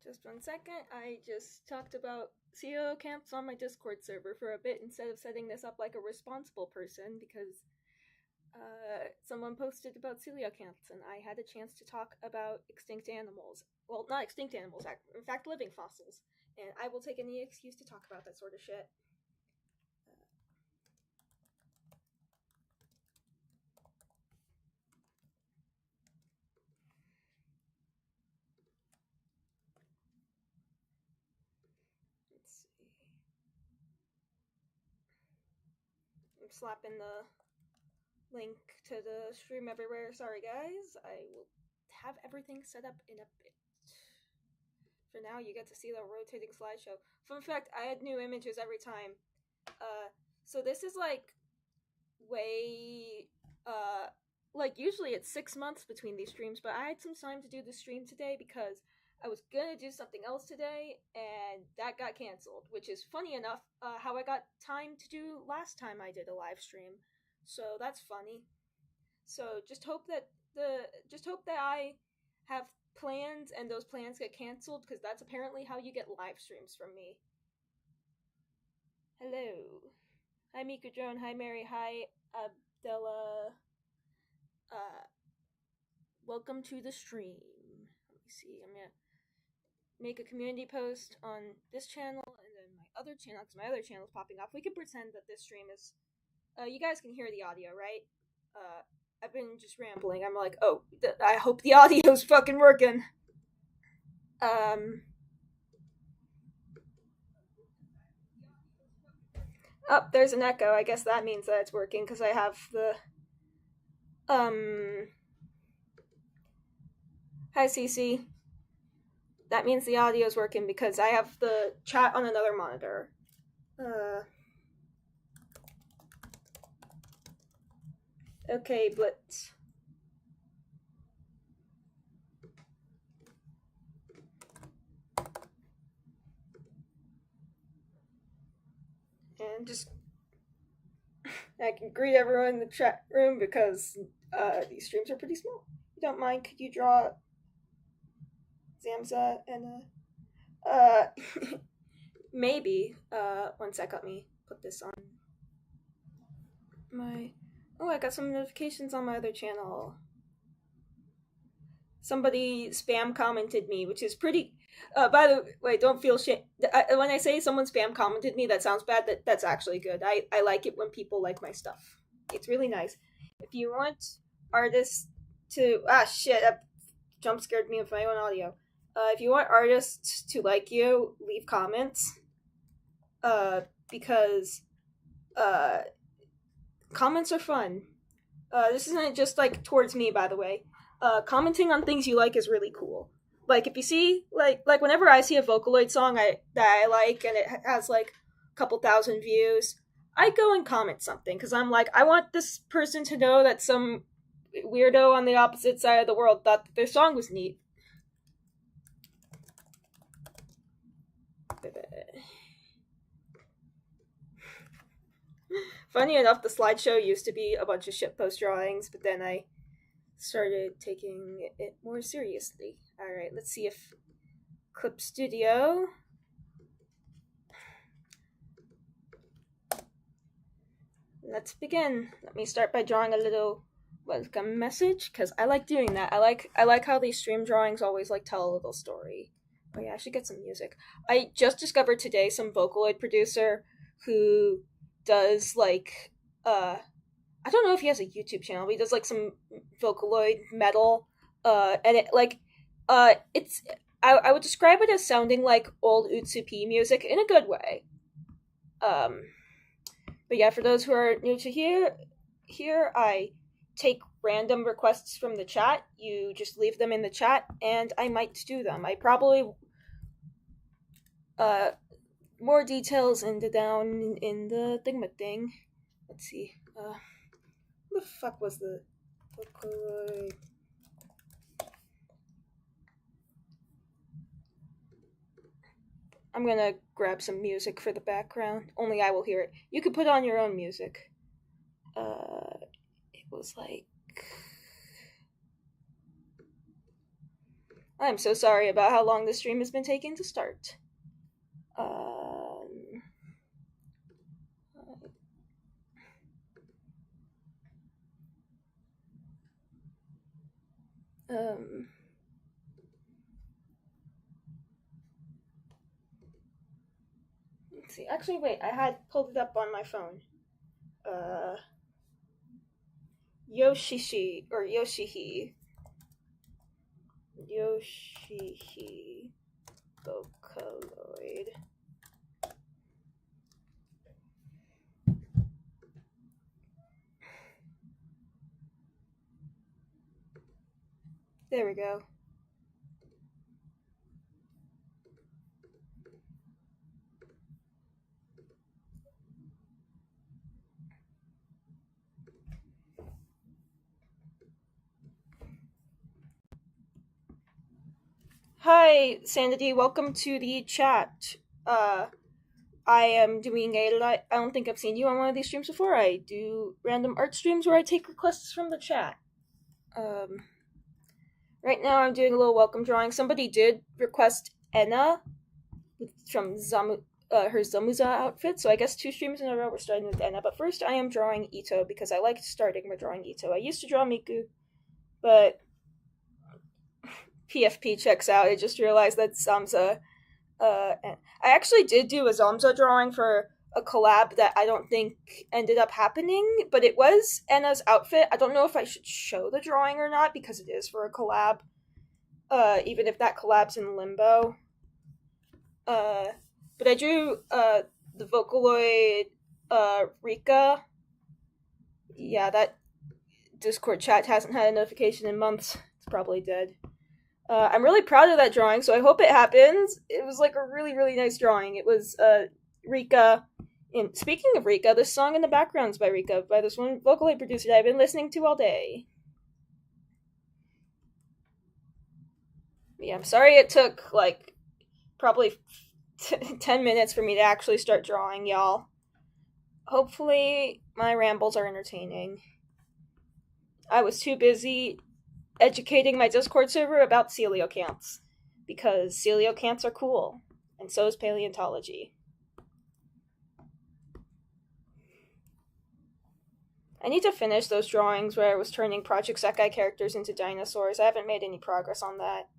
Just 1 second. I just talked about Cevio camps on my Discord server for a bit instead of setting this up like a responsible person because someone posted about Cevio camps and I had a chance to talk about extinct animals. Well, not extinct animals, in fact, living fossils. And I will take any excuse to talk about that sort of shit. Let's see. I'm slapping the link to the stream everywhere. Sorry, guys. I will have everything set up in a bit. For now, you get to see the rotating slideshow. Fun fact, I had new images every time. So this is like way like usually it's 6 months between these streams, but I had some time to do the stream today because I was gonna do something else today and that got canceled, which is funny enough how I got time to do last time I did a live stream. So that's funny. So just hope that I have plans and those plans get canceled because that's apparently how you get live streams from me. Hello. Hi Miku Drone, hi Mary, hi Abdella. Welcome to the stream. Let me see, I'm gonna make a community post on this channel and then my other channel, because my other channel is popping off. We can pretend that this stream is, you guys can hear the audio, right? I've been just rambling. I'm like, oh, I hope the audio's fucking working. Oh, there's an echo. I guess that means that it's working because I have the, hi Cece. That means the audio's working because I have the chat on another monitor. Okay, Blitz. And just I can greet everyone in the chat room because these streams are pretty small. If you don't mind, could you draw Zamza and maybe 1 sec, let me put this on my, oh, I got some notifications on my other channel. Somebody spam commented me, which is pretty, by the way, don't feel shame. When I say someone spam commented me, that sounds bad. That's actually good. I like it when people like my stuff. It's really nice. If you want artists to, shit, that jump scared me with my own audio. If you want artists to like you, leave comments. Because comments are fun. This isn't just like towards me, by the way. Commenting on things you like is really cool. Like if you see, like whenever I see a Vocaloid song that I like and it has like a couple thousand views, I go and comment something because I'm like, I want this person to know that some weirdo on the opposite side of the world thought that their song was neat. Funny enough, the slideshow used to be a bunch of shitpost drawings, but then I started taking it more seriously. Alright, let's see if Clip Studio. Let's begin. Let me start by drawing a little welcome message, because I like doing that. I like how these stream drawings always like tell a little story. Oh yeah, I should get some music. I just discovered today some Vocaloid producer who does like I don't know if he has a YouTube channel, but he does like some Vocaloid metal, and it like, it's I would describe it as sounding like old Utsup music in a good way. But yeah, for those who are new to here I take random requests from the chat. You just leave them in the chat, and I might do them. I probably more details down in the thing. Let's see. What the fuck was the Vocaloid? I'm gonna grab some music for the background. Only I will hear it. You could put on your own music. It was like I'm so sorry about how long this stream has been taking to start. Um, um, let's see. Actually, wait, I had pulled it up on my phone. Uh, Yoshishi, or Yoshihi. Yoshihi Vocaloid. There we go. Hi, Sanity. Welcome to the chat. I am doing I don't think I've seen you on one of these streams before. I do random art streams where I take requests from the chat. Um, right now I'm doing a little welcome drawing. Somebody did request Enna from her Zamuza outfit, so I guess 2 streams in a row we're starting with Enna. But first I am drawing Ito because I liked starting with drawing Ito. I used to draw Miku, but PFP checks out. I just realized that Zamza. I actually did do a Zamza drawing for a collab that I don't think ended up happening, but it was Enna's outfit. I don't know if I should show the drawing or not because it is for a collab. Even if that collab's in limbo. But I drew the Vocaloid Rika. Yeah, that Discord chat hasn't had a notification in months. It's probably dead. I'm really proud of that drawing, so I hope it happens. It was like a really, really nice drawing. It was Rika. And speaking of Rika, this song in the background is by Rika, by this one Vocaloid producer that I've been listening to all day. Yeah, I'm sorry it took like probably 10 minutes for me to actually start drawing, y'all. Hopefully my rambles are entertaining. I was too busy educating my Discord server about coelacanths, because coelacanths are cool, and so is paleontology. I need to finish those drawings where I was turning Project Sekai characters into dinosaurs. I haven't made any progress on that.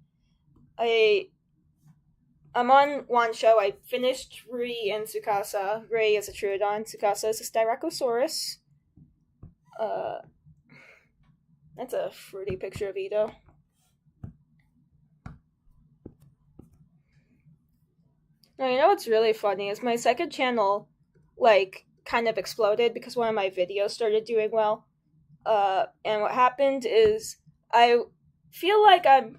I'm on one show. I finished Rui and Tsukasa. Rui is a Troodon, Tsukasa is a Styracosaurus. That's a fruity picture of Ito. Now, you know what's really funny is my second channel, like, kind of exploded because one of my videos started doing well. And what happened is I feel like I'm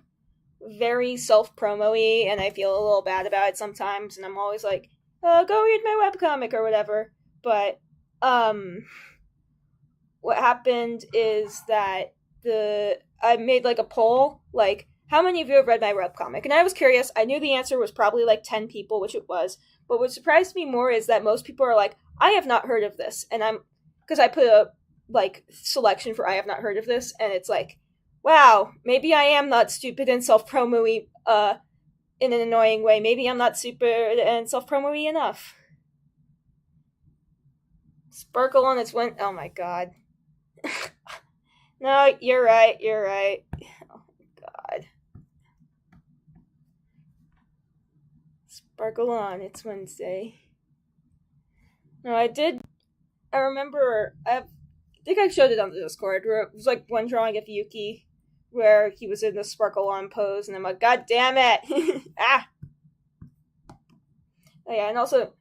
very self-promo-y, and I feel a little bad about it sometimes, and I'm always like, go read my webcomic or whatever. But, what happened is that I made like a poll, like, how many of you have read my webcomic? And I was curious. I knew the answer was probably like 10 people, which it was. But what surprised me more is that most people are like, I have not heard of this. And because I put a like selection for I have not heard of this, and it's like, wow, maybe I am not stupid and self-promo-y in an annoying way. Maybe I'm not super and self-promo-y enough. Sparkle on its went. Oh my god. No, you're right. Oh god. Sparkle on. It's Wednesday. No, I remember. I think I showed it on the Discord. Where it was like one drawing of Yuki, where he was in the sparkle on pose, and I'm like, God damn it! Ah. Oh, yeah, and also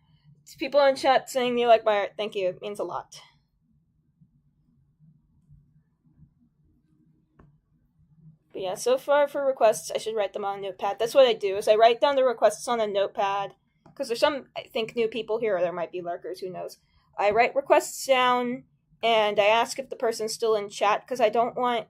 people in chat saying they like my art. Thank you. It means a lot. But yeah, so far for requests, I should write them on a notepad. That's what I do, is I write down the requests on a notepad. Because there's some, I think, new people here, or there might be lurkers, who knows. I write requests down, and I ask if the person's still in chat, because I don't want,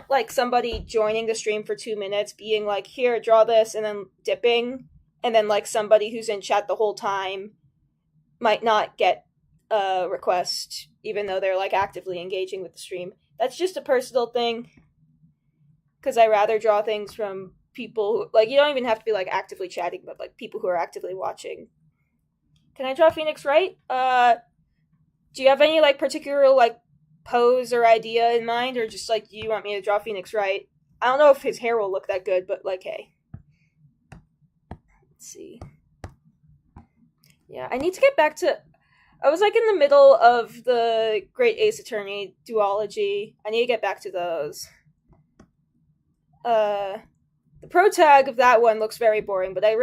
like, somebody joining the stream for 2 minutes, being like, here, draw this, and then dipping, and then, like, somebody who's in chat the whole time might not get a request, even though they're, like, actively engaging with the stream. That's just a personal thing, because I rather draw things from people who, like, you don't even have to be like actively chatting, but like people who are actively watching. Can I draw Phoenix Wright? Do you have any like particular like pose or idea in mind, or just like, do you want me to draw Phoenix Wright? I don't know if his hair will look that good, but like, hey. Let's see. Yeah, I need to get back to... I was like in the middle of the Great Ace Attorney duology. I need to get back to those. The pro tag of that one looks very boring, but I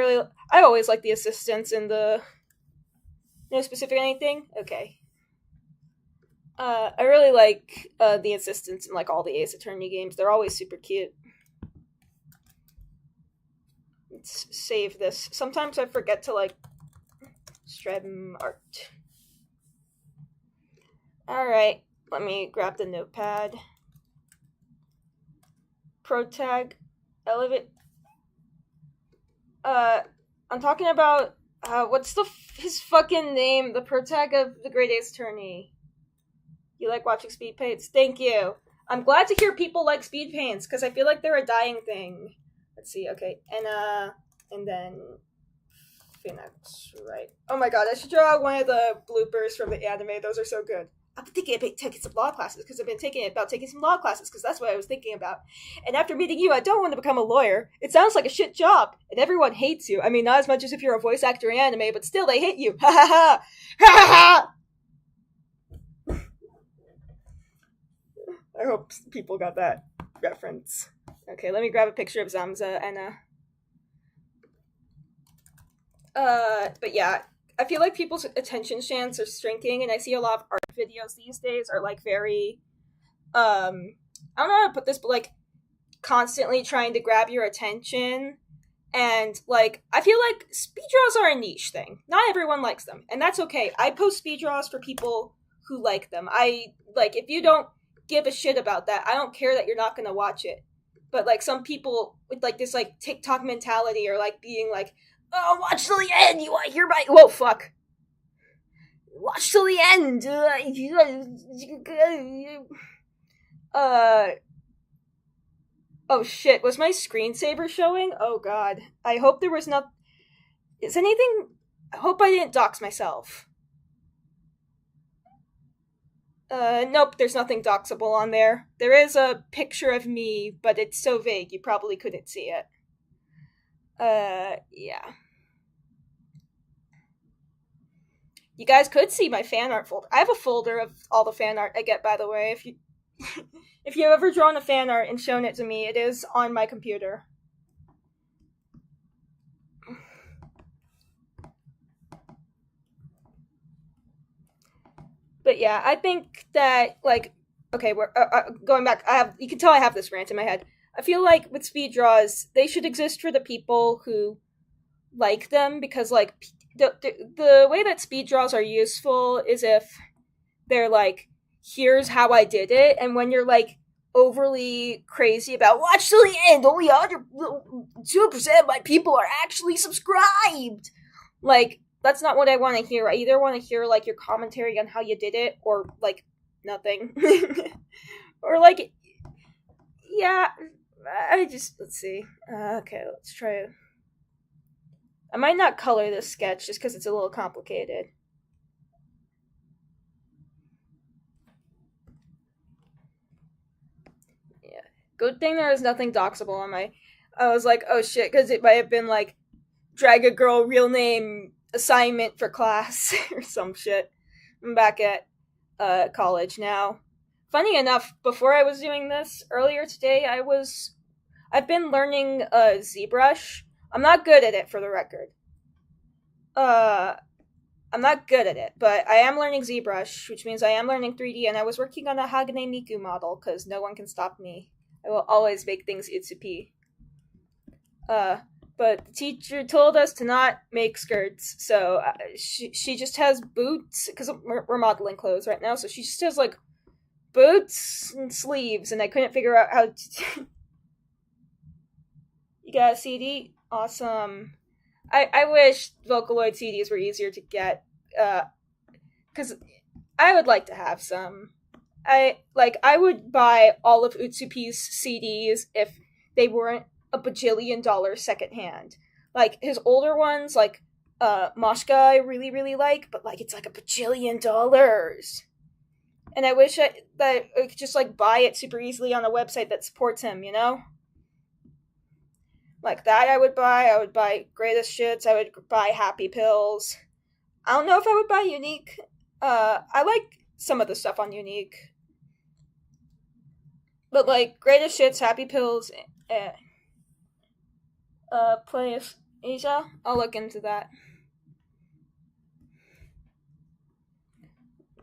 always like the assistants in the... No specific anything? Okay. I really like the assistants in like all the Ace Attorney games. They're always super cute. Let's save this. Sometimes I forget to like Stredm art. Alright, let me grab the notepad. Pro tag, elevate. I'm talking about what's his fucking name? The pro tag of the Great Ace Attorney. You like watching speed paints? Thank you. I'm glad to hear people like speed paints because I feel like they're a dying thing. Let's see. Okay, and then Phoenix, right? Oh my god, I should draw one of the bloopers from the anime. Those are so good. I've been thinking about taking some law classes because I've been taking some law classes because that's what I was thinking about. And after meeting you, I don't want to become a lawyer. It sounds like a shit job, and everyone hates you. I mean, not as much as if you're a voice actor in anime, but still, they hate you. Ha ha ha! Ha ha ha! I hope people got that reference. Okay, let me grab a picture of Zamza and but yeah, I feel like people's attention spans are shrinking, and I see a lot of art videos these days are like very, I don't know how to put this, but like constantly trying to grab your attention, and like I feel like speed draws are a niche thing. Not everyone likes them, and that's okay. I post speed draws for people who like them. I like if you don't give a shit about that, I don't care that you're not gonna watch it. But like some people with like this like TikTok mentality or like being like, oh, watch till the end. You want to hear my... Whoa, fuck. Watch till the end. Oh shit, was my screensaver showing? Oh god. I hope there was not... Is anything... I hope I didn't dox myself. Nope, there's nothing doxable on there. There is a picture of me, but it's so vague you probably couldn't see it. Yeah. You guys could see my fan art folder. I have a folder of all the fan art I get, by the way. If you if you've ever drawn a fan art and shown it to me, it is on my computer. But yeah, I think that, like, okay, we're going back. You can tell I have this rant in my head. I feel like with speed draws, they should exist for the people who like them, because like the way that speed draws are useful is if they're like, here's how I did it, and when you're like overly crazy about watch till the end, only 2% of my people are actually subscribed. Like, that's not what I want to hear. I either want to hear like your commentary on how you did it, or like nothing. Or like, yeah, let's see. Okay, let's try. I might not color this sketch just because it's a little complicated. Yeah, good thing there is nothing doxable on my... I was like, oh shit, because it might have been like, drag a girl real name assignment for class or some shit. I'm back at college now. Funny enough, before I was doing this, earlier today, I've been learning ZBrush. I'm not good at it, for the record. I'm not good at it, but I am learning ZBrush, which means I am learning 3D, and I was working on a Hagane Miku model, because no one can stop me. I will always make things Itsupi. But the teacher told us to not make skirts, so she just has boots, because we're modeling clothes right now, so she just has, like, boots and sleeves, and I couldn't figure out how to... You got a CD? Awesome. I wish Vocaloid CDs were easier to get, because I would like to have some. I would buy all of Utsupi's CDs if they weren't a bajillion dollars secondhand. Like his older ones, like Moshka, I really really like, but like it's like a bajillion dollars. And I wish that I could just like buy it super easily on a website that supports him, you know? Like that I would buy. I would buy Greatest Shits. I would buy Happy Pills. I don't know if I would buy Unique. I like some of the stuff on Unique. But like Greatest Shits, Happy Pills, Place Asia, I'll look into that.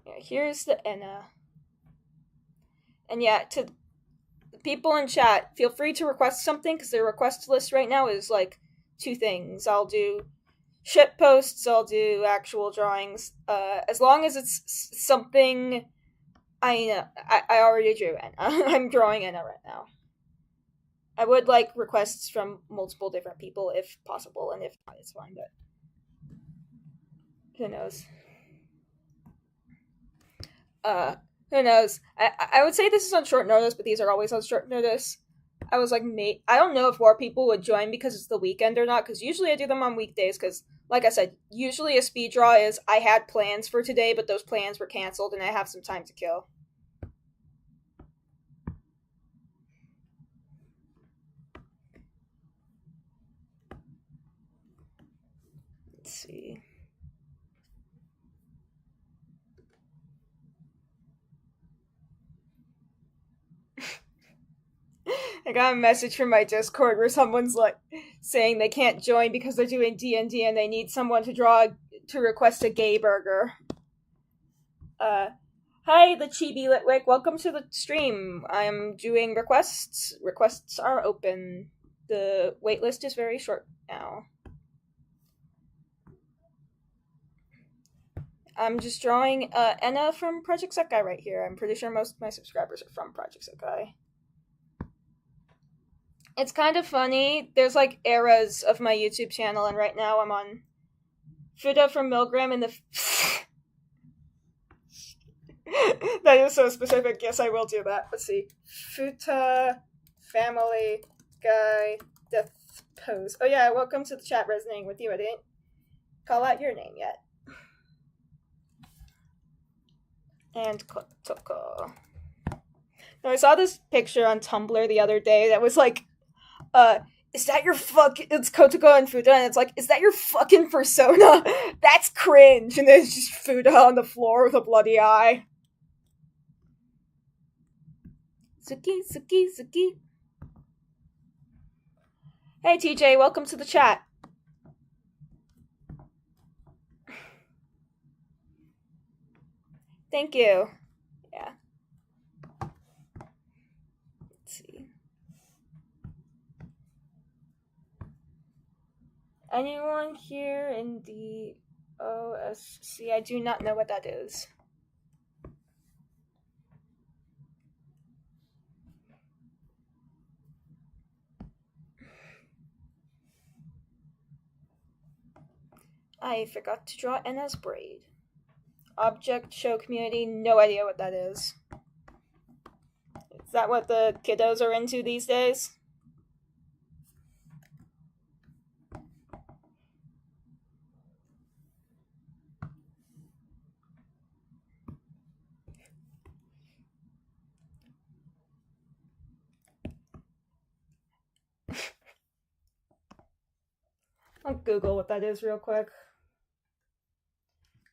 Yeah, here's the Enna. And yeah, to the people in chat, feel free to request something, because their request list right now is like 2 things. I'll do ship posts, I'll do actual drawings, as long as it's something I already drew Enna. I'm drawing Enna right now. I would like requests from multiple different people if possible, and if not, it's fine, but who knows? Who knows? I would say this is on short notice, but these are always on short notice. I was like, mate, I don't know if more people would join because it's the weekend or not, because usually I do them on weekdays, because, like I said, usually a speed draw is, I had plans for today, but those plans were canceled, and I have some time to kill. Let's see. I got a message from my Discord where someone's like saying they can't join because they're doing D&D and they need someone to request a gay burger. Hi, the Chibi Litwick. Welcome to the stream. I'm doing requests. Requests are open. The waitlist is very short now. I'm just drawing Enna from Project Sekai right here. I'm pretty sure most of my subscribers are from Project Sekai. It's kind of funny. There's like eras of my YouTube channel, and right now I'm on Fuuta from Milgram in the... That is so specific. Yes, I will do that. Let's see. Fuuta, Family Guy, Death Pose. Oh yeah, welcome to the chat, resonating with you. I didn't call out your name yet. And Kotoko. No, I saw this picture on Tumblr the other day that was like, is that your it's Kotoko and Fuuta, and it's like, is that your fucking persona? That's cringe. And there's just Fuuta on the floor with a bloody eye. Suki. Hey TJ, welcome to the chat. Thank you. Yeah. Let's see. Anyone here in the OSC? I do not know what that is. I forgot to draw Enna's braid. Object show community, no idea what that is. Is that what the kiddos are into these days? I'll Google what that is real quick.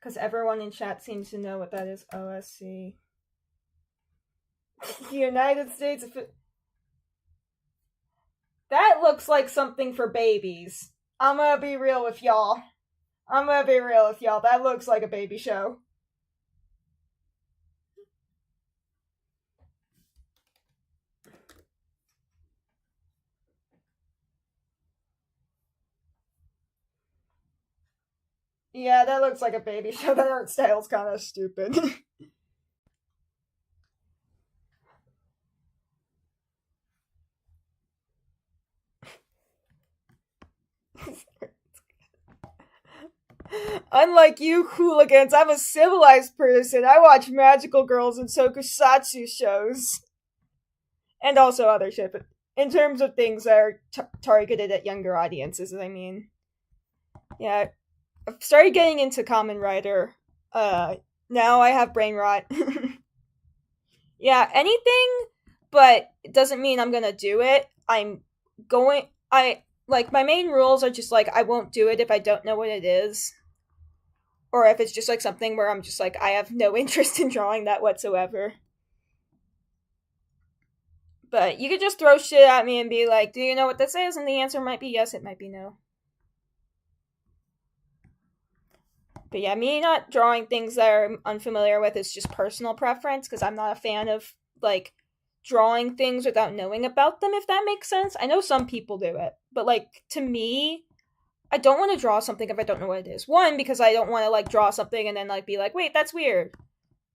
Because everyone in chat seems to know what that is. OSC. United States of... That looks like something for babies. I'm gonna be real with y'all. That looks like a baby show. Yeah, that looks like a baby show. That art style's kind of stupid. Unlike you hooligans, I'm a civilized person. I watch magical girls and tokusatsu shows. And also other shit, but in terms of things that are targeted at younger audiences. I mean, yeah, I've started getting into Common Writer. Now I have brain rot. Yeah, anything, but it doesn't mean I'm gonna do it. I like my main rules are just like I won't do it if I don't know what it is, or if it's just like something where I'm just like I have no interest in drawing that whatsoever. But you could just throw shit at me and be like, "Do you know what this is?" And the answer might be yes, it might be no. But yeah, me not drawing things that I'm unfamiliar with is just personal preference because I'm not a fan of like drawing things without knowing about them, if that makes sense. I know some people do it, but like to me, I don't want to draw something if I don't know what it is. One, because I don't want to like draw something and then like be like, wait, that's weird.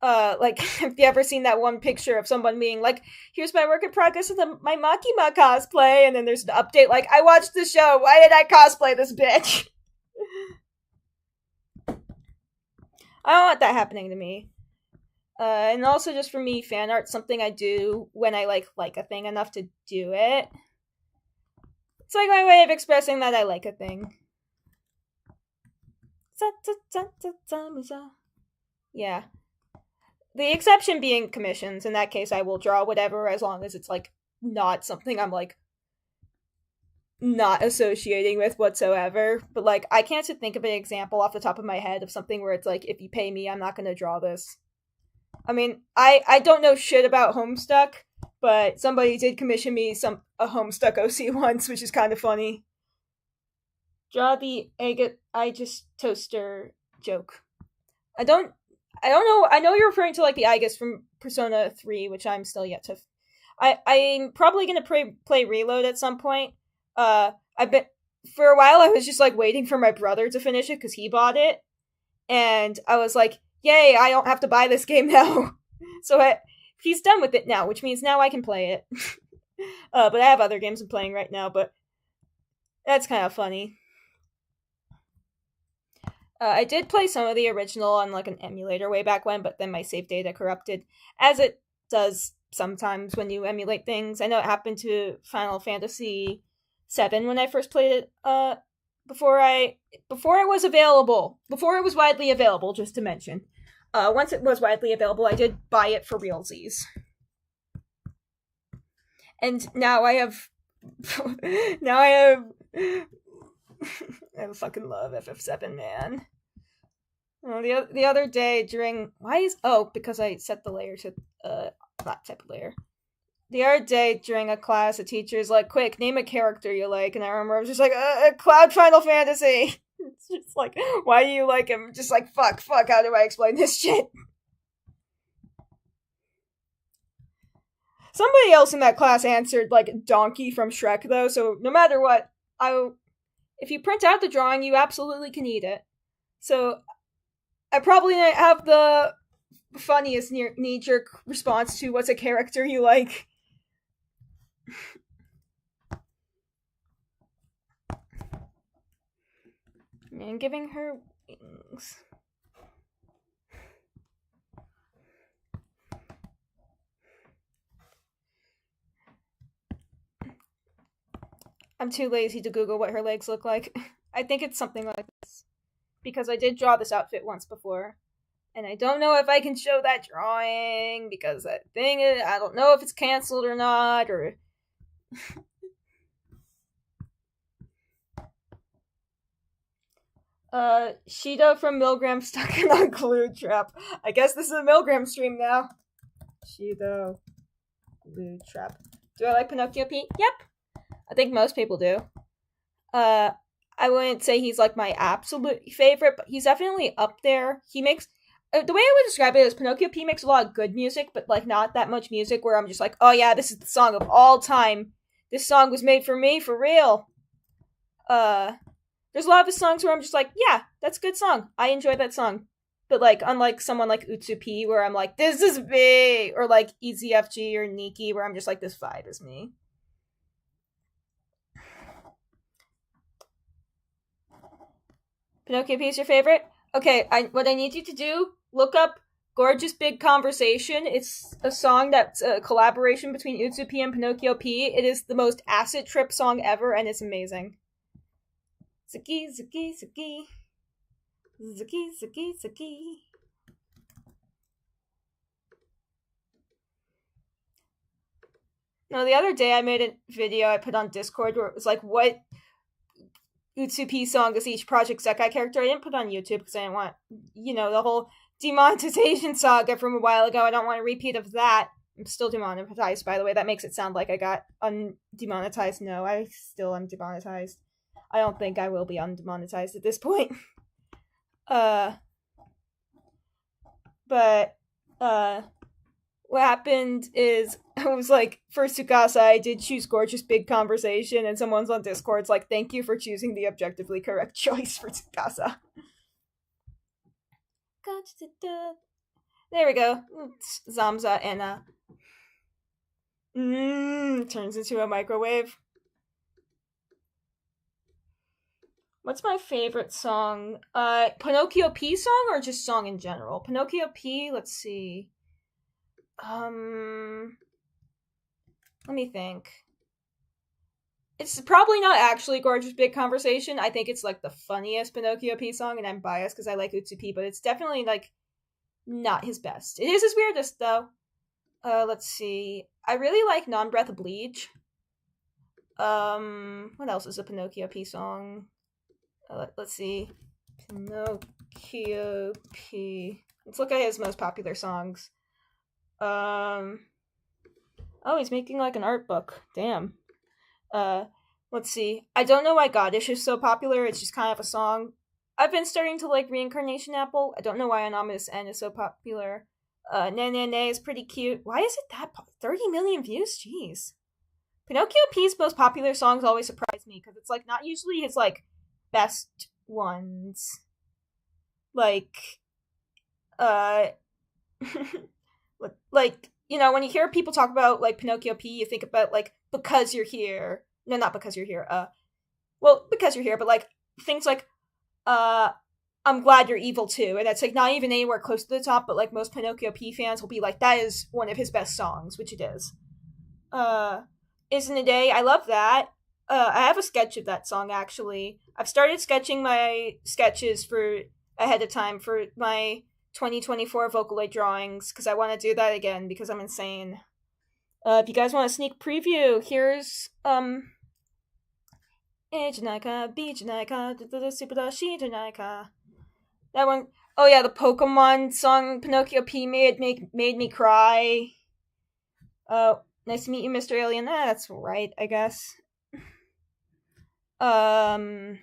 Like have you ever seen that one picture of someone being like, here's my work in progress of my Makima cosplay, and then there's an update like, I watched the show, why did I cosplay this bitch? I don't want that happening to me. And also just for me, fan art's something I do when I like a thing enough to do it. It's like my way of expressing that I like a thing. Yeah. The exception being commissions. In that case, I will draw whatever as long as it's like not something I'm like not associating with whatsoever. But like I can't think of an example off the top of my head of something where it's like, if you pay me, I'm not gonna draw this. I mean, I don't know shit about Homestuck, but somebody did commission me a Homestuck OC once, which is kind of funny. Draw the Aegis toaster joke. I don't know. I know you're referring to like the Aegis from Persona 3, which I'm still yet to. I'm probably gonna play Reload at some point. I've been for a while. I was just like waiting for my brother to finish it because he bought it, and I was like, "Yay! I don't have to buy this game now." So he's done with it now, which means now I can play it. But I have other games I'm playing right now. But that's kind of funny. I did play some of the original on like an emulator way back when, but then my save data corrupted, as it does sometimes when you emulate things. I know it happened to Final Fantasy VII when I first played it. Before it was widely available. Just to mention, once it was widely available, I did buy it for realsies, and now I have, I fucking love FF7, man. The other day during because I set the layer to not type of layer. The other day during a class, a teacher's like, "Quick, name a character you like," and I remember I was just like, "Cloud Final Fantasy." It's just like, why do you like him? Just like, fuck. How do I explain this shit? Somebody else in that class answered like Donkey from Shrek though, so no matter what, if you print out the drawing, you absolutely can eat it. So I probably have the funniest knee-jerk response to what's a character you like. And giving her wings. I'm too lazy to Google what her legs look like. I think it's something like this. Because I did draw this outfit once before. And I don't know if I can show that drawing, because that thing is, I don't know if it's cancelled or not, or... Shidou from Milgram stuck in a glue trap. I guess this is a Milgram stream now. Shidou. Glue trap. Do I like Pinocchio Pete? Yep. I think most people do. I wouldn't say he's like my absolute favorite, but he's definitely up there. He makes... The way I would describe it is Pinocchio P makes a lot of good music, but like not that much music where I'm just like, oh yeah, this is the song of all time. This song was made for me, for real. There's a lot of his songs where I'm just like, yeah, that's a good song. I enjoy that song. But like, unlike someone like Utsupi, where I'm like, this is me, or like EZFG or Nikki, where I'm just like, this vibe is me. Pinocchio P is your favorite? Okay, what I need you to do, look up Gorgeous Big Conversation. It's a song that's a collaboration between Utsupi and Pinocchio P. It is the most acid trip song ever, and it's amazing. Zuki, zuki, zuki. Zuki, zuki, zuki. No, the other day I made a video I put on Discord where it was like, what Utsupi song is each Project Sekai character? I didn't put it on YouTube because I didn't want, the whole demonetization saga from a while ago. I don't want a repeat of that. I'm still demonetized, by the way. That makes it sound like I got undemonetized. No, I still am demonetized. I don't think I will be undemonetized at this point. But what happened is I was like, for Tsukasa, I did choose Gorgeous Big Conversation, and someone's on Discord's like, thank you for choosing the objectively correct choice for Tsukasa. There we go. Zamza and turns into a microwave. What's my favorite song? Pinocchio P song or just song in general? Pinocchio P, let's see. Let me think. It's probably not actually Gorgeous Big Conversation. I think it's like the funniest Pinocchio P song, and I'm biased because I like Utsupi, but it's definitely like not his best. It is his weirdest though. Let's see. I really like Non-Breath Oblige. What else is a Pinocchio P song? Let's see. Pinocchio P. Let's look at his most popular songs. Oh, he's making like an art book. Damn. Let's see. I don't know why Goddish is so popular. It's just kind of a song. I've been starting to like Reincarnation Apple. I don't know why Anonymous N is so popular. Nay Nay Nay is pretty cute. Why is it that 30 million views? Jeez. Pinocchio P's most popular songs always surprise me because it's like not usually his like best ones. Like, like, when you hear people talk about like Pinocchio P, you think about like Because You're Here. No, not Because You're Here. Well, Because You're Here, but like things like I'm Glad You're Evil Too, and that's like not even anywhere close to the top, but like most Pinocchio P fans will be like, that is one of his best songs, which it is. Isn't a Day, I love that. I have a sketch of that song actually. I've started sketching my sketches for ahead of time for my 2024 Vocaloid drawings because I want to do that again because I'm insane. If you guys want a sneak preview, here's A Janaika, B Janaika, Super Dashi Janaika. That one. Oh yeah, the Pokemon song Pinocchio P made me cry. Nice to meet you, Mr. Alien. That's right, I guess. I'm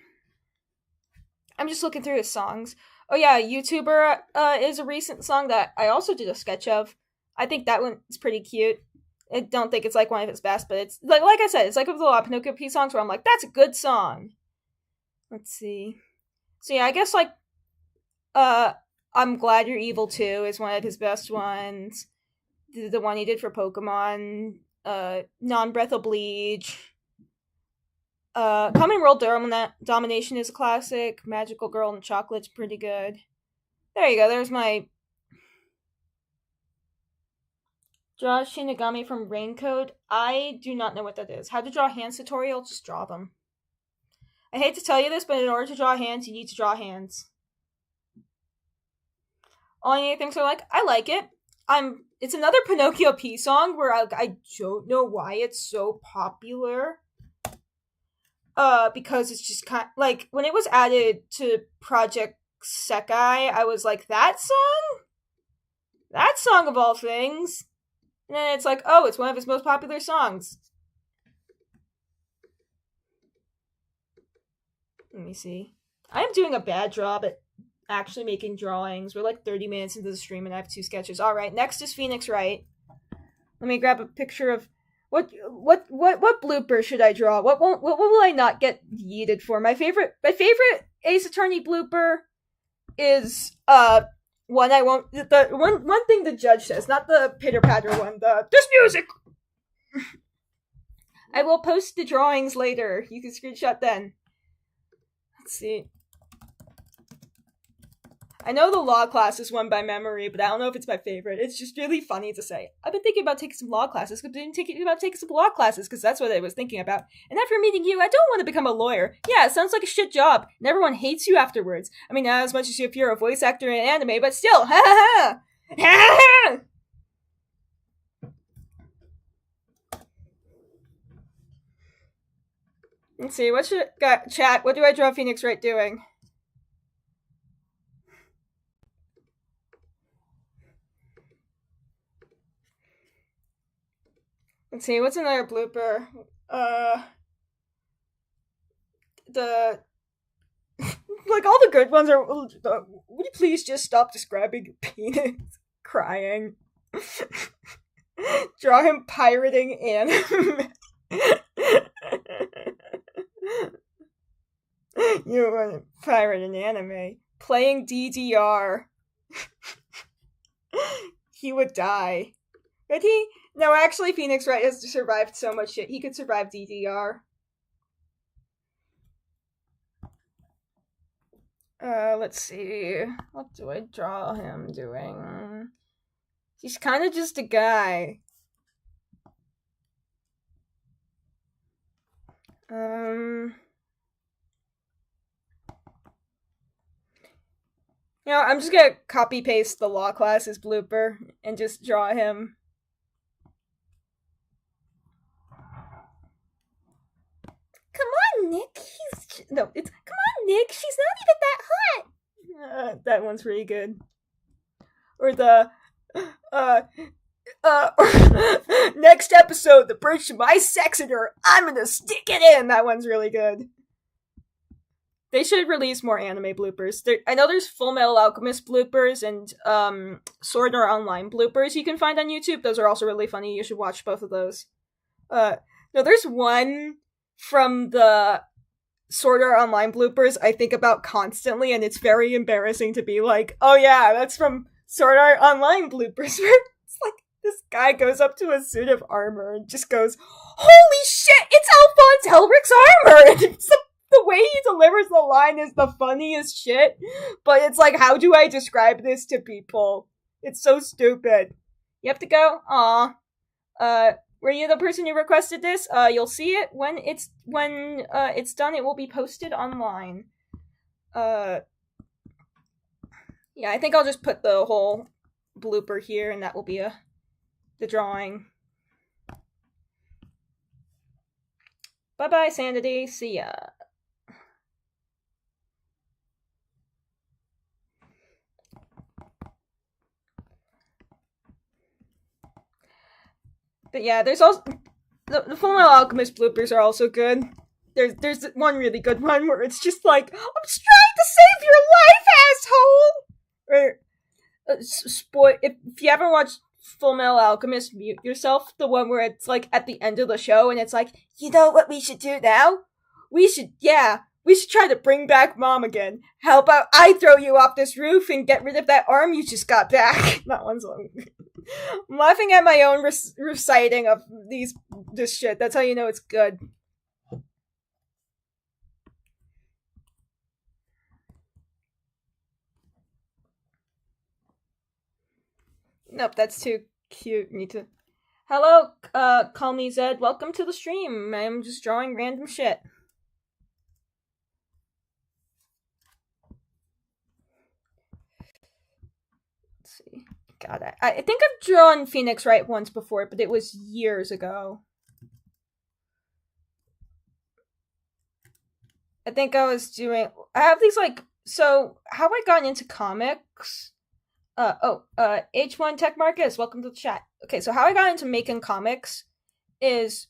just looking through his songs. Oh yeah, YouTuber is a recent song that I also did a sketch of. I think that one's pretty cute. I don't think it's like one of his best, but it's like I said, it's like a lot of Pinocchio P songs where I'm like, that's a good song. Let's see. So yeah, I guess like I'm Glad You're Evil Too is one of his best ones. The one he did for Pokemon. Non-Breath Oblige. Common World Domination is a classic. Magical Girl and Chocolate's pretty good. There you go, there's my Draw Shinigami from Raincode. I do not know what that is. How to draw hands tutorial? Just draw them. I hate to tell you this, but in order to draw hands, you need to draw hands. All I think so like, I like it. It's another Pinocchio P song where I don't know why it's so popular. Because it's just kind of, like, when it was added to Project Sekai, I was like, that song? That song of all things? And then it's like, oh, it's one of his most popular songs. Let me see. I am doing a bad job at actually making drawings. We're like 30 minutes into the stream and I have 2 sketches. Alright, next is Phoenix Wright. Let me grab a picture of what blooper should I draw? What will I not get yeeted for? My favorite Ace Attorney blooper is one I won't the one thing the judge says, not the pitter patter one, this music. I will post the drawings later. You can screenshot then. Let's see. I know the law class is one by memory, but I don't know if it's my favorite. It's just really funny to say. I've been thinking about taking some law classes, because I've been thinking about taking some law classes, because that's what I was thinking about. And after meeting you, I don't want to become a lawyer. Yeah, it sounds like a shit job, and everyone hates you afterwards. I mean, not as much as if you're a voice actor in anime, but still, ha ha ha! Ha ha! Let's see, what should chat? What do I draw Phoenix Wright doing? Let's see, what's another blooper? The like all the good ones are. Would you please just stop describing penis crying? Draw him pirating anime. You want to pirate an anime. Playing DDR. He would die. Would he? No, actually, Phoenix Wright has survived so much shit. He could survive DDR. Let's see. What do I draw him doing? He's kind of just a guy. You know, I'm just gonna copy paste the law classes blooper and just draw him. Come on, Nick. Come on, Nick. She's not even that hot. That one's really good. Or the next episode, the bridge to my sex in her. I'm gonna stick it in. That one's really good. They should release more anime bloopers. I know there's Full Metal Alchemist bloopers and Sword Art Online bloopers you can find on YouTube. Those are also really funny. You should watch both of those. No, there's one from the Sword Art Online bloopers I think about constantly, and it's very embarrassing to be like, oh yeah, that's from Sword Art Online bloopers, where it's like this guy goes up to a suit of armor and just goes, holy shit, it's Alphonse Helrich's armor! And it's the way he delivers the line is the funniest shit, but it's like, how do I describe this to people? It's so stupid. You have to go? Aw. Were you the person who requested this? You'll see it when it's done. It will be posted online. Yeah, I think I'll just put the whole blooper here, and that will be the drawing. Bye-bye, Sanity. See ya. But yeah, there's also the Full Metal Alchemist bloopers are also good. There's one really good one where it's just like, I'm just trying to save your life, asshole! Or, if you haven't watched Full Metal Alchemist, mute yourself. The one where it's like at the end of the show and it's like, you know what we should do now? We should try to bring back Mom again. How about I throw you off this roof and get rid of that arm you just got back? That one's long. I'm laughing at my own reciting of this shit. That's how you know it's good. Nope, that's too cute. Need to. Hello, call me Zed. Welcome to the stream. I'm just drawing random shit. Let's see. God, I think I've drawn Phoenix Wright once before, but it was years ago. I think I was doing. I have these like. So how I got into comics. H1 Tech Marcus, welcome to the chat. Okay, so how I got into making comics is,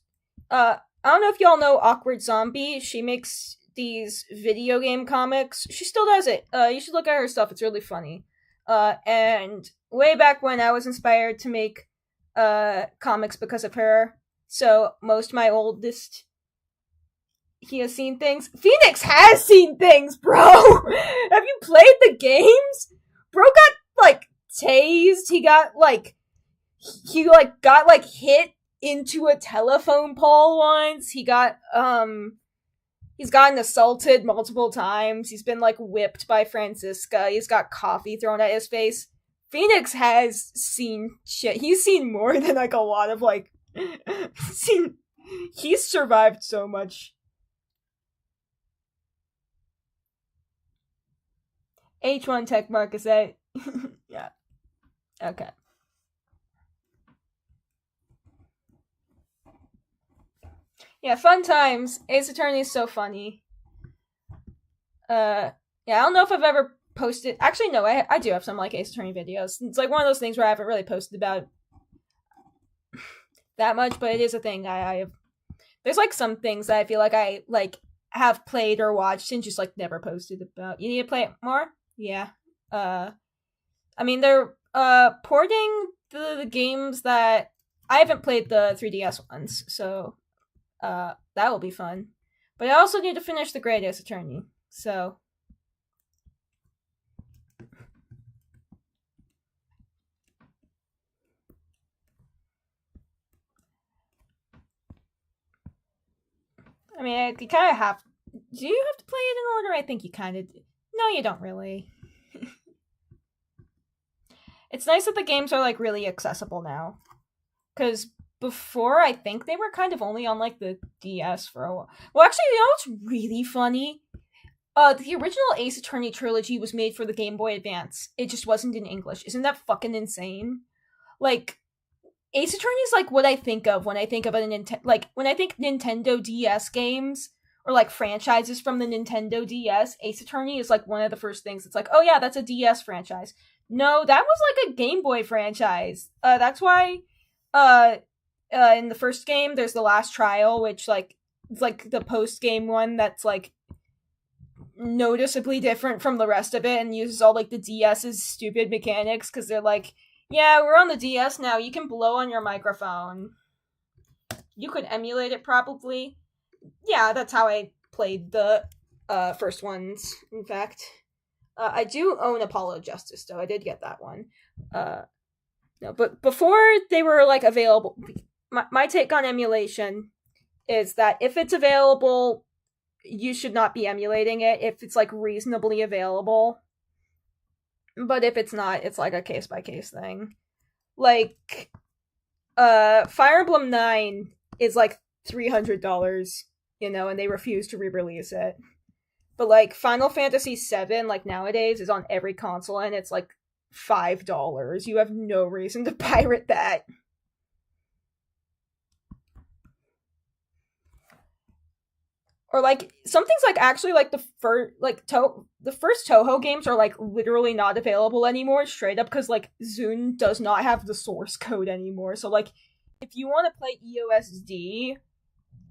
I don't know if y'all know Awkward Zombie. She makes these video game comics. She still does it. You should look at her stuff. It's really funny. And way back when I was inspired to make, comics because of her. So most my oldest, he has seen things. Phoenix has seen things, bro! Have you played the games? Bro got like tased. He got hit into a telephone pole once. He got He's gotten assaulted multiple times. He's been like whipped by Francisca. He's got coffee thrown at his face. Phoenix has seen shit. He's seen more than like a lot of like seen he's survived so much. H1 tech mark, that yeah. Okay. Yeah, fun times. Ace Attorney is so funny. Yeah, I don't know if I've ever posted. Actually, no, I do have some like Ace Attorney videos. It's like one of those things where I haven't really posted about that much, but it is a thing. I have. There's like some things that I feel like I like have played or watched and just like never posted about. You need to play it more. Yeah. I mean they're porting the games that I haven't played the 3DS ones, so that will be fun. But I also need to finish the Great Ace Attorney, so. I mean, you kind of have. Do you have to play it in order? I think you kind of. No, you don't really. It's nice that the games are like really accessible now, because before I think they were kind of only on like the DS for a while. Well, actually, you know what's really funny? The original Ace Attorney trilogy was made for the Game Boy Advance. It just wasn't in English. Isn't that fucking insane? Like, Ace Attorney is like what I think of when I think of a Nintendo. Like when I think Nintendo DS games or like franchises from the Nintendo DS, Ace Attorney is like one of the first things. It's like, oh yeah, that's a DS franchise. No, that was like a Game Boy franchise. That's why, in the first game, there's the Last Trial, which like it's like the post game one that's like noticeably different from the rest of it and uses all like the DS's stupid mechanics because they're like, yeah, we're on the DS now. You can blow on your microphone. You could emulate it probably. Yeah, that's how I played the first ones, in fact. I do own Apollo Justice, though. I did get that one. No, but before they were like available, my take on emulation is that if it's available, you should not be emulating it if it's like reasonably available. But if it's not, it's like a case by case thing. Like, Fire Emblem 9 is like $300, and they refuse to re-release it. But like Final Fantasy VII, like nowadays, is on every console and it's like $5. You have no reason to pirate that. Or like some things like actually like the first Toho games are like literally not available anymore, straight up because like Zune does not have the source code anymore. So like if you want to play EOSD,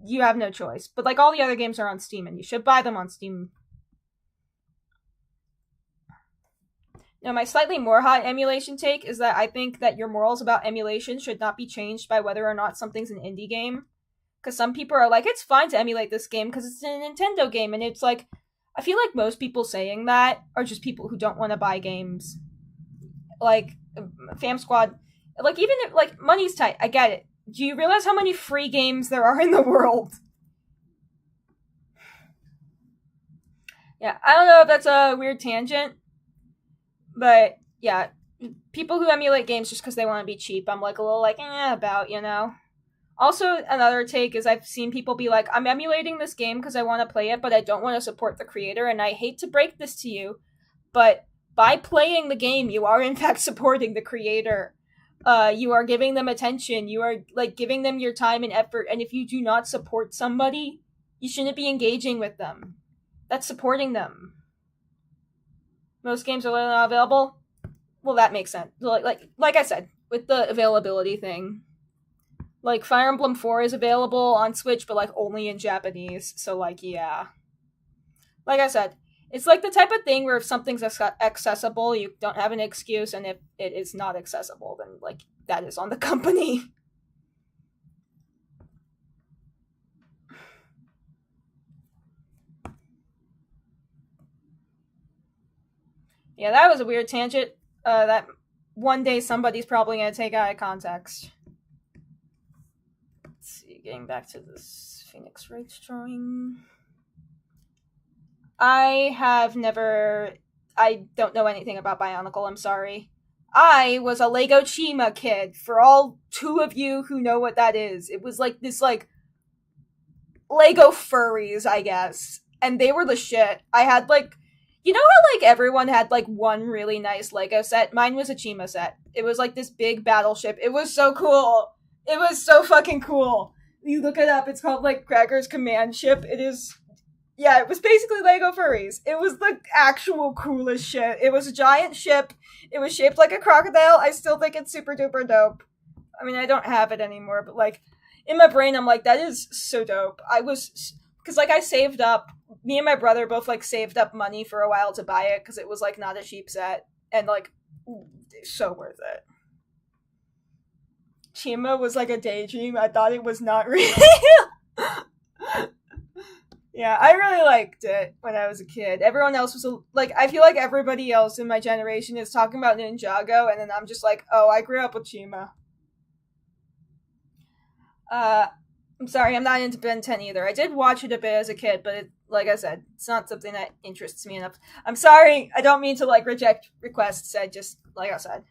you have no choice. But like all the other games are on Steam and you should buy them on Steam. Now, my slightly more hot emulation take is that I think that your morals about emulation should not be changed by whether or not something's an indie game. Because some people are like, it's fine to emulate this game because it's a Nintendo game. And it's like, I feel like most people saying that are just people who don't want to buy games. Like, Fam Squad, like, even if, like, money's tight, I get it. Do you realize how many free games there are in the world? Yeah, I don't know if that's a weird tangent. But, yeah, people who emulate games just because they want to be cheap, I'm like a little like, about, Also, another take is I've seen people be like, I'm emulating this game because I want to play it, but I don't want to support the creator, and I hate to break this to you, but by playing the game, you are in fact supporting the creator. You are giving them attention, you are, like, giving them your time and effort, and if you do not support somebody, you shouldn't be engaging with them. That's supporting them. Most games are not available. Well, that makes sense. Like I said, with the availability thing. Like, Fire Emblem 4 is available on Switch, but, like, only in Japanese. So, like, yeah. Like I said, it's like the type of thing where if something's accessible, you don't have an excuse, and if it is not accessible, then, like, that is on the company. Yeah, that was a weird tangent. That one day somebody's probably gonna take out of context. Let's see, getting back to this Phoenix Wright drawing. I have never. I don't know anything about Bionicle, I'm sorry. I was a Lego Chima kid, for all two of you who know what that is. It was like this, like, Lego furries, I guess. And they were the shit. I had, like, you know how, like, everyone had, like, one really nice Lego set? Mine was a Chima set. It was, like, this big battleship. It was so cool. It was so fucking cool. You look it up, it's called, like, Gregor's Command Ship. It is. Yeah, it was basically Lego furries. It was the actual coolest shit. It was a giant ship. It was shaped like a crocodile. I still think it's super duper dope. I mean, I don't have it anymore, but, like, in my brain, I'm like, that is so dope. I was, because, like, I saved up, me and my brother both, like, saved up money for a while to buy it, because it was, like, not a cheap set, and, like, so worth it. Chima was, like, a daydream. I thought it was not real. Yeah, I really liked it when I was a kid. Everyone else was, like, I feel like everybody else in my generation is talking about Ninjago, and then I'm just like, oh, I grew up with Chima. I'm sorry, I'm not into Ben 10 either. I did watch it a bit as a kid, but like I said, it's not something that interests me enough. I'm sorry, I don't mean to, like, reject requests. I just, like I said,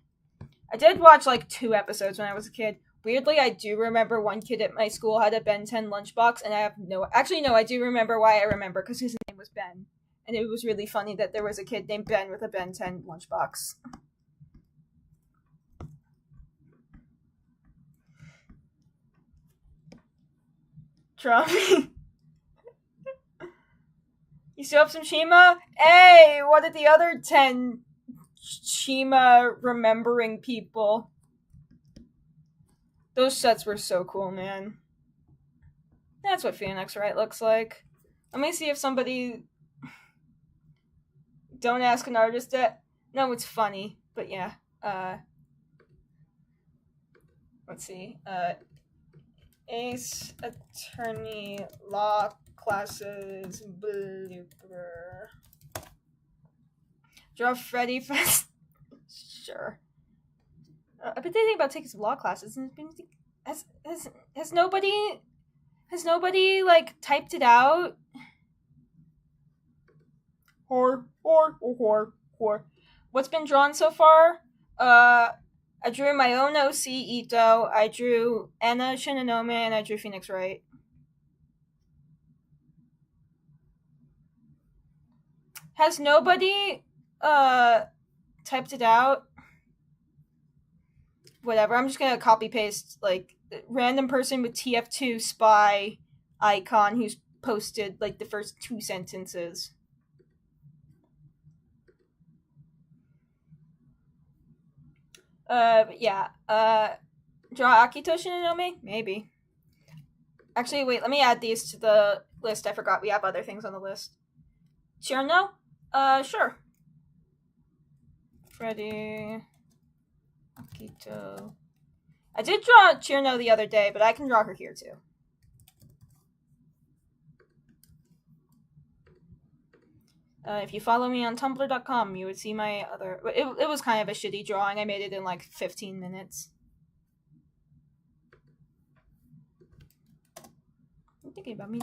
I did watch, like, 2 episodes when I was a kid. Weirdly, I do remember one kid at my school had a Ben 10 lunchbox, and I have no... Actually, no, I do remember why I remember, because his name was Ben. And it was really funny that there was a kid named Ben with a Ben 10 lunchbox. Trophy. You still have some Chima? Hey, what did the other 10 Chima remembering people? Those sets were so cool, man. That's what Phoenix Wright looks like. Let me see if somebody... Don't ask an artist that. No, it's funny, but yeah. Let's see. Ace Attorney Law Classes Blooper. Draw Freddy Fest. Sure. I've been thinking about taking some law classes, and has nobody like typed it out? Whore. What's been drawn so far? I drew my own OC Ito, I drew Anna Shinonome, and I drew Phoenix Wright. Has nobody typed it out? Whatever, I'm just gonna copy paste, like, random person with TF2 spy icon who's posted, like, the first 2 sentences. Yeah. Draw Akito Shinonome? Maybe. Actually, wait, let me add these to the list. I forgot we have other things on the list. Chirno? Sure. Freddy. Akito. I did draw Chirno the other day, but I can draw her here too. If you follow me on tumblr.com, you would see my other... It was kind of a shitty drawing. I made it in like 15 minutes. I'm thinking about me.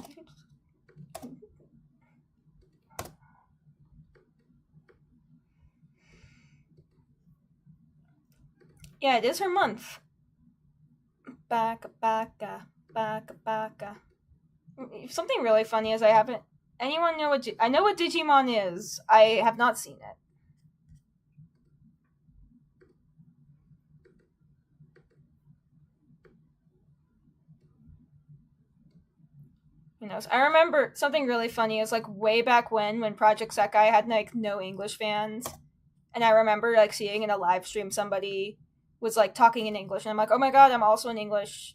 Yeah, it is her month. Baka. Something really funny is I haven't... Anyone know what... I know what Digimon is. I have not seen it. Who knows? I remember something really funny is, like, way back when Project Sekai had, like, no English fans. And I remember, like, seeing in a live stream somebody was, like, talking in English. And I'm like, oh my god, I'm also an English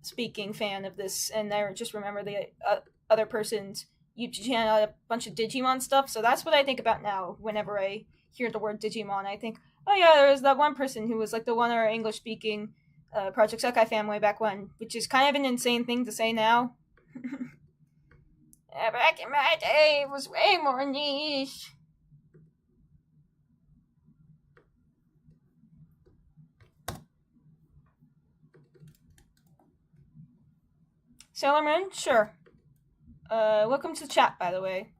speaking fan of this. And I just remember the other person's YouTube channel had a bunch of Digimon stuff. So that's what I think about now whenever I hear the word Digimon. I think, oh yeah, there was that one person who was, like, the one of our English speaking Project Sekai fan way back when, which is kind of an insane thing to say now. Back in my day, it was way more niche. Sailor Moon? Sure. Welcome to the chat, by the way.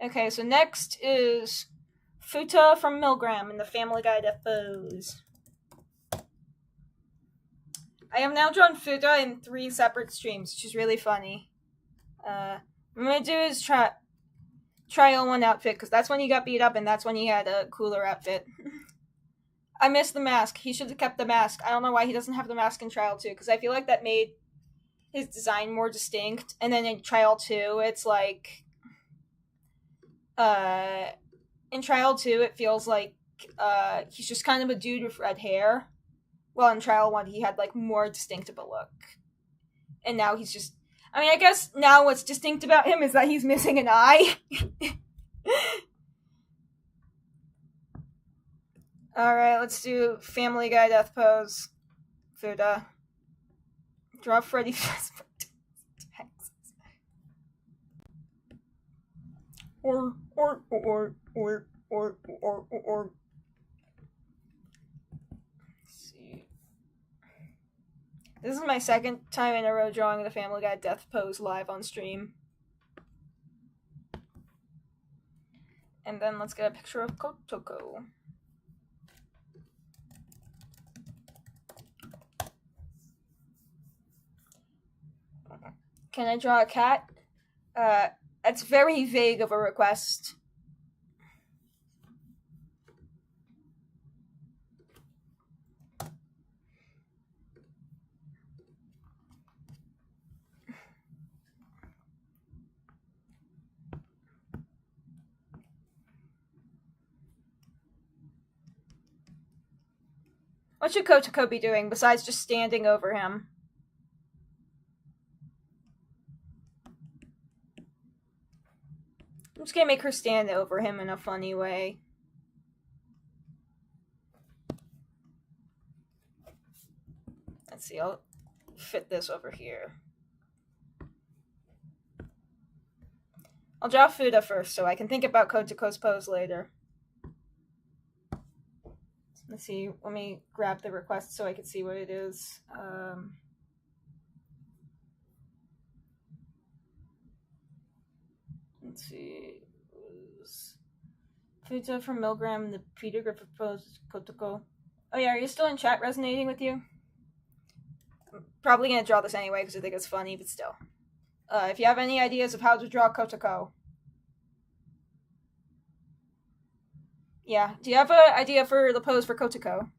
Okay, so next is Fuuta from Milgram in the Family Guy Death Pose. I have now drawn Fuuta in 3 separate streams, which is really funny. What I'm gonna do is try on one outfit, because that's when he got beat up, and that's when he had a cooler outfit. I missed the mask. He should have kept the mask. I don't know why he doesn't have the mask in Trial 2, because I feel like that made his design more distinct. And then in Trial 2, it's like... in Trial 2, it feels like he's just kind of a dude with red hair. Well, in Trial 1, he had, like, more distinct of a look. And now he's just... I mean, I guess now what's distinct about him is that he's missing an eye. Alright, let's do Family Guy Death Pose. Fuuta. Draw Freddy Fazbear. Or. Let's see. This is my second time in a row drawing the Family Guy Death Pose live on stream. And then let's get a picture of Kotoko. Can I draw a cat? That's very vague of a request. What should Kotoko be doing besides just standing over him? I'm just gonna make her stand over him in a funny way. Let's see, I'll fit this over here. I'll draw Fuuta first so I can think about Kotoko's pose later. Let's see, let me grab the request so I can see what it is. Let's see. Fuuta from Milgram, the Peter Griffith pose, Kotoko. Oh yeah, are you still in chat resonating with you? I'm probably gonna draw this anyway because I think it's funny, but still. If you have any ideas of how to draw Kotoko. Yeah, do you have an idea for the pose for Kotoko?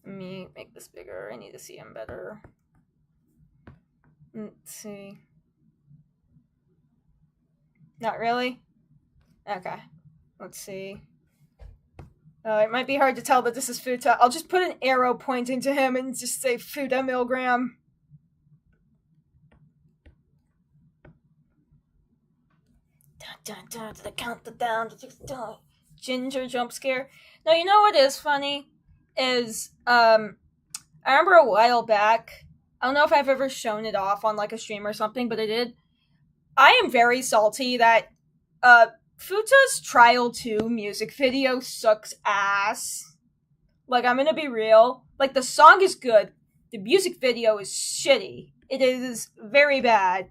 Let me make this bigger. I need to see him better. Let's see. Not really? Okay. Let's see. It might be hard to tell that this is Fuuta. I'll just put an arrow pointing to him and just say Fuuta Milgram. Dun, dun, to the countdown. Ginger jump scare. Now, you know what is funny? Is, I remember a while back, I don't know if I've ever shown it off on, like, a stream or something, but I did. I am very salty that, Futa's Trial 2 music video sucks ass. Like, I'm gonna be real. Like, the song is good. The music video is shitty. It is very bad.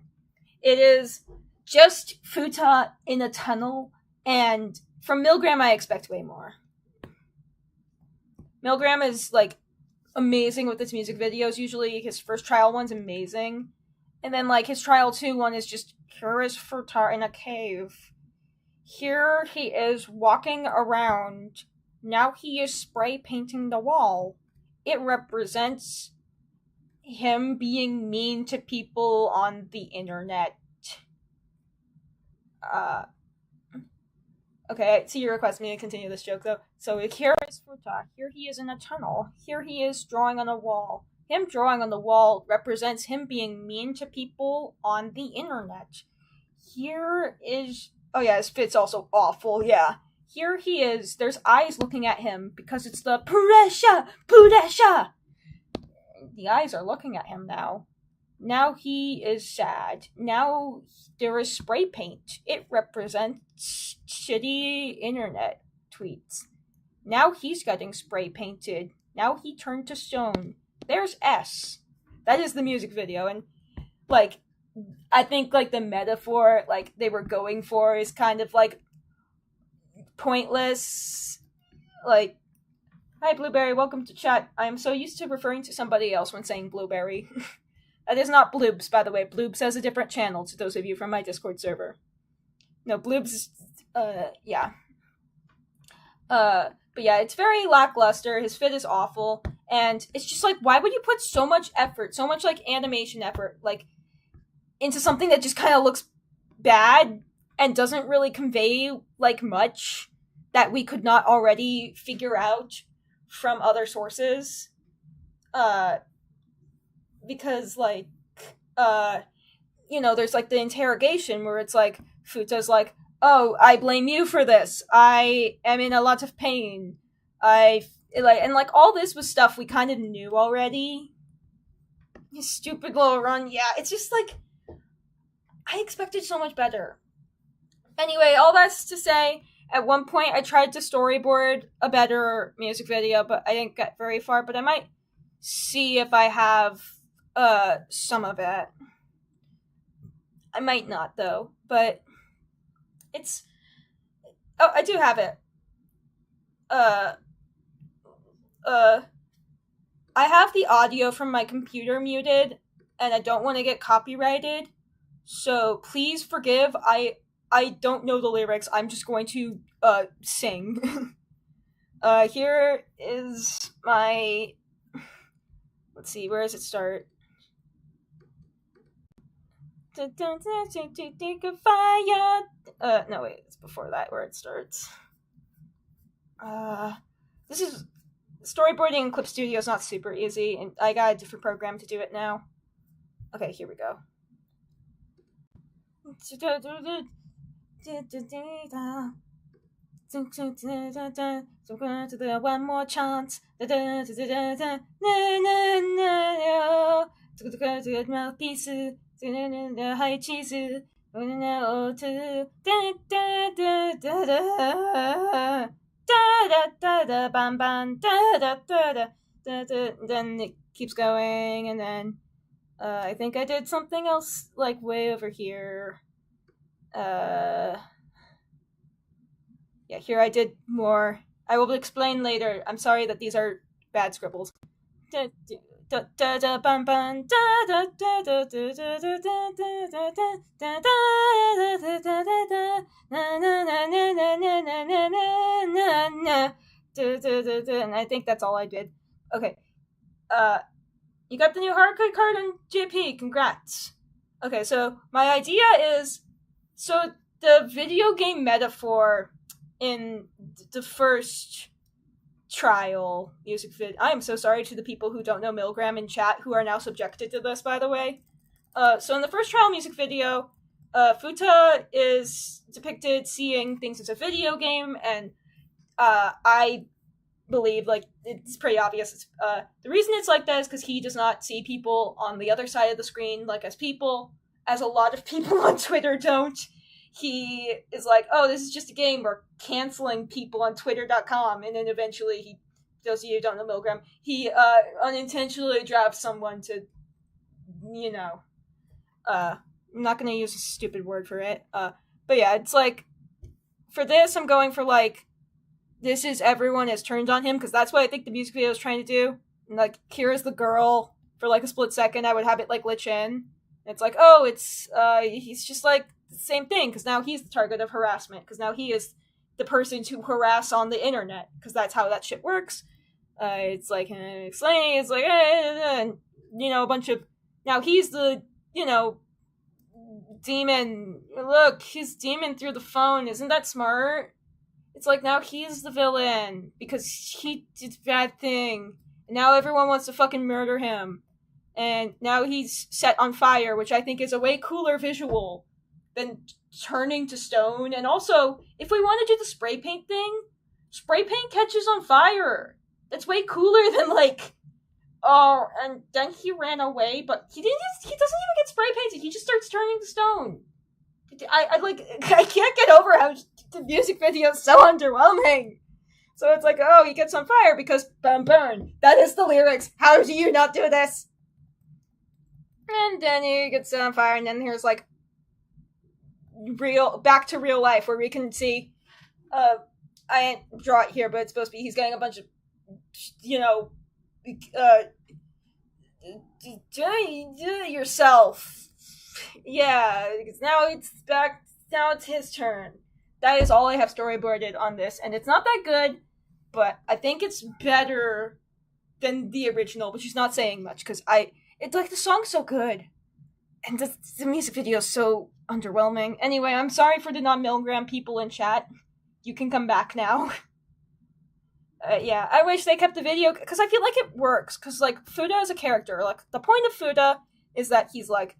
It is just Fuuta in a tunnel, and from Milgram I expect way more. Milgram is, like, amazing with its music videos. Usually his first Trial one's amazing. And then, like, his Trial 2 one is just, here is Fuuta in a cave. Here he is walking around. Now he is spray painting the wall. It represents him being mean to people on the internet. Okay, I see your request me to continue this joke, though. So here is Fuuta. Here he is in a tunnel. Here he is drawing on a wall. Him drawing on the wall represents him being mean to people on the internet. Here is... Oh yeah, his fit's also awful, yeah. Here he is. There's eyes looking at him because it's the pressure. The eyes are looking at him now. Now he is sad. Now there is spray paint. It represents shitty internet tweets. Now he's getting spray painted. Now he turned to stone. there's S. That is the music video, and, like, I think, like, the metaphor, like, they were going for is kind of, like, pointless. Like, hi, Blueberry, welcome to chat. I am so used to referring to somebody else when saying Blueberry. That is not Bloobs, by the way. Bloobs has a different channel, to those of you from my Discord server. No, Bloobs, yeah. But yeah, it's very lackluster. His fit is awful. And it's just like, why would you put so much effort, so much, like, animation effort, like, into something that just kind of looks bad and doesn't really convey, like, much that we could not already figure out from other sources? Because, like, there's, like, the interrogation where it's like, Fuuta's like, oh, I blame you for this. I am in a lot of pain. All this was stuff we kind of knew already. You stupid little run. Yeah, it's just, like, I expected so much better. Anyway, all that's to say, at one point I tried to storyboard a better music video, but I didn't get very far, but I might see if I have, some of it. I might not, though, but it's... Oh, I do have it. I have the audio from my computer muted, and I don't want to get copyrighted, so please forgive. I don't know the lyrics. I'm just going to, sing. Here is my... Let's see, where does it start? No, wait, it's before that where it starts. This is... Storyboarding in Clip Studio is not super easy, and I got a different program to do it now. Okay, here we go. One more chance. Mouthpiece. High cheese. Then it keeps going, and then I think I did something else, like, way over here. Yeah, here I did more. I will explain later. I'm sorry that these are bad scribbles. And I think that's all I did. Okay. You got the new hardcode card on JP. Congrats. Okay, so my idea is... So the video game metaphor in the first trial music vid... I am so sorry to the people who don't know Milgram in chat, who are now subjected to this, by the way. So in the first trial music video, Fuuta is depicted seeing things as a video game, and I believe, like, it's pretty obvious. The reason it's like that is because he does not see people on the other side of the screen, like, as people, as a lot of people on Twitter don't. He is like, oh, this is just a game, or canceling people on Twitter.com, and then eventually he, those of you who don't know Milgram, he unintentionally drives someone to, I'm not gonna use a stupid word for it, but yeah, it's like, for this, I'm going for, like, this is everyone has turned on him, because that's what I think the music video is trying to do. And, like, here is the girl, for, like, a split second, I would have it, like, glitch in. And it's like, oh, it's, he's just, like, the same thing, because now he's the target of harassment, because now he is the person to harass on the internet, because that's how that shit works. It's like, explaining, it's like, and, a bunch of, now he's the, demon, look, he's demon through the phone, isn't that smart? It's like, now he's the villain, because he did a bad thing, and now everyone wants to fucking murder him, and now he's set on fire, which I think is a way cooler visual than turning to stone. And also, if we want to do the spray paint thing, spray paint catches on fire. That's way cooler than, like, oh, and then he ran away, but he doesn't even get spray painted, he just starts turning to stone. I can't get over how the music video is so underwhelming. So it's like, oh, he gets on fire because burn. That is the lyrics. How do you not do this? And then he gets on fire, and then here's like back to real life where we can see. I didn't draw it here, but it's supposed to be he's getting a bunch of, do it yourself. Yeah, because now it's back. Now it's his turn. That is all I have storyboarded on this, and it's not that good, but I think it's better than the original, which is not saying much, because it's like the song's so good, and the music video is so underwhelming. Anyway, I'm sorry for the non-Milgram people in chat. You can come back now. Yeah, I wish they kept the video, because I feel like it works, because, like, Fuuta is a character. Like, the point of Fuuta is that he's, like,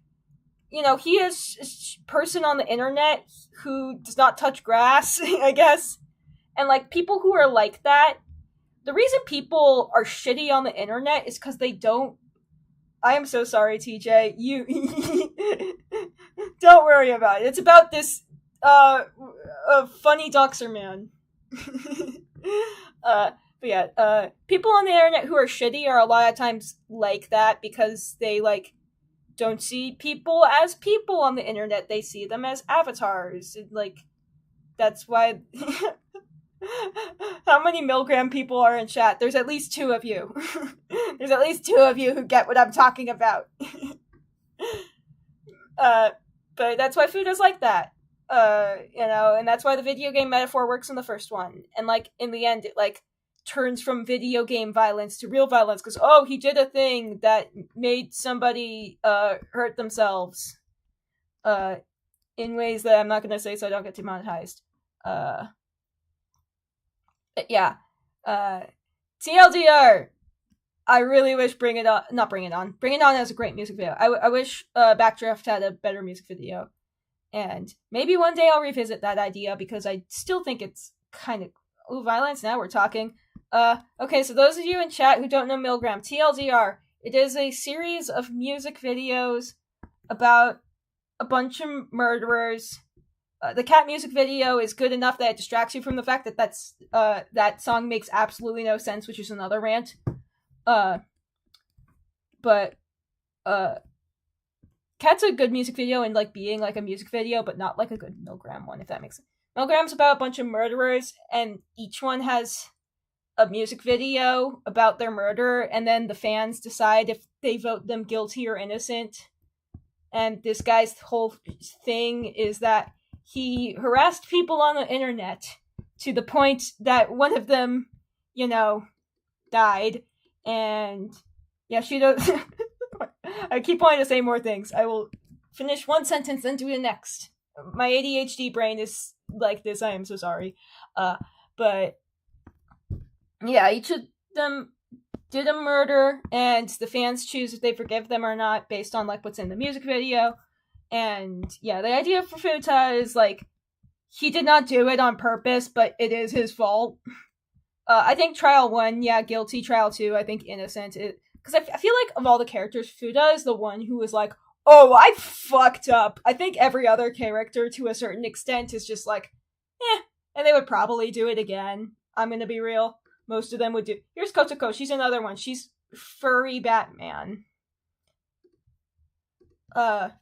he is a person on the internet who does not touch grass, I guess. And, like, people who are like that, the reason people are shitty on the internet is because they don't. I am so sorry, TJ. You don't worry about it. It's about this funny doxer man. But yeah, people on the internet who are shitty are a lot of times like that because they, like, don't see people as people on the internet. They see them as avatars. And, like, that's why. How many Milgram people are in chat? There's at least 2 of you. There's at least 2 of you who get what I'm talking about. But that's why Fuuta's like that. And that's why the video game metaphor works in the first one. And, like, in the end, it, like, turns from video game violence to real violence because, oh, he did a thing that made somebody hurt themselves in ways that I'm not going to say so I don't get demonetized. Yeah. TLDR! I really wish Bring It On has a great music video. I wish Backdraft had a better music video. And maybe one day I'll revisit that idea because I still think it's kind of... Ooh, violence, now we're talking. Okay, so those of you in chat who don't know Milgram, TLDR, it is a series of music videos about a bunch of murderers. The cat music video is good enough that it distracts you from the fact that that song makes absolutely no sense, which is another rant. But Cat's a good music video and, like, being like a music video, but not like a good Milgram one, if that makes sense. Milgram's about a bunch of murderers, and each one has a music video about their murder, and then the fans decide if they vote them guilty or innocent. And this guy's whole thing is that he harassed people on the internet to the point that one of them, died. And yeah, Shidou... I keep wanting to say more things. I will finish one sentence, then do the next. My ADHD brain is like this. I am so sorry. But yeah, each of them did a murder, and the fans choose if they forgive them or not based on, like, what's in the music video. And yeah, the idea for Fuuta is, like, he did not do it on purpose, but it is his fault. I think trial 1, yeah, guilty. Trial 2, I think innocent. Because I feel like of all the characters, Fuuta is the one who was like, oh, I fucked up. I think every other character, to a certain extent, is just like, and they would probably do it again. I'm gonna be real. Most of them would do. Here's Kotoko. She's another one. She's furry Batman. Well,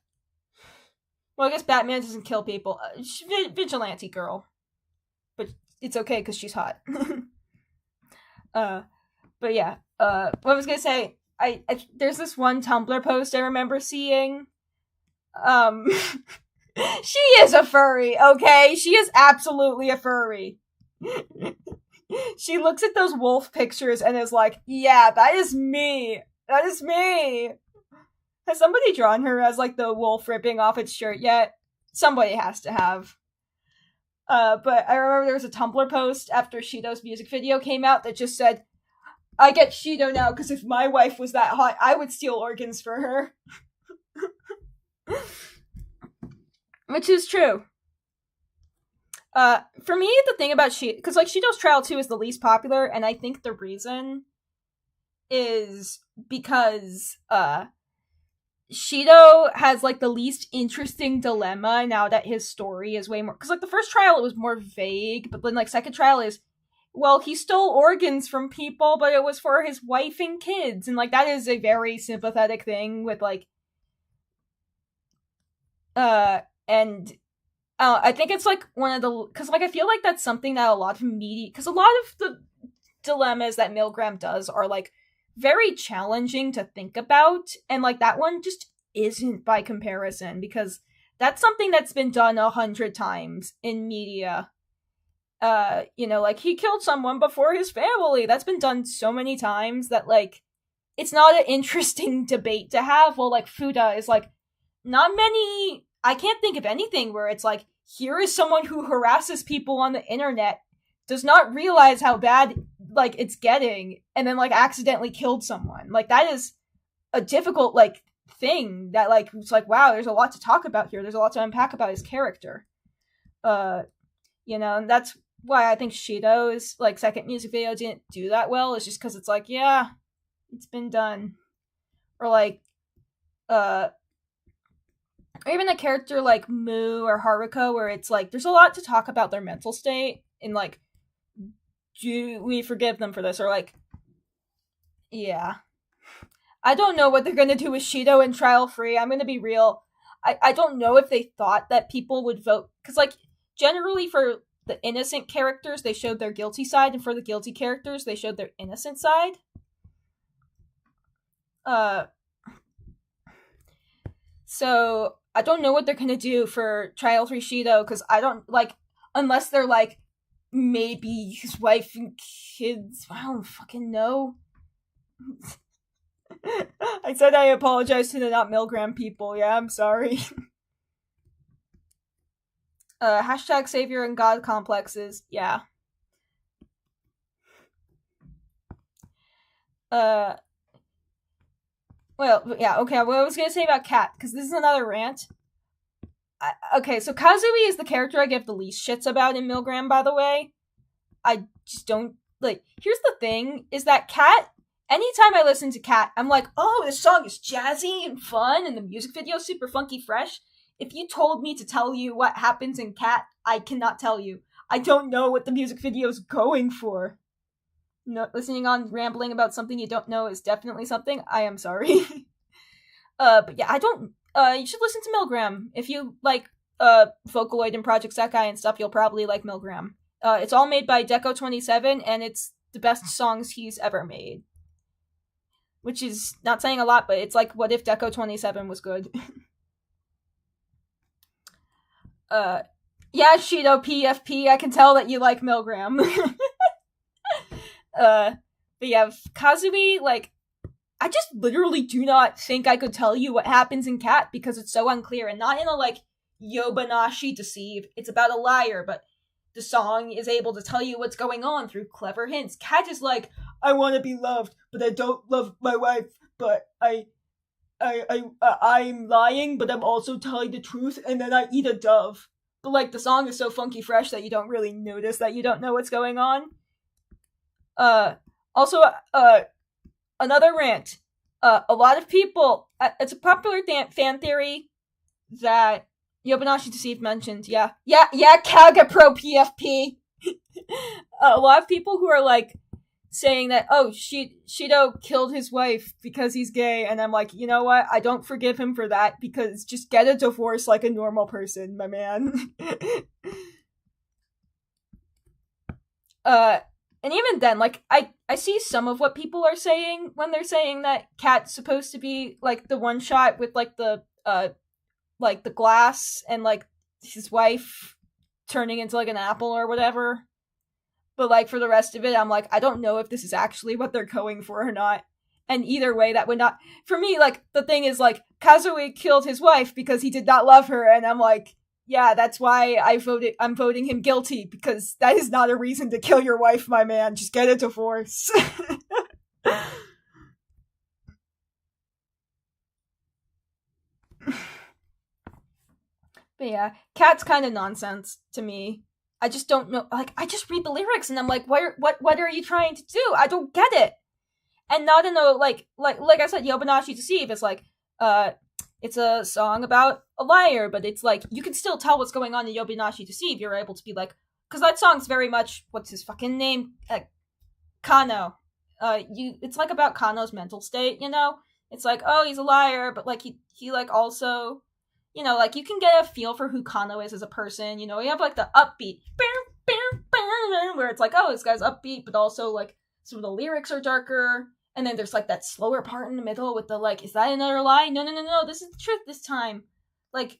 I guess Batman doesn't kill people. She's vigilante girl. But it's okay because she's hot. But yeah. What I was gonna say, I there's this one Tumblr post I remember seeing. She is a furry, okay? She is absolutely a furry. She looks at those wolf pictures and is like, yeah, that is me. That is me. Has somebody drawn her as, like, the wolf ripping off its shirt yet? Somebody has to have. But I remember there was a Tumblr post after Shidou's music video came out that just said, I get Shidou now because if my wife was that hot, I would steal organs for her. Which is true. For me, the thing about because, like, Shidou's Trial 2 is the least popular, and I think the reason is because, Shidou has, like, the least interesting dilemma now that his story is way more... Because, like, the first trial, it was more vague, but then, like, second trial is... well, he stole organs from people, but it was for his wife and kids. And, like, that is a very sympathetic thing with, like, and I think it's, like, one of the, because, like, I feel like that's something that a lot of media, because a lot of the dilemmas that Milgram does are, like, very challenging to think about, and, like, that one just isn't by comparison, because that's something that's been done 100 times in media. Like, he killed someone before his family. That's been done so many times that, like, it's not an interesting debate to have. Well, like, Fuuta is, like, not many, I can't think of anything where it's like, here is someone who harasses people on the internet, does not realize how bad, like, it's getting, and then, like, accidentally killed someone. Like, that is a difficult, like, thing that, like, it's like, wow, there's a lot to talk about here. There's a lot to unpack about his character. And that's why I think Shidou's, like, second music video didn't do that well, is just because it's like, yeah, it's been done. Or, like, or even a character like Mu or Haruko, where it's like, there's a lot to talk about their mental state, and, like, do we forgive them for this? Or, like, yeah. I don't know what they're gonna do with Shidou in Trial Free. I'm gonna be real. I don't know if they thought that people would vote, because, like, generally for the innocent characters, they showed their guilty side, and for the guilty characters, they showed their innocent side. So I don't know what they're gonna do for Trial 3 Shidou, because I don't, like, unless they're, like, maybe his wife and kids, I don't fucking know. I said I apologize to the not Milgram people, yeah, I'm sorry. Hashtag savior and god complexes, yeah. Well, yeah, okay, what I was gonna say about Cat, because this is another rant. Okay, so Kazui is the character I give the least shits about in Milgram, by the way. I just don't, like, here's the thing, is that Cat, anytime I listen to Cat, I'm like, oh, this song is jazzy and fun, and the music video is super funky fresh. If you told me to tell you what happens in Cat, I cannot tell you. I don't know what the music video is going for. No, listening on rambling about something you don't know is definitely something. I am sorry. But yeah, I don't, you should listen to Milgram. If you like, Vocaloid and Project Sekai and stuff, you'll probably like Milgram. It's all made by Deco27, and it's the best songs he's ever made. Which is not saying a lot, but it's like, what if Deco27 was good? Yeah, Shidou PFP, I can tell that you like Milgram. But yeah, Kazui, like, I just literally do not think I could tell you what happens in Cat because it's so unclear, and not in a, like, Yobanashi deceive. It's about a liar, but the song is able to tell you what's going on through clever hints. Cat is like, I want to be loved, but I don't love my wife, but I'm lying, but I'm also telling the truth, and then I eat a dove. But, like, the song is so funky fresh that you don't really notice that you don't know what's going on. Also, another rant. A lot of people, it's a popular fan theory that Yobanashi Deceived mentioned, yeah, Kaga Pro PFP. A lot of people who are, like, saying that, oh, Shidou killed his wife because he's gay, and I'm like, you know what, I don't forgive him for that, because just get a divorce like a normal person, my man. And even then, like, I see some of what people are saying when they're saying that Cat's supposed to be, like, the one shot with, like, the glass and, like, his wife turning into, like, an apple or whatever. But, like, for the rest of it, I'm like, I don't know if this is actually what they're going for or not. And either way, that would not, for me, like, the thing is, like, Kazui killed his wife because he did not love her, and I'm like, yeah, that's why I'm voting him guilty, because that is not a reason to kill your wife, my man. Just get a divorce. But yeah, Cat's kind of nonsense to me. I just don't know, like, I just read the lyrics and I'm like, what are you trying to do? I don't get it. And not in a, like I said, Yobanashi Deceive is like, it's a song about a liar, but it's like, you can still tell what's going on in Yobanashi Deceive. You're able to be like, because that song's very much, what's his fucking name? Kano. It's like about Kano's mental state, you know? It's like, oh, he's a liar, but like he like also, you know, like you can get a feel for who Kano is as a person, you know? You have like the upbeat, where it's like, oh, this guy's upbeat, but also like some of the lyrics are darker. And then there's like that slower part in the middle with the like, is that another lie? No, this is the truth this time. Like,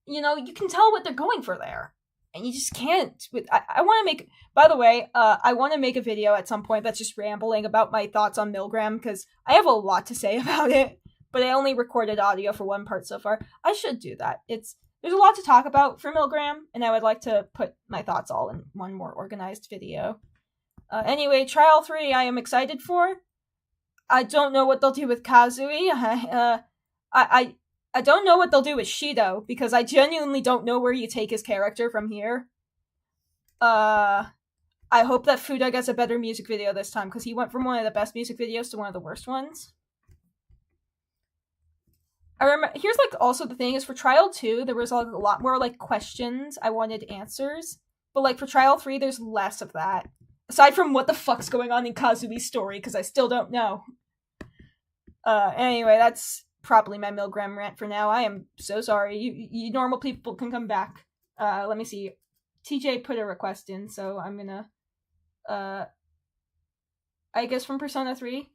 you know, you can tell what they're going for there. And you just can't. I want to make, by the way, I want to make a video at some point that's just rambling about my thoughts on Milgram, because I have a lot to say about it, but I only recorded audio for one part so far. I should do that. There's a lot to talk about for Milgram, and I would like to put my thoughts all in one more organized video. Anyway, Trial 3 I am excited for. I don't know what they'll do with Kazui. I don't know what they'll do with Shidou, because I genuinely don't know where you take his character from here. I hope that Fuuta gets a better music video this time, because he went from one of the best music videos to one of the worst ones. I remember, here's like also the thing is, for Trial 2, there was like a lot more like questions I wanted answers, but like for Trial 3, there's less of that. Aside from what the fuck's going on in Kazui's story, because I still don't know. Anyway, that's probably my Milgram rant for now. I am so sorry. You normal people can come back. Let me see. TJ put a request in, so I'm gonna, I guess from Persona 3.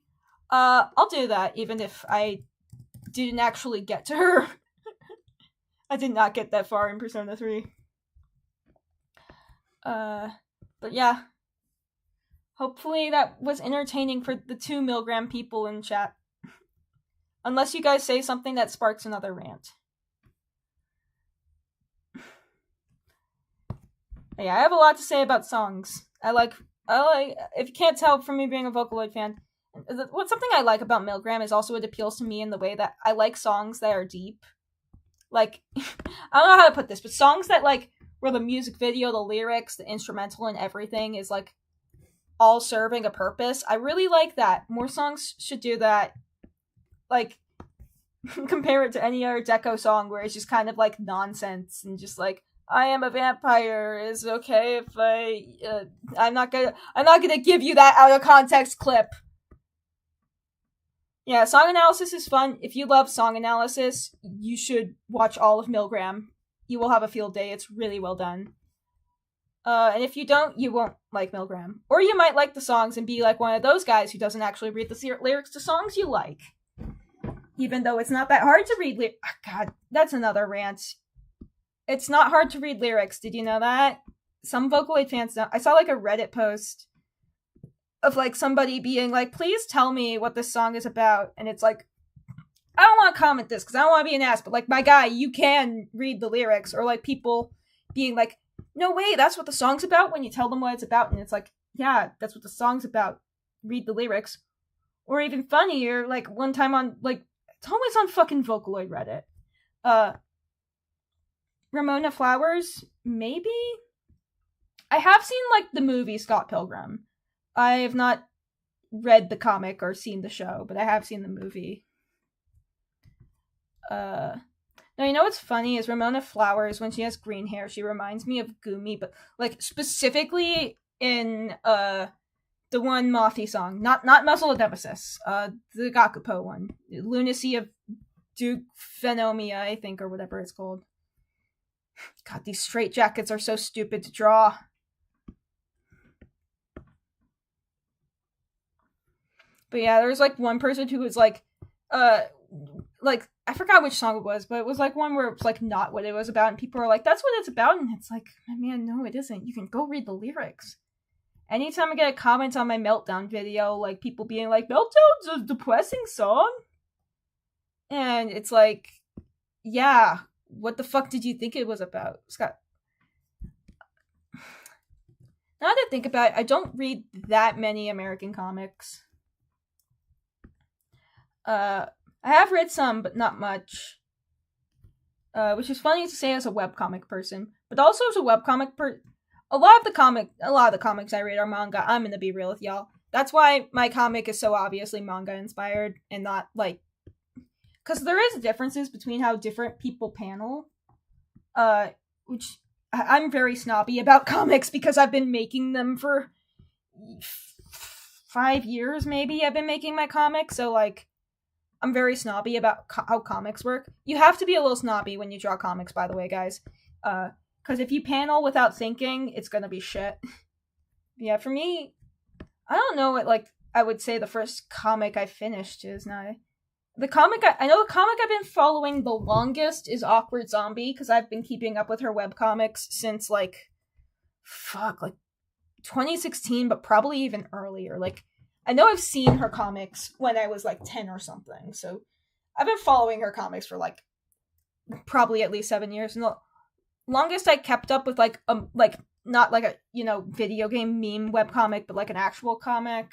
I'll do that, even if I didn't actually get to her. I did not get that far in Persona 3. But yeah. Hopefully that was entertaining for the 2 Milgram people in chat. Unless you guys say something that sparks another rant. Yeah, I have a lot to say about songs. I like, if you can't tell from me being a Vocaloid fan, what's something I like about Milgram is also it appeals to me in the way that I like songs that are deep. Like, I don't know how to put this, but songs that like, where the music video, the lyrics, the instrumental, and everything is like, all serving a purpose. I really like that. More songs should do that. Like, compare it to any other Deco song where it's just kind of like nonsense and just like, I am a vampire. Is it okay if I'm not gonna give you that out of context clip. Yeah, song analysis is fun. If you love song analysis, you should watch all of Milgram. You will have a field day. It's really well done. And if you don't, you won't like Milgram. Or you might like the songs and be like one of those guys who doesn't actually read the lyrics to songs you like. Even though it's not that hard to read God, that's another rant. It's not hard to read lyrics, did you know that? Some Vocaloid fans don't. I saw like a Reddit post of like somebody being like, please tell me what this song is about. And it's like, I don't want to comment this because I don't want to be an ass, but like, my guy, you can read the lyrics. Or like people being like, no way, that's what the song's about, when you tell them what it's about, and it's like, yeah, that's what the song's about. Read the lyrics. Or even funnier, like one time on like, it's always on fucking Vocaloid Reddit. Ramona Flowers, maybe? I have seen like the movie Scott Pilgrim. I have not read the comic or seen the show, but I have seen the movie. Now, you know what's funny is Ramona Flowers, when she has green hair, she reminds me of Gumi, but, like, specifically in, the one Mothi song. Not Muzzle of Nemesis. The Gakupo one. Lunacy of Duke Phenomia, I think, or whatever it's called. God, these straight jackets are so stupid to draw. But yeah, there was, like, one person who was, like, I forgot which song it was, but it was, like, one where it was, like, not what it was about, and people were like, that's what it's about, and it's like, man, no, it isn't. You can go read the lyrics. Anytime I get a comment on my Meltdown video, like, people being like, Meltdown's a depressing song? And it's like, yeah, what the fuck did you think it was about? Scott. Now that I think about it, I don't read that many American comics. I have read some, but not much. Which is funny to say as a webcomic person. But also as a webcomic a lot of the comics I read are manga. I'm gonna be real with y'all. That's why my comic is so obviously manga inspired and not like, because there is differences between how different people panel. Which I'm very snobby about comics because I've been making them for 5 years, maybe. I've been making my comics, so like I'm very snobby about how comics work. You have to be a little snobby when you draw comics, by the way, guys. Because if you panel without thinking, it's gonna be shit. Yeah, for me, I don't know what, like, I would say the first comic I finished is now. The comic, I know the comic I've been following the longest is Awkward Zombie, because I've been keeping up with her webcomics since, like 2016, but probably even earlier. Like, I know I've seen her comics when I was, like, 10 or something, so I've been following her comics for, like, probably at least 7 years. And the longest I kept up with, like, not like a, video game meme webcomic, but like an actual comic.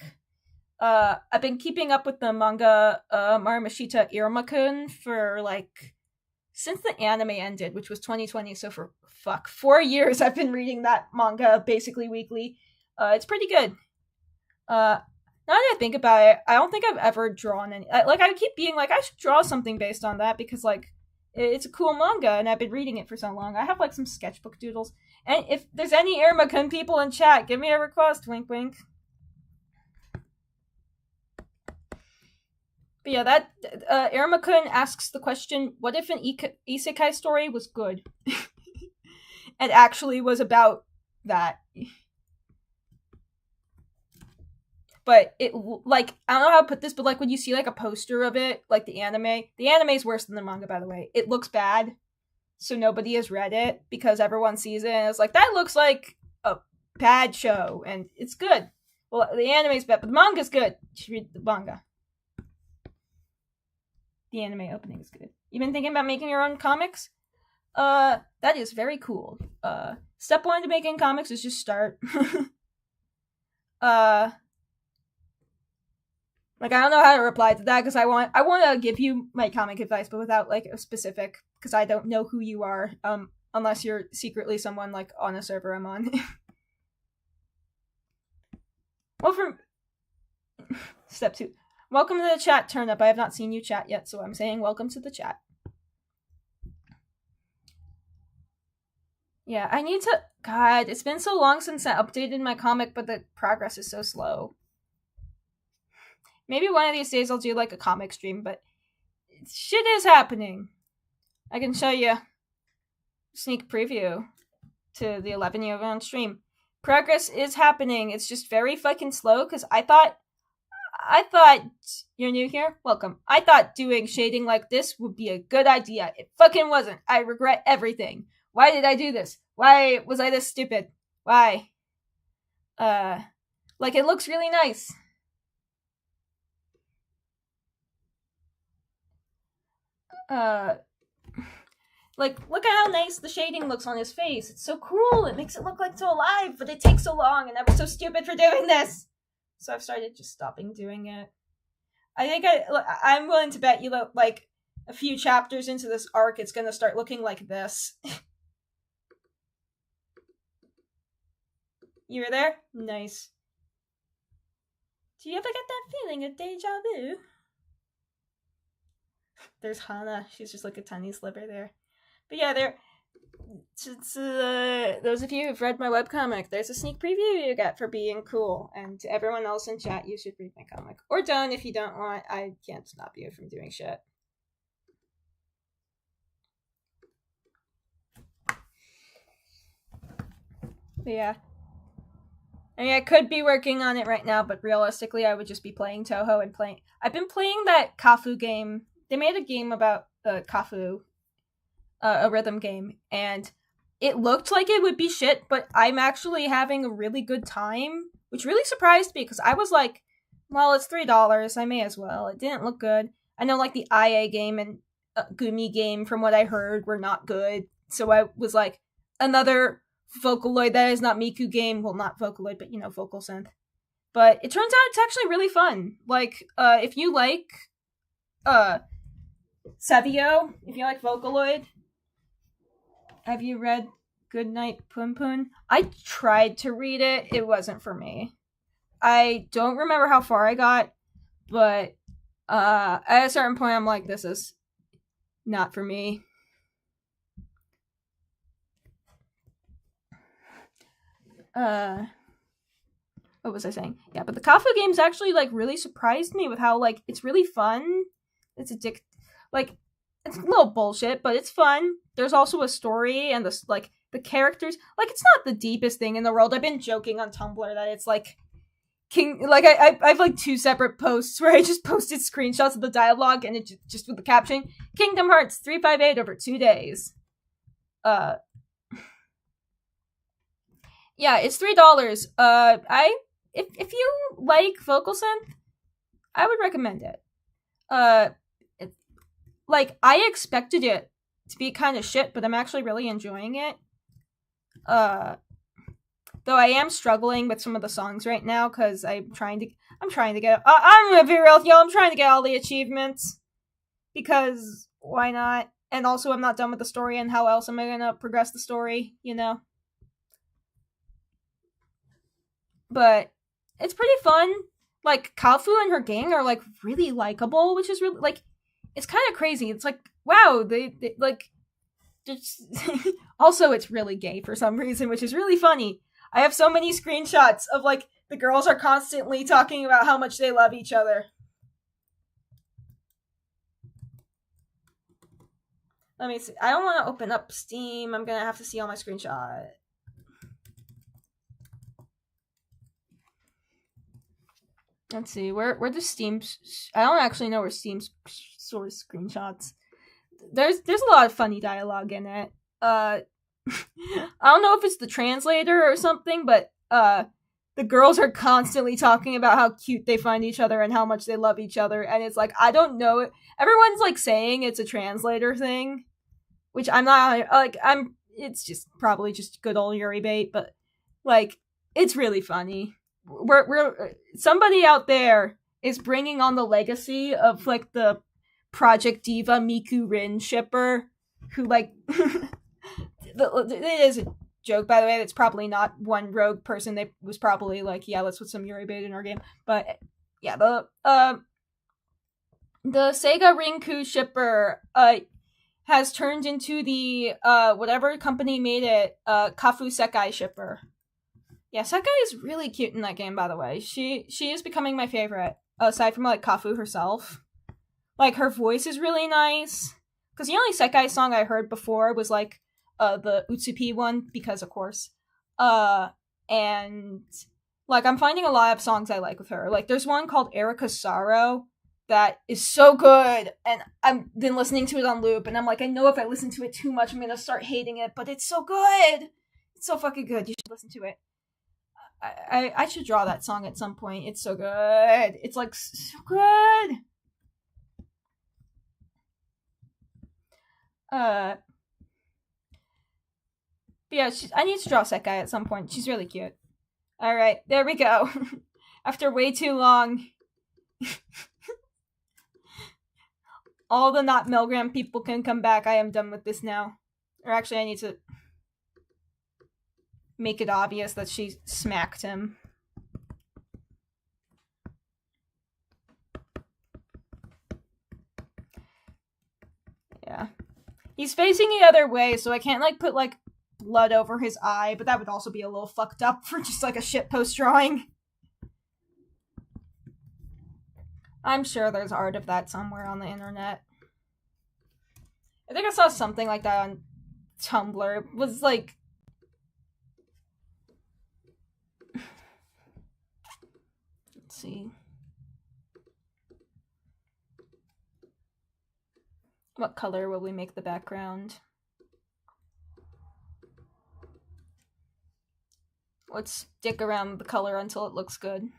I've been keeping up with the manga Marimashita Iruma-kun for like since the anime ended, which was 2020. So for 4 years, I've been reading that manga basically weekly. It's pretty good. Now that I think about it, I don't think I've ever drawn any. Like I keep being like I should draw something based on that because like it's a cool manga and I've been reading it for so long. I have like some sketchbook doodles. And if there's any Iruma-kun people in chat, give me a request. Wink, wink. But yeah, that Iruma-kun asks the question, what if an isekai story was good? And actually was about that. But it, like, I don't know how to put this, but like when you see like a poster of it, like the anime is worse than the manga, by the way. It looks bad. So nobody has read it because everyone sees it and it's like, that looks like a bad show and it's good. Well, the anime's bad, but the manga's good. You should read the manga. The anime opening is good. You been thinking about making your own comics? That is very cool. Step 1 to making comics is just start. Like, I don't know how to reply to that because I want to give you my comic advice, but without like a specific, because I don't know who you are, unless you're secretly someone like on a server I'm on. Well, from step 2, welcome to the chat, Turnip. I have not seen you chat yet, so I'm saying welcome to the chat. Yeah, I need to. God, it's been so long since I updated my comic, but the progress is so slow. Maybe one of these days I'll do like a comic stream, but shit is happening. I can show you a sneak preview to the 11-year on stream. Progress is happening. It's just very fucking slow because I thought you're new here? Welcome. I thought doing shading like this would be a good idea. It fucking wasn't. I regret everything. Why did I do this? Why was I this stupid? Why? Like it looks really nice. Like, look at how nice the shading looks on his face. It's so cool. It makes it look like so alive, but it takes so long, and I was so stupid for doing this. So I've started just stopping doing it. I think I'm willing to bet you, like, a few chapters into this arc, it's gonna start looking like this. You were there? Nice. Do you ever get that feeling of deja vu? There's Hana. She's just like a tiny sliver there. But yeah, those of you who've read my webcomic, there's a sneak preview you get for being cool. And to everyone else in chat, you should read my comic. Or don't if you don't want. I can't stop you from doing shit. But yeah. I mean, I could be working on it right now, but realistically, I would just be playing Toho and playing. I've been playing that Kafu game. They made a game about Kafu, a rhythm game, and it looked like it would be shit, but I'm actually having a really good time, which really surprised me because I was like, well, it's $3, I may as well. It didn't look good. I know like the IA game and Gumi game, from what I heard, were not good, so I was like, another Vocaloid that is not Miku game. Well, not Vocaloid, but vocal synth. But it turns out it's actually really fun. Like, if you like Cevio, if you like Vocaloid, have you read Goodnight Punpun? I tried to read it. It wasn't for me. I don't remember how far I got, but at a certain point I'm like, this is not for me. what was I saying? Yeah, but the Kafu games actually like really surprised me with how like it's really fun. It's like it's a little bullshit, but it's fun. There's also a story and the characters. Like it's not the deepest thing in the world. I've been joking on Tumblr that it's like I've like 2 separate posts where I just posted screenshots of the dialogue and it just with the caption Kingdom Hearts 358 over 2 days. Yeah, it's $3. If you like vocal synth, I would recommend it. Like I expected it to be kind of shit, but I'm actually really enjoying it. Though I am struggling with some of the songs right now because I'm trying to get. I'm gonna be real with y'all. I'm trying to get all the achievements because why not? And also, I'm not done with the story, and how else am I gonna progress the story? You know. But it's pretty fun. Like Kafu and her gang are like really likable, which is really like it's kind of crazy. It's like wow, they like. Just also, it's really gay for some reason, which is really funny. I have so many screenshots of like the girls are constantly talking about how much they love each other. Let me see. I don't want to open up Steam. I'm gonna have to see all my screenshots. Let's see. Where does Steam? I don't actually know where Steam source screenshots. There's a lot of funny dialogue in it. I don't know if it's the translator or something, but the girls are constantly talking about how cute they find each other and how much they love each other, and it's like I don't know. Everyone's like saying it's a translator thing, which I'm not like it's just probably just good old Yuri bait, but like it's really funny. We're somebody out there is bringing on the legacy of like the Project Diva Miku Rin shipper, who like it is a joke, by the way. It's probably not one rogue person. They was probably like, yeah, let's put some Yuri bait in our game. But yeah, the Sega Rinku shipper has turned into the whatever company made it Kafu Sekai shipper. Yeah, Sekai is really cute in that game, by the way. She is becoming my favorite, aside from like Kafu herself. Like her voice is really nice. Because the only Sekai song I heard before was like the Utsupi one, because of course. And like I'm finding a lot of songs I like with her. Like there's one called Erica's Sorrow that is so good, and I've been listening to it on loop, and I'm like, I know if I listen to it too much, I'm gonna start hating it, but it's so good. It's so fucking good. You should listen to it. I should draw that song at some point. It's so good. It's like so good. But yeah, I need to draw Sekai at some point. She's really cute. Alright, there we go. After way too long. All the not Milgram people can come back. I am done with this now. Or actually, I need to make it obvious that she smacked him. Yeah. He's facing the other way, so I can't like put like blood over his eye, but that would also be a little fucked up for just like a shitpost drawing. I'm sure there's art of that somewhere on the internet. I think I saw something like that on Tumblr. It was like let's see. What color will we make the background? Let's stick around the color until it looks good.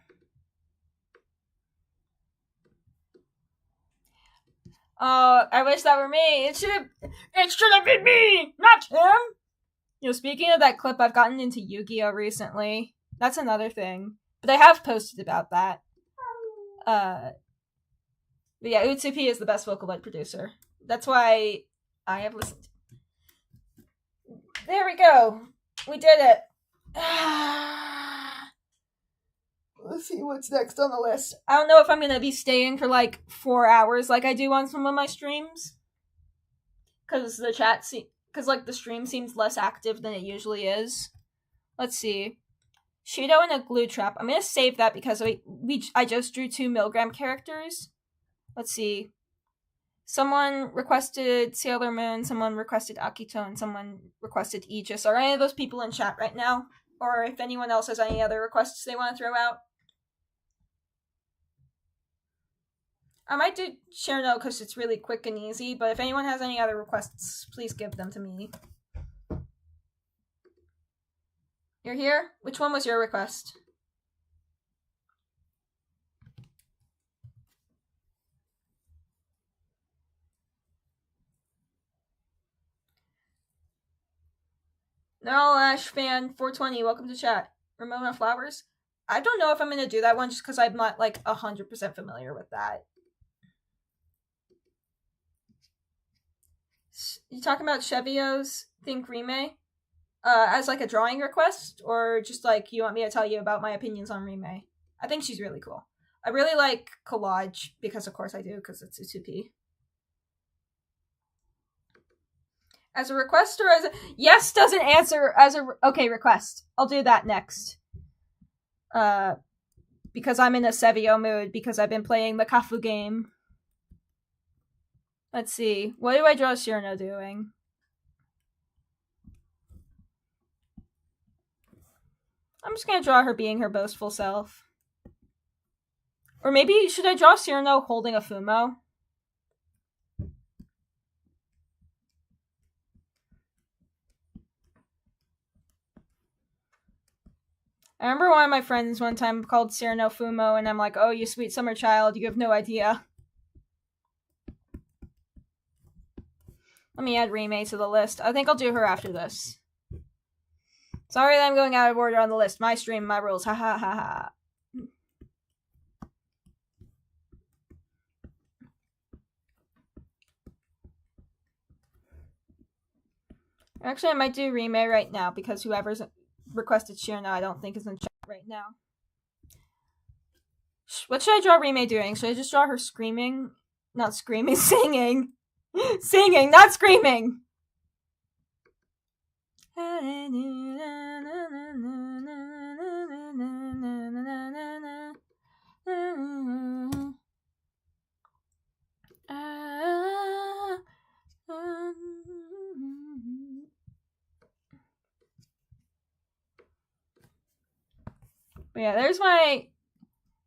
I wish that were me. It should have been me, not him. You know, speaking of that clip, I've gotten into Yu-Gi-Oh recently. That's another thing. But I have posted about that. But yeah, Utsupi is the best Vocaloid producer. That's why I have listened. There we go. We did it. Let's see what's next on the list. I don't know if I'm going to be staying for like 4 hours like I do on some of my streams. Because the stream seems less active than it usually is. Let's see. Shidou in a glue trap. I'm gonna save that because I just drew 2 Milgram characters. Let's see. Someone requested Sailor Moon, someone requested Akito, and someone requested Aegis. Are any of those people in chat right now? Or if anyone else has any other requests they want to throw out? I might do Shirno because it's really quick and easy, but if anyone has any other requests, please give them to me. You're here? Which one was your request? No, Ash fan 420, welcome to chat. Ramona Flowers? I don't know if I'm going to do that one just because I'm not like 100% familiar with that. You talking about Cevio's Think Rime? As like a drawing request? Or just like you want me to tell you about my opinions on Rime? I think she's really cool. I really like collage because of course I do because it's a 2P. As a request or as a... Yes doesn't answer as a... Okay, request. I'll do that next. Because I'm in a Cevio mood, because I've been playing the Kafu game. Let's see. What do I draw Shirno doing? I'm just gonna draw her being her boastful self. Or maybe, should I draw Shirno holding a Fumo? I remember one of my friends one time called Shirno Fumo, and I'm like, oh, you sweet summer child, you have no idea. Let me add Rime to the list. I think I'll do her after this. Sorry that I'm going out of order on the list. My stream, my rules. Ha ha ha ha. Actually, I might do Rime right now because whoever's requested Shirno I don't think is in chat right now. What should I draw Rime doing? Should I just draw her screaming? Not screaming, singing. Singing, not screaming! But yeah, there's my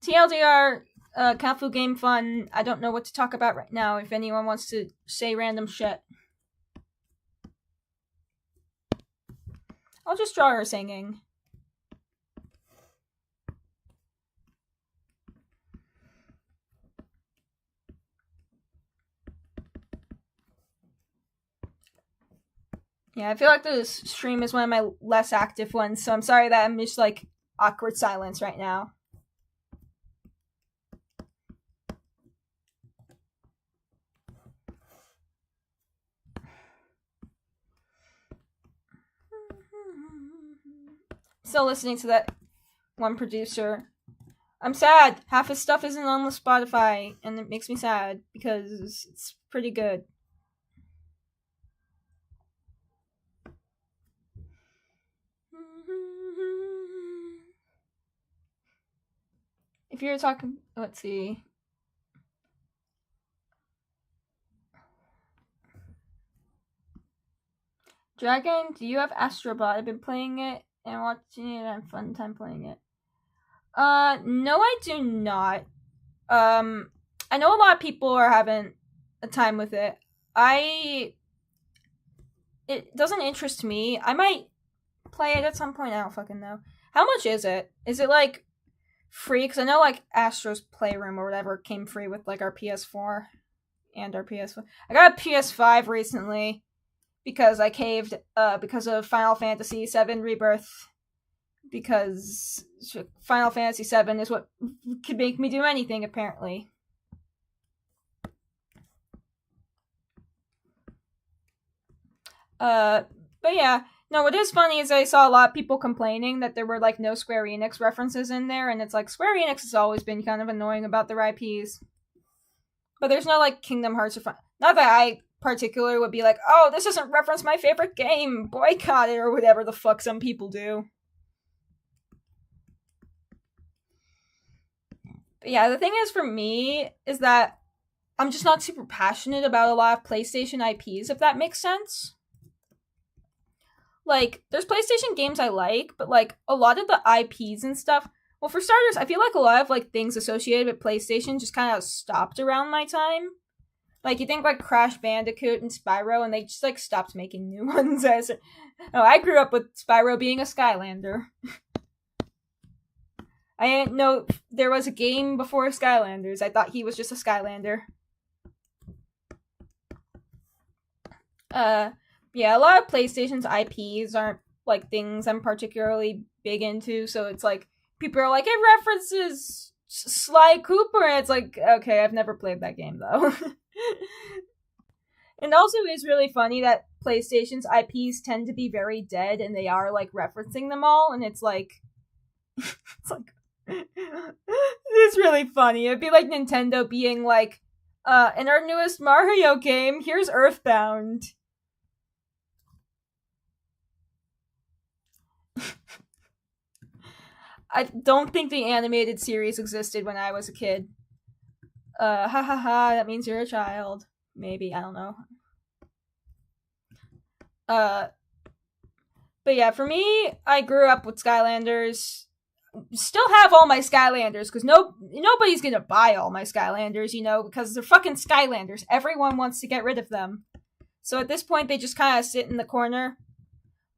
TLDR Kafu game fun. I don't know what to talk about right now if anyone wants to say random shit. I'll just draw her singing. Yeah, I feel like this stream is one of my less active ones, so I'm sorry that I'm just like awkward silence right now. Still listening to that one producer. I'm sad. Half his stuff isn't on the Spotify, and it makes me sad because it's pretty good. If you're talking, let's see. Dragon, do you have Astro Bot? I've been playing it and watching it. I have a fun time playing it. No, I do not. I know a lot of people are having a time with it. It doesn't interest me. I might play it at some point. I don't fucking know. How much is it? Is it like free? Because I know like Astro's Playroom or whatever came free with like our PS4 and our PS5. I got a PS5 recently because I caved because of Final Fantasy VII Rebirth. Because Final Fantasy VII is what could make me do anything, apparently. But yeah. No, what is funny is I saw a lot of people complaining that there were, like, no Square Enix references in there, and it's like, Square Enix has always been kind of annoying about their IPs. But there's no, like, Kingdom Hearts or... Not that I particularly would be like, oh, this doesn't reference my favorite game, boycott it, or whatever the fuck some people do. But yeah, the thing is for me is that I'm just not super passionate about a lot of PlayStation IPs, if that makes sense. Like, there's PlayStation games I like, but like a lot of the IPs and stuff. Well, for starters, I feel like a lot of like things associated with PlayStation just kind of stopped around my time. Like, you think like Crash Bandicoot and Spyro, and they just like stopped making new ones. I grew up with Spyro being a Skylander. I didn't know there was a game before Skylanders. I thought he was just a Skylander. Yeah, a lot of PlayStation's IPs aren't like things I'm particularly big into, so it's like people are like, it references Sly Cooper, and it's like, okay, I've never played that game though. And also, it's really funny that PlayStation's IPs tend to be very dead, and they are like referencing them all, and it's like, it's like, it's really funny. It'd be like Nintendo being like, in our newest Mario game, here's Earthbound. I don't think the animated series existed when I was a kid. Ha ha ha, that means you're a child. Maybe, I don't know. Uh, but yeah, for me, I grew up with Skylanders. Still have all my Skylanders, because nobody's gonna buy all my Skylanders, because they're fucking Skylanders. Everyone wants to get rid of them. So at this point, they just kind of sit in the corner.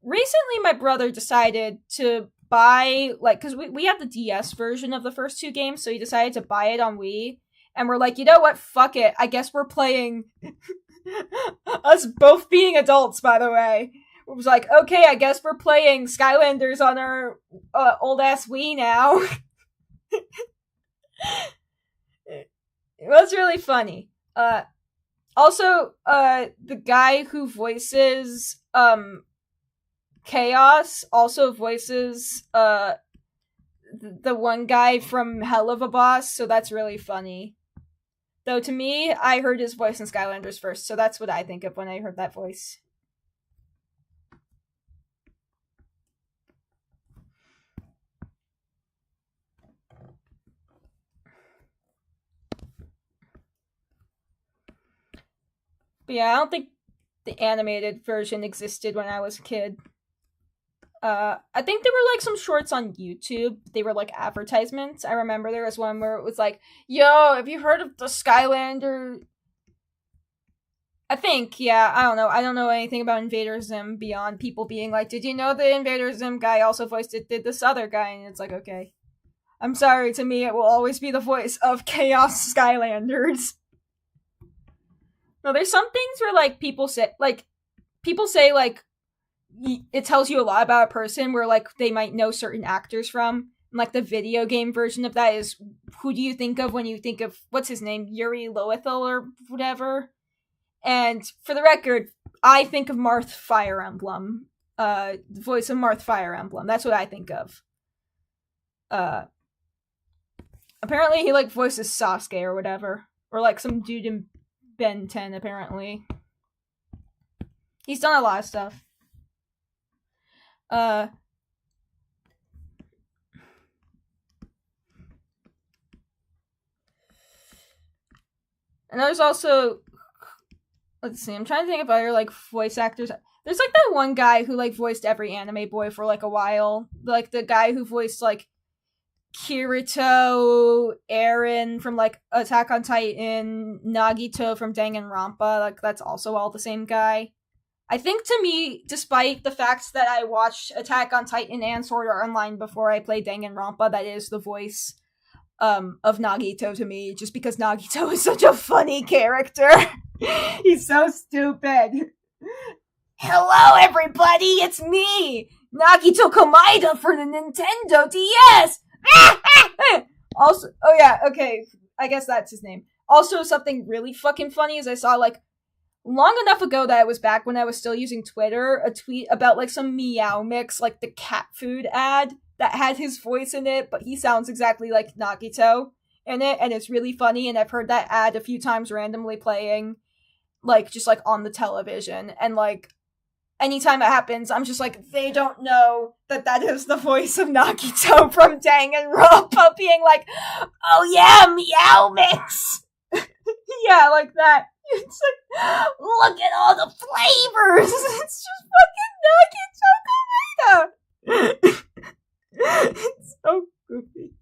Recently, my brother decided to buy, like, because we had the DS version of the first two games, so he decided to buy it on Wii. And we're like, you know what? Fuck it. I guess we're playing us both being adults, by the way. It was like, okay, I guess we're playing Skylanders on our old-ass Wii now. It was really funny. Also, the guy who voices Chaos also voices the one guy from Hell of a Boss, so that's really funny. Though to me, I heard his voice in Skylanders first, so that's what I think of when I heard that voice. But yeah, I don't think the animated version existed when I was a kid. I think there were like some shorts on YouTube. They were like advertisements. I remember there was one where it was like, "Yo, have you heard of the Skylander?" I think, yeah. I don't know. I don't know anything about Invader Zim beyond people being like, "Did you know the Invader Zim guy also voiced it? Did this other guy?" And it's like, okay. I'm sorry. To me, it will always be the voice of Chaos Skylanders. No, there's some things where like people say like it tells you a lot about a person where like they might know certain actors from. And, like the video game version of that is, who do you think of when you think of, what's his name, Yuri Loethal or whatever? And for the record, I think of Marth Fire Emblem, the voice of Marth Fire Emblem. That's what I think of. Apparently he like voices Sasuke or whatever, or like some dude in Ben 10. Apparently, he's done a lot of stuff. And there's also, let's see, I'm trying to think of other like voice actors. There's like that one guy who like voiced every anime boy for like a while, like the guy who voiced like Kirito, Eren from like Attack on Titan, Nagito from Danganronpa. Like that's also all the same guy. I think to me, despite the fact that I watched Attack on Titan and Sword Art Online before I played Danganronpa, that is the voice of Nagito to me, just because Nagito is such a funny character. He's so stupid. Hello, everybody, it's me, Nagito Komaeda for the Nintendo DS. Also, oh yeah, okay, I guess that's his name. Also, something really fucking funny is I saw like long enough ago that it was back when I was still using Twitter, a tweet about like some Meow Mix, like the cat food ad that had his voice in it, but he sounds exactly like Nagito in it, and it's really funny, and I've heard that ad a few times randomly playing, like, just like on the television, and like, anytime it happens, I'm just like, they don't know that is the voice of Nagito from Danganronpa being like, oh yeah, meow mix. Yeah, like that. It's like, look at all the flavors. It's just fucking Nagito Tomato. It's so goofy.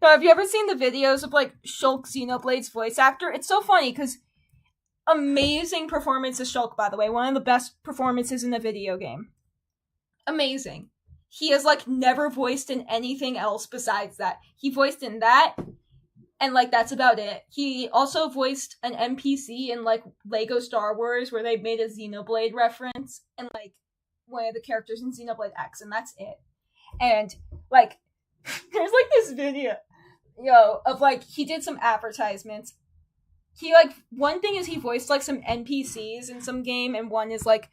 Now, have you ever seen the videos of, like, Shulk Xenoblade's voice actor? It's so funny, because amazing performance of Shulk, by the way. One of the best performances in a video game. Amazing. He has, like, never voiced in anything else besides that. He voiced in that, and, like, that's about it. He also voiced an NPC in, like, Lego Star Wars, where they made a Xenoblade reference, and, like, one of the characters in Xenoblade X, and that's it. And, like, there's, like, this video, of, like, he did some advertisements. He, like, one thing is he voiced, like, some NPCs in some game, and one is, like,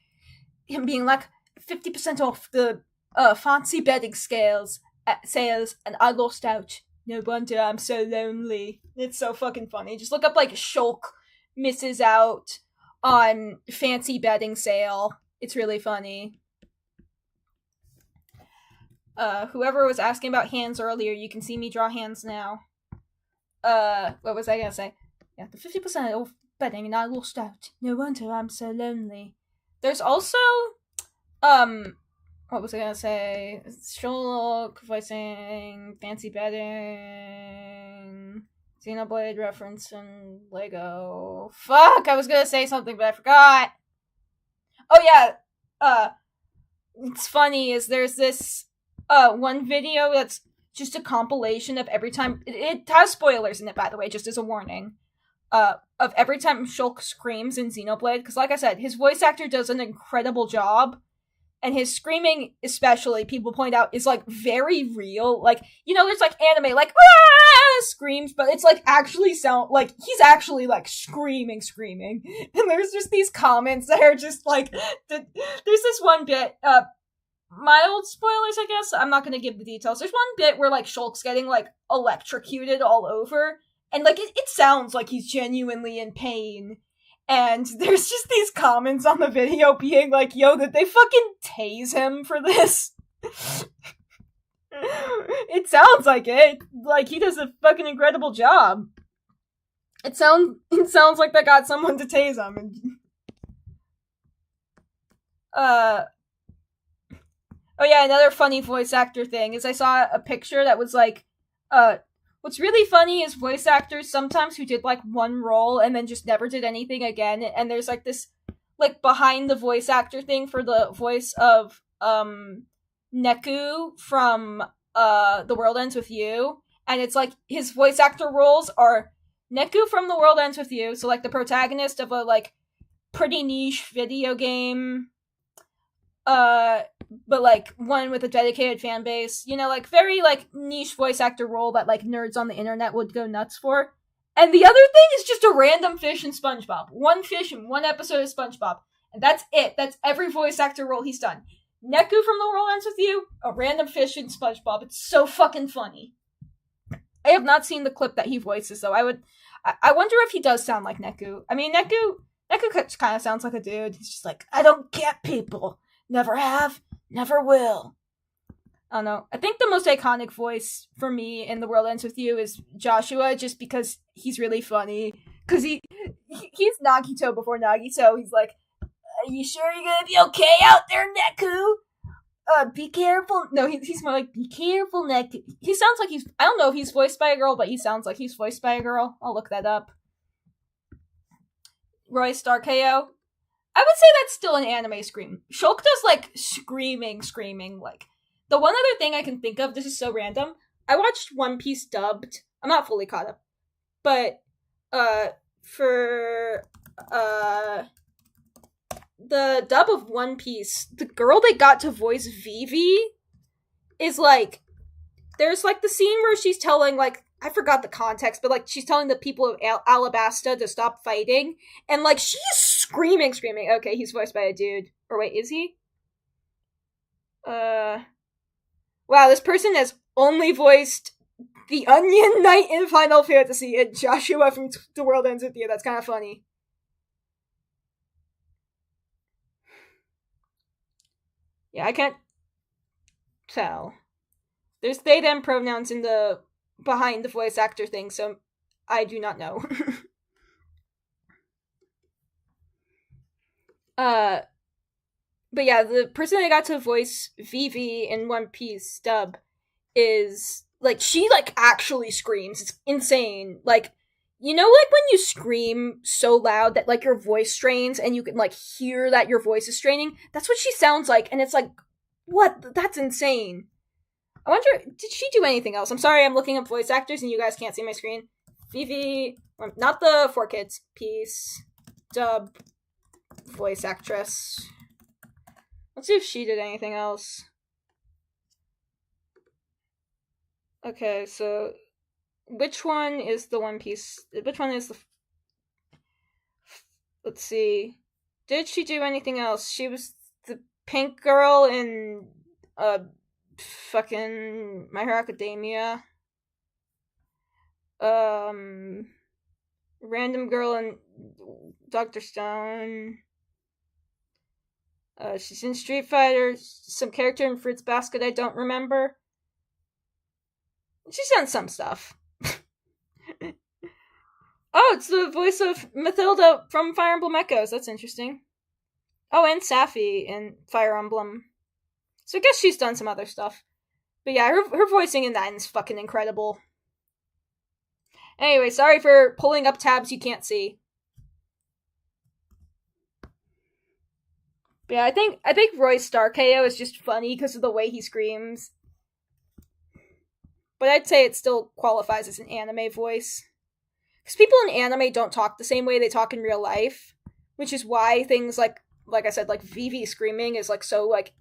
him being, like, 50% off the, fancy bedding sales, and I lost out. No wonder I'm so lonely. It's so fucking funny. Just look up, like, Shulk misses out on fancy bedding sale. It's really funny. Whoever was asking about hands earlier, you can see me draw hands now. What was I gonna say? Yeah, the 50% off bedding and I lost out. No wonder I'm so lonely. There's also, what was I gonna say? Shulk voicing fancy bedding, Xenoblade reference and Lego. Fuck, I was gonna say something, but I forgot. Oh yeah, it's funny is there's this, one video that's just a compilation of every time, it has spoilers in it, by the way, just as a warning, of every time Shulk screams in Xenoblade, because like I said, his voice actor does an incredible job, and his screaming, especially, people point out, is, like, very real. Like, there's, like, anime, like, screams, but it's, like, actually sound, like, he's actually, like, screaming. And there's just these comments that are just, like, there's this one bit, mild spoilers, I guess. I'm not gonna give the details. There's one bit where, like, Shulk's getting, like, electrocuted all over, and, like, it sounds like he's genuinely in pain. And there's just these comments on the video being like, yo, did they fucking tase him for this? It sounds like it. Like, he does a fucking incredible job. It sounds like they got someone to tase him. Oh yeah, another funny voice actor thing is I saw a picture that was like, what's really funny is voice actors sometimes who did, like, one role and then just never did anything again, and there's, like, this, like, behind the voice actor thing for the voice of, Neku from, The World Ends With You, and it's, like, his voice actor roles are Neku from The World Ends With You, so, like, the protagonist of a, like, pretty niche video game, but, like, one with a dedicated fan base, like, very, like, niche voice actor role that, like, nerds on the internet would go nuts for. And the other thing is just a random fish in SpongeBob. One fish in one episode of SpongeBob. And that's it. That's every voice actor role he's done. Neku from The World Ends With You, a random fish in SpongeBob. It's so fucking funny. I have not seen the clip that he voices, though. I wonder if he does sound like Neku. I mean, Neku kind of sounds like a dude. He's just like, I don't get people. Never have. Never will. I don't know. I think the most iconic voice for me in The World Ends With You is Joshua, just because he's really funny. Because he's Nagito before Nagito. He's like, are you sure you're gonna be okay out there, Neku? Be careful. No, he's more like, be careful, Neku. He sounds like I don't know if he's voiced by a girl, but he sounds like he's voiced by a girl. I'll look that up. Roy Star KO. I would say that's still an anime scream. Shulk does, like, screaming. Like, the one other thing I can think of, this is so random, I watched One Piece dubbed. I'm not fully caught up. But, for, the dub of One Piece, the girl they got to voice Vivi is, like, there's, like, the scene where she's telling, like, I forgot the context, but, like, she's telling the people of Alabasta to stop fighting, and, like, she's screaming. Okay, he's voiced by a dude. Or wait, is he? Wow, this person has only voiced the Onion Knight in Final Fantasy and Joshua from The World Ends With You. That's kind of funny. Yeah, I can't tell. There's they them pronouns in the behind the voice actor thing, so I do not know. uh but yeah, the person that got to voice Vivi in One Piece dub is like she like actually screams. It's insane. Like you know like when you scream so loud that like your voice strains and you can like hear that your voice is straining? That's what she sounds like and it's like what? That's insane. I wonder did she do anything else? I'm sorry, I'm looking up voice actors and you guys can't see my screen. Vivi, not the 4 Kids piece dub voice actress. Let's see if she did anything else. Okay, so which one is the One Piece? Which one is the? Let's see. Did she do anything else? She was the pink girl in fucking My Hero Academia. Random girl in Doctor Stone. She's in Street Fighter. Some character in Fruits Basket I don't remember. She's done some stuff. Oh, it's the voice of Mathilda from Fire Emblem Echoes. That's interesting. Oh, and Safi in Fire Emblem. So I guess she's done some other stuff. But yeah, her voicing in that is fucking incredible. Anyway, sorry for pulling up tabs you can't see. But yeah, I think Roy's Star KO is just funny because of the way he screams. But I'd say it still qualifies as an anime voice. Because people in anime don't talk the same way they talk in real life, which is why things like I said, like Vivi screaming is like so like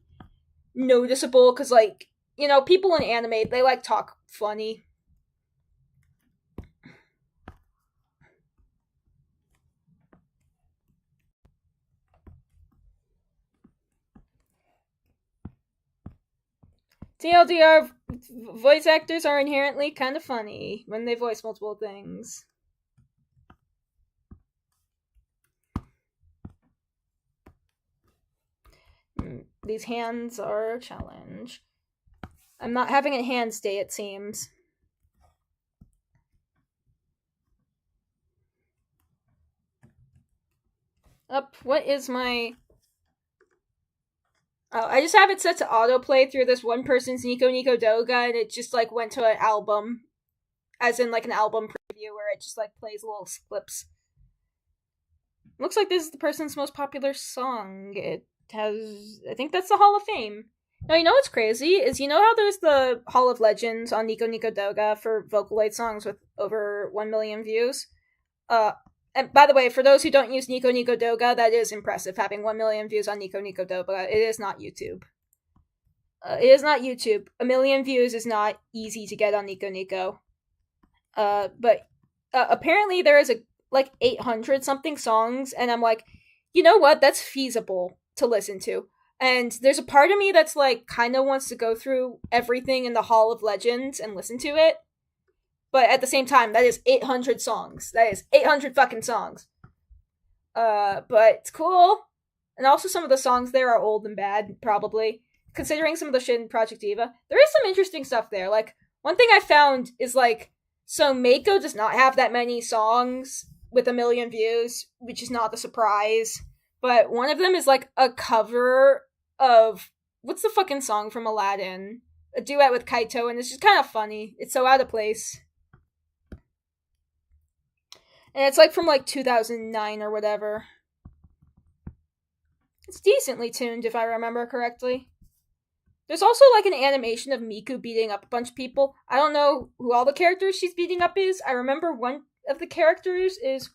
noticeable. Because like you know, people in anime they like talk funny. TLDR, voice actors are inherently kind of funny when they voice multiple things. These hands are a challenge. I'm not having a hands day, it seems. Up, what is my... Oh, I just have it set to autoplay through this one person's Nico Nico Doga, and it just, like, went to an album. As in, like, an album preview where it just, like, plays little clips. Looks like this is the person's most popular song. It has... I think that's the Hall of Fame. Now, you know what's crazy? Is you know how there's the Hall of Legends on Nico Nico Doga for Vocaloid songs with over 1 million views? And by the way, for those who don't use Nico Nico Doga, that is impressive, having 1 million views on Nico Nico Doga. It is not YouTube. It is not YouTube. 1 million views is not easy to get on Nico Nico. But apparently there is like 800 something songs, and I'm like, you know what? That's feasible to listen to. And there's a part of me that's like kind of wants to go through everything in the Hall of Legends and listen to it. But at the same time, that is 800 songs. That is 800 fucking songs. But it's cool. And also some of the songs there are old and bad, probably. Considering some of the shit in Project Diva. There is some interesting stuff there. Like, one thing I found is like, so Mako does not have that many songs with 1 million views, which is not a surprise. But one of them is like a cover of, what's the fucking song from Aladdin? A duet with Kaito, and it's just kind of funny. It's so out of place. And it's like from like 2009 or whatever. It's decently tuned if I remember correctly. There's also like an animation of Miku beating up a bunch of people. I don't know who all the characters she's beating up is. I remember one of the characters is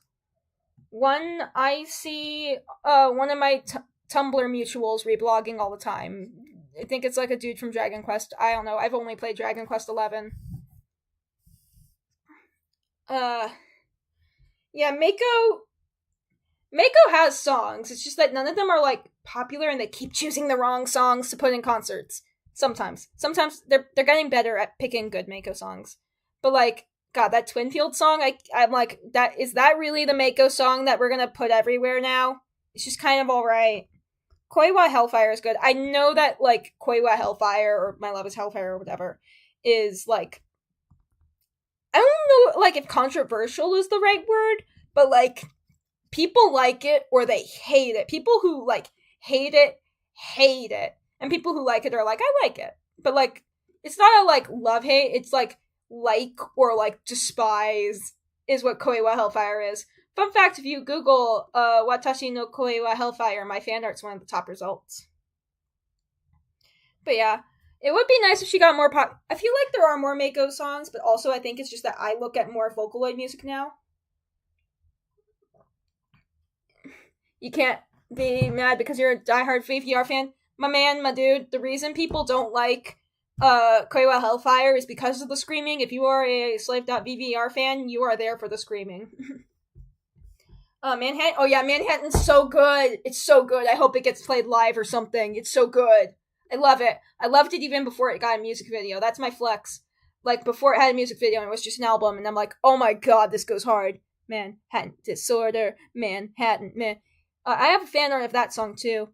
one I see one of my Tumblr mutuals reblogging all the time. I think it's like a dude from Dragon Quest. I don't know. I've only played Dragon Quest 11. Yeah, Mako has songs. It's just that none of them are like popular, and they keep choosing the wrong songs to put in concerts. Sometimes they're getting better at picking good Mako songs. But like, God, that Twinfield song, I'm like, that is that really the Mako song that we're gonna put everywhere now? It's just kind of alright. Koiwa Hellfire is good. I know that, like, Koiwa Hellfire, or My Love is Hellfire, or whatever, is, like, I don't know, like, if controversial is the right word, but, like, people like it or they hate it. People who, like, hate it, hate it. And people who like it are like, I like it. But, like, it's not a, like, love-hate, it's, like or, like, despise is what Koiwa Hellfire is. Fun fact, if you Google Watashi no Koiwa Hellfire, my fan art's one of the top results. But yeah, it would be nice if she got more pop. I feel like there are more Mako songs, but also I think it's just that I look at more Vocaloid music now. You can't be mad because you're a diehard VVR fan. My man, my dude, the reason people don't like Koiwa Hellfire is because of the screaming. If you are a Slave.VVR fan, you are there for the screaming. Manhattan. Oh yeah, Manhattan's so good. It's so good. I hope it gets played live or something. It's so good. I love it. I loved it even before it got a music video. That's my flex. Like, before it had a music video and it was just an album, and I'm like, oh my god, this goes hard. Manhattan Disorder. Manhattan, man. I have a fan art of that song too.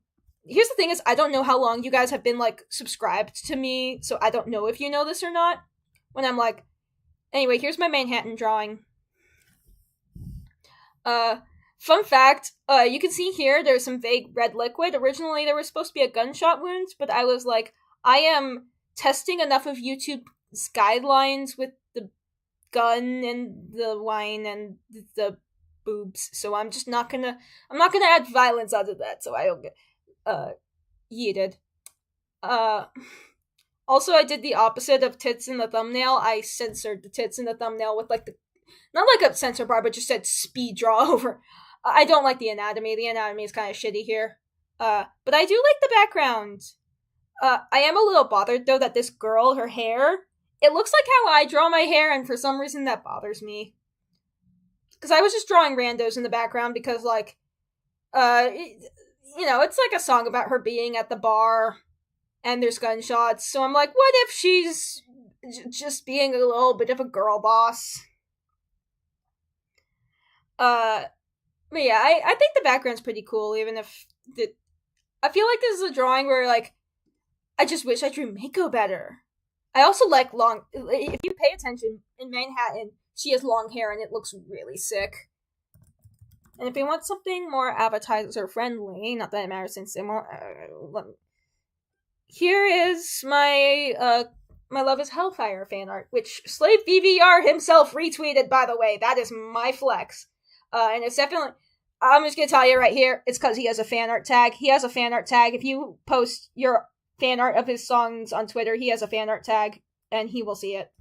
Here's the thing is, I don't know how long you guys have been, like, subscribed to me, so I don't know if you know this or not. When I'm like, anyway, here's my Manhattan drawing. Fun fact, you can see here there's some vague red liquid. Originally there was supposed to be a gunshot wound, but I was like, I am testing enough of YouTube's guidelines with the gun and the wine and the boobs, so I'm not gonna add violence out of that, so I don't get yeeted. Also, I did the opposite of tits in the thumbnail. I censored the tits in the thumbnail with, like, not like a censor bar, but just said speed draw over. I don't like the anatomy. The anatomy is kind of shitty here. But I do like the background. I am a little bothered, though, that this girl, her hair, it looks like how I draw my hair, and for some reason that bothers me. Because I was just drawing randos in the background because, like, it's like a song about her being at the bar, and there's gunshots, so I'm like, what if she's just being a little bit of a girl boss? But yeah, I think the background's pretty cool, even if I feel like this is a drawing where, like, I just wish I drew Mako better. I also like long, if you pay attention, in Manhattan, she has long hair and it looks really sick. And if you want something more appetizer friendly, not that it matters since here is my My Love is Hellfire fan art, which Slave VVR himself retweeted, by the way. That is my flex. And it's definitely, I'm just gonna tell you right here, it's because he has a fan art tag. He has a fan art tag. If you post your fan art of his songs on Twitter, he has a fan art tag, and he will see it.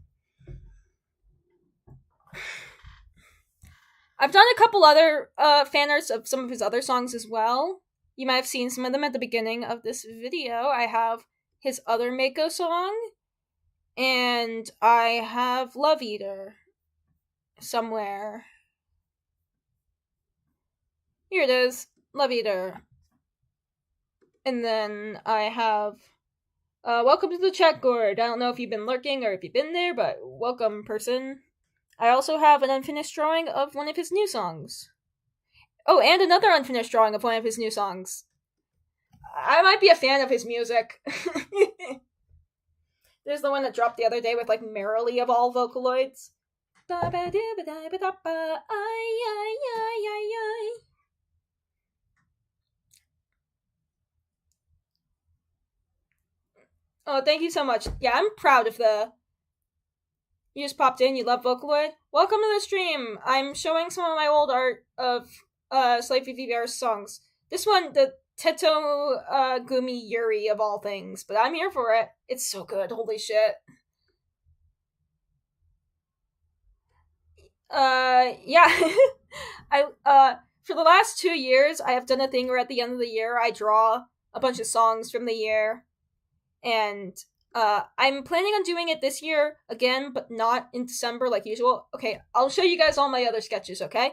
I've done a couple other fan arts of some of his other songs as well. You might have seen some of them at the beginning of this video. I have his other Mako song, and I have Love Eater somewhere. Here it is, Love Eater. And then I have Welcome to the Chat Gourd. I don't know if you've been lurking or if you've been there, but welcome, person. I also have an unfinished drawing of one of his new songs. Oh, and another unfinished drawing of one of his new songs. I might be a fan of his music. There's the one that dropped the other day with, like, Merrily of all Vocaloids. Oh, thank you so much. Yeah, I'm proud of You just popped in, you love Vocaloid? Welcome to the stream! I'm showing some of my old art of Slave VVR's songs. This one, the Teto Gumi Yuri of all things, but I'm here for it. It's so good, holy shit. Yeah. For the last 2 years, I have done a thing where at the end of the year, I draw a bunch of songs from the year, and I'm planning on doing it this year again, but not in December like usual. Okay, I'll show you guys all my other sketches, okay?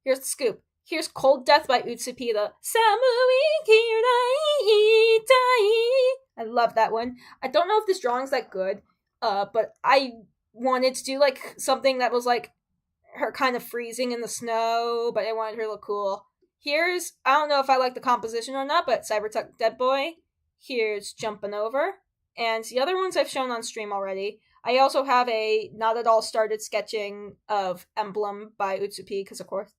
Here's the scoop. Here's Cold Death by Utsupida. Samui Kirai Itai. I love that one. I don't know if this drawing's that good, but I wanted to do, like, something that was, like, her kind of freezing in the snow, but I wanted her to look cool. Here's, I don't know if I like the composition or not, but Cybertuck Dead Boy. Here's Jumpin' Over. And the other ones I've shown on stream already. I also have a not at all started sketching of Emblem by Utsupi, because of course.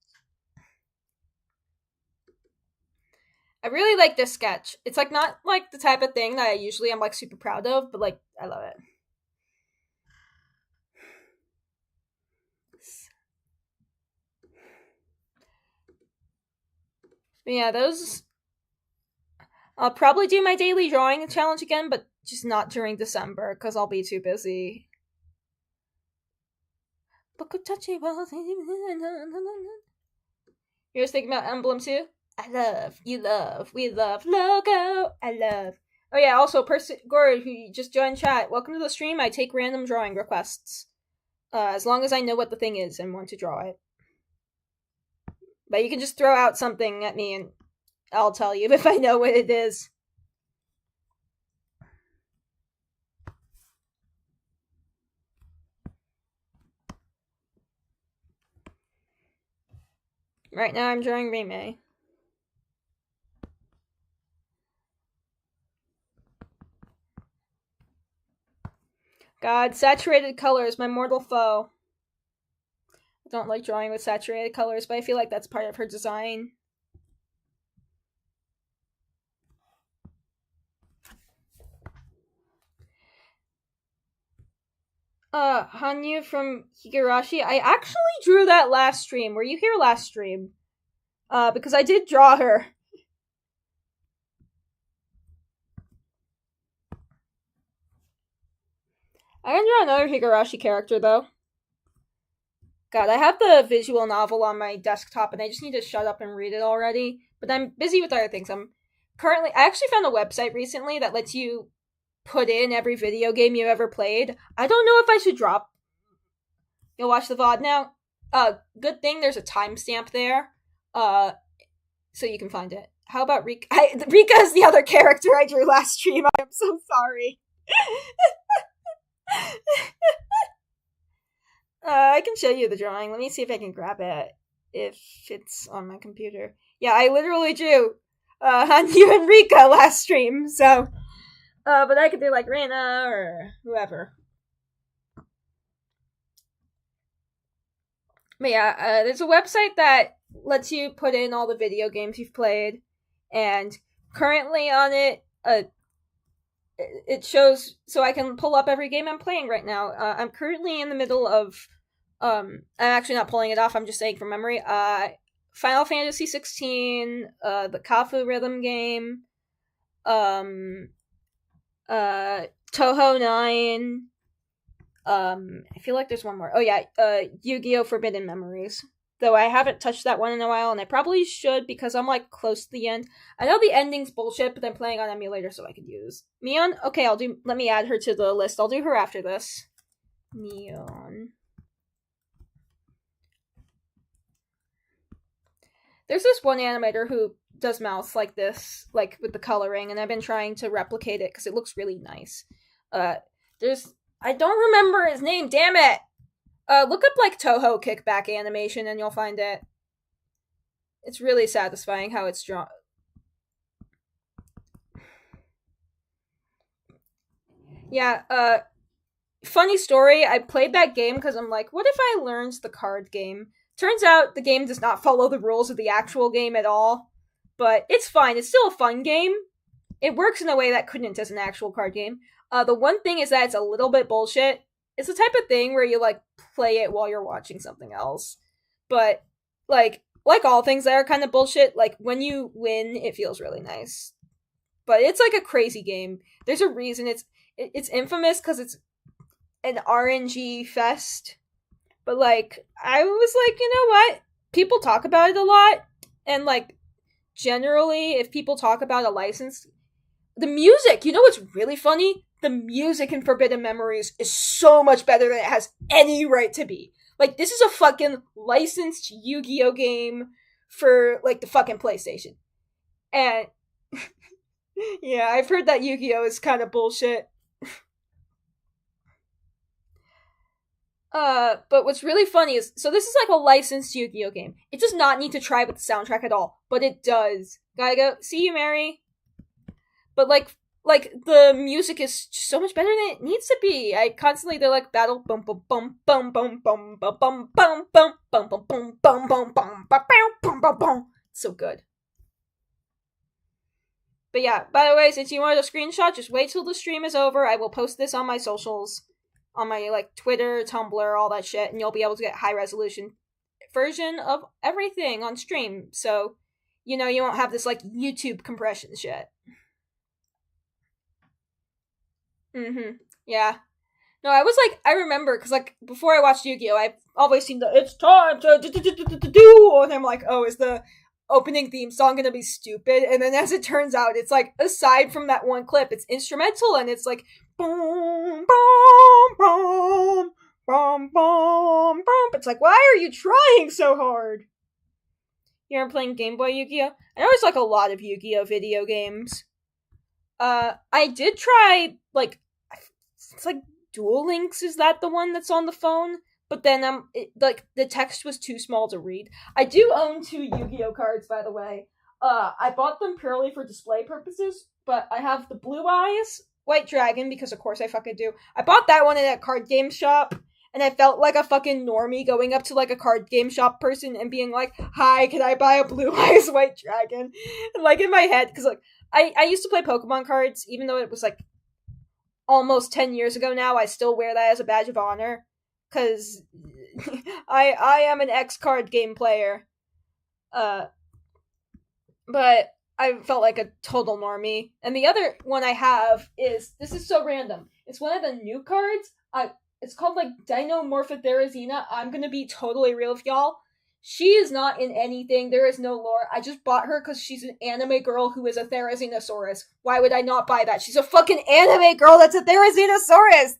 I really like this sketch. It's like not like the type of thing that I usually am like super proud of, but like I love it. But yeah, those. I'll probably do my daily drawing challenge again, but just not during December because I'll be too busy. You're just thinking about Emblem too? I love, you love, we love, logo, I love. Oh yeah, also, Gore, who just joined chat, welcome to the stream. I take random drawing requests. As long as I know what the thing is and want to draw it. But you can just throw out something at me and I'll tell you if I know what it is. Right now I'm drawing Rime. God, saturated colors, my mortal foe. I don't like drawing with saturated colors, but I feel like that's part of her design. Hanyu from Higurashi. I actually drew that last stream. Were you here last stream? Because I did draw her. I can draw another Higurashi character, though. God, I have the visual novel on my desktop, and I just need to shut up and read it already. But I'm busy with other things. I actually found a website recently that lets you put in every video game you ever played. I don't know if I should drop. You'll watch the VOD now. Good thing there's a timestamp there. So you can find it. How about Rika? Rika is the other character I drew last stream. I am so sorry. I can show you the drawing. Let me see if I can grab it. If it's on my computer. Yeah, I literally drew Hanyu and Rika last stream, so. But I could do like Reina or whoever. But yeah, there's a website that lets you put in all the video games you've played, and currently on it, it shows, so I can pull up every game I'm playing right now. I'm currently in the middle of, I'm actually not pulling it off, I'm just saying from memory, Final Fantasy 16, the Kafu rhythm game, Toho 9, I feel like there's one more. Oh yeah, Yu-Gi-Oh! Forbidden Memories. Though I haven't touched that one in a while, and I probably should because I'm like close to the end. I know the ending's bullshit, but I'm playing on emulator, so I could use Mion. Okay, let me add her to the list. I'll do her after this. Mion. There's this one animator who does mouths like this, like with the coloring, and I've been trying to replicate it because it looks really nice. I don't remember his name, damn it! Look up like Toho kickback animation and you'll find it. It's really satisfying how it's drawn. Yeah, funny story, I played that game because I'm like, what if I learned the card game? Turns out the game does not follow the rules of the actual game at all. But it's fine, it's still a fun game. It works in a way that couldn't as an actual card game. The one thing is that it's a little bit bullshit. It's the type of thing where you like play it while you're watching something else. But like all things that are kind of bullshit, like when you win, it feels really nice. But it's like a crazy game. There's a reason it's infamous because it's an RNG fest. But like I was like, you know what? People talk about it a lot, and like generally, if people talk about a license, the music, you know what's really funny? The music in Forbidden Memories is so much better than it has any right to be. Like, this is a fucking licensed Yu-Gi-Oh! Game for, like, the fucking PlayStation. And, yeah, I've heard that Yu-Gi-Oh! Is kind of bullshit. But what's really funny is, so this is like a licensed Yu-Gi-Oh game. It does not need to try with the soundtrack at all, but it does. Gotta go, see you, Mary. But like the music is so much better than it needs to be. I constantly they're like battle bum bum bum bum bum bum bum bum bum bum bum bum bum bum bum bum bum bum bum. So good. But yeah, by the way, since you wanted a screenshot, just wait till the stream is over. I will post this on my socials, on my like Twitter, Tumblr, all that shit, and you'll be able to get high resolution version of everything on stream. So, you won't have this like YouTube compression shit. Yeah. No, I was like, I remember, because like, before I watched Yu-Gi-Oh!, I've always seen the, it's time to do, and I'm like, oh, is the opening theme song gonna be stupid? And then as it turns out, it's like, aside from that one clip, it's instrumental, and it's like, boom, boom, boom, boom, boom, boom. It's like, why are you trying so hard? You ever playing Game Boy Yu-Gi-Oh? I know there's like a lot of Yu-Gi-Oh video games. I did try, like, it's like Duel Links, is that the one that's on the phone? But then, like, the text was too small to read. I do own 2 Yu-Gi-Oh cards, by the way. I bought them purely for display purposes, but I have the Blue Eyes White Dragon, because of course I fucking do. I bought that one at a card game shop, and I felt like a fucking normie going up to, like, a card game shop person and being like, hi, can I buy a Blue Eyes White Dragon? And, like, in my head, because, like, I used to play Pokemon cards, even though it was, like, almost 10 years ago now. I still wear that as a badge of honor, because I am an X-card game player. But I felt like a total normie. And the other one I have is, this is so random, it's one of the new cards. It's called, like, Dino Morpha Therizina. I'm gonna be totally real with y'all. She is not in anything. There is no lore. I just bought her because she's an anime girl who is a Therizinosaurus. Why would I not buy that? She's a fucking anime girl that's a Therizinosaurus!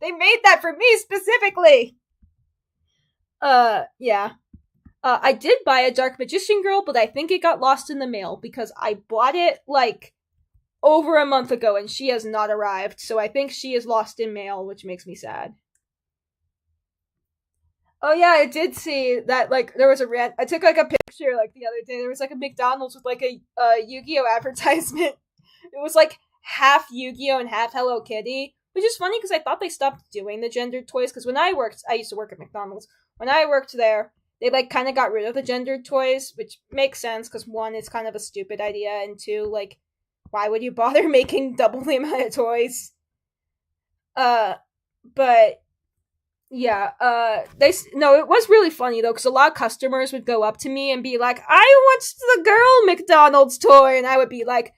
They made that for me specifically! Yeah. I did buy a Dark Magician girl, but I think it got lost in the mail because I bought it, like, over a month ago and she has not arrived, so I think she is lost in mail, which makes me sad. Oh yeah, I did see that, like, there was I took, like, a picture, like, the other day. There was, like, a McDonald's with, like, a Yu-Gi-Oh! Advertisement. It was, like, half Yu-Gi-Oh! And half Hello Kitty, which is funny because I thought they stopped doing the gendered toys, because when I used to work at McDonald's. When I worked there, they, like, kind of got rid of the gendered toys, which makes sense, because 1, it's kind of a stupid idea, and 2, like, why would you bother making double the amount of toys? But yeah, it was really funny though, because a lot of customers would go up to me and be like, I want the girl McDonald's toy, and I would be like,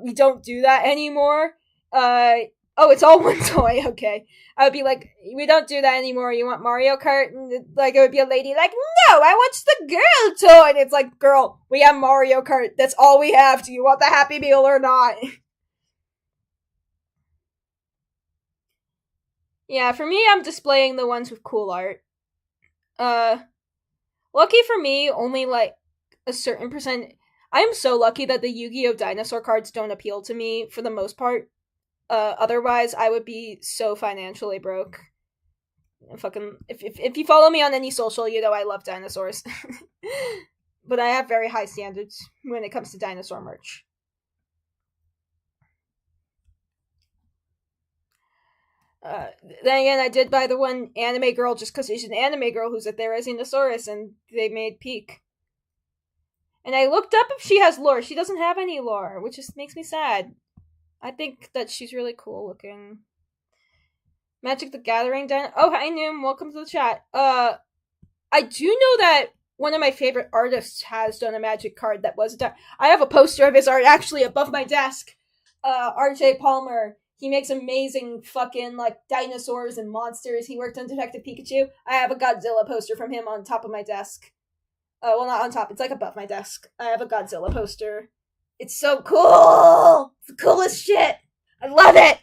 we don't do that anymore. Oh, it's all one toy, okay. I would be like, we don't do that anymore, you want Mario Kart? And, like, it would be a lady like, no, I want the girl toy, and it's like, girl, we have Mario Kart, that's all we have, do you want the Happy Meal or not? Yeah, for me, I'm displaying the ones with cool art. Uh, Lucky for me, only, like, a certain percent. I am so lucky that the Yu-Gi-Oh! Dinosaur cards don't appeal to me, for the most part. Otherwise, I would be so financially broke. Fucking, if you follow me on any social, you know I love dinosaurs. But I have very high standards when it comes to dinosaur merch. Then again, I did buy the one anime girl just because she's an anime girl who's a Therizinosaurus, and they made Peak. And I looked up if she has lore. She doesn't have any lore, which just makes me sad. I think that she's really cool looking. Magic the Gathering oh, hi Noom, welcome to the chat. I do know that one of my favorite artists has done a Magic card that was done. I have a poster of his art actually above my desk. RJ Palmer. He makes amazing fucking, like, dinosaurs and monsters. He worked on Detective Pikachu. I have a Godzilla poster from him on top of my desk. Well, not on top. It's, like, above my desk. I have a Godzilla poster. It's so cool! It's the coolest shit! I love it!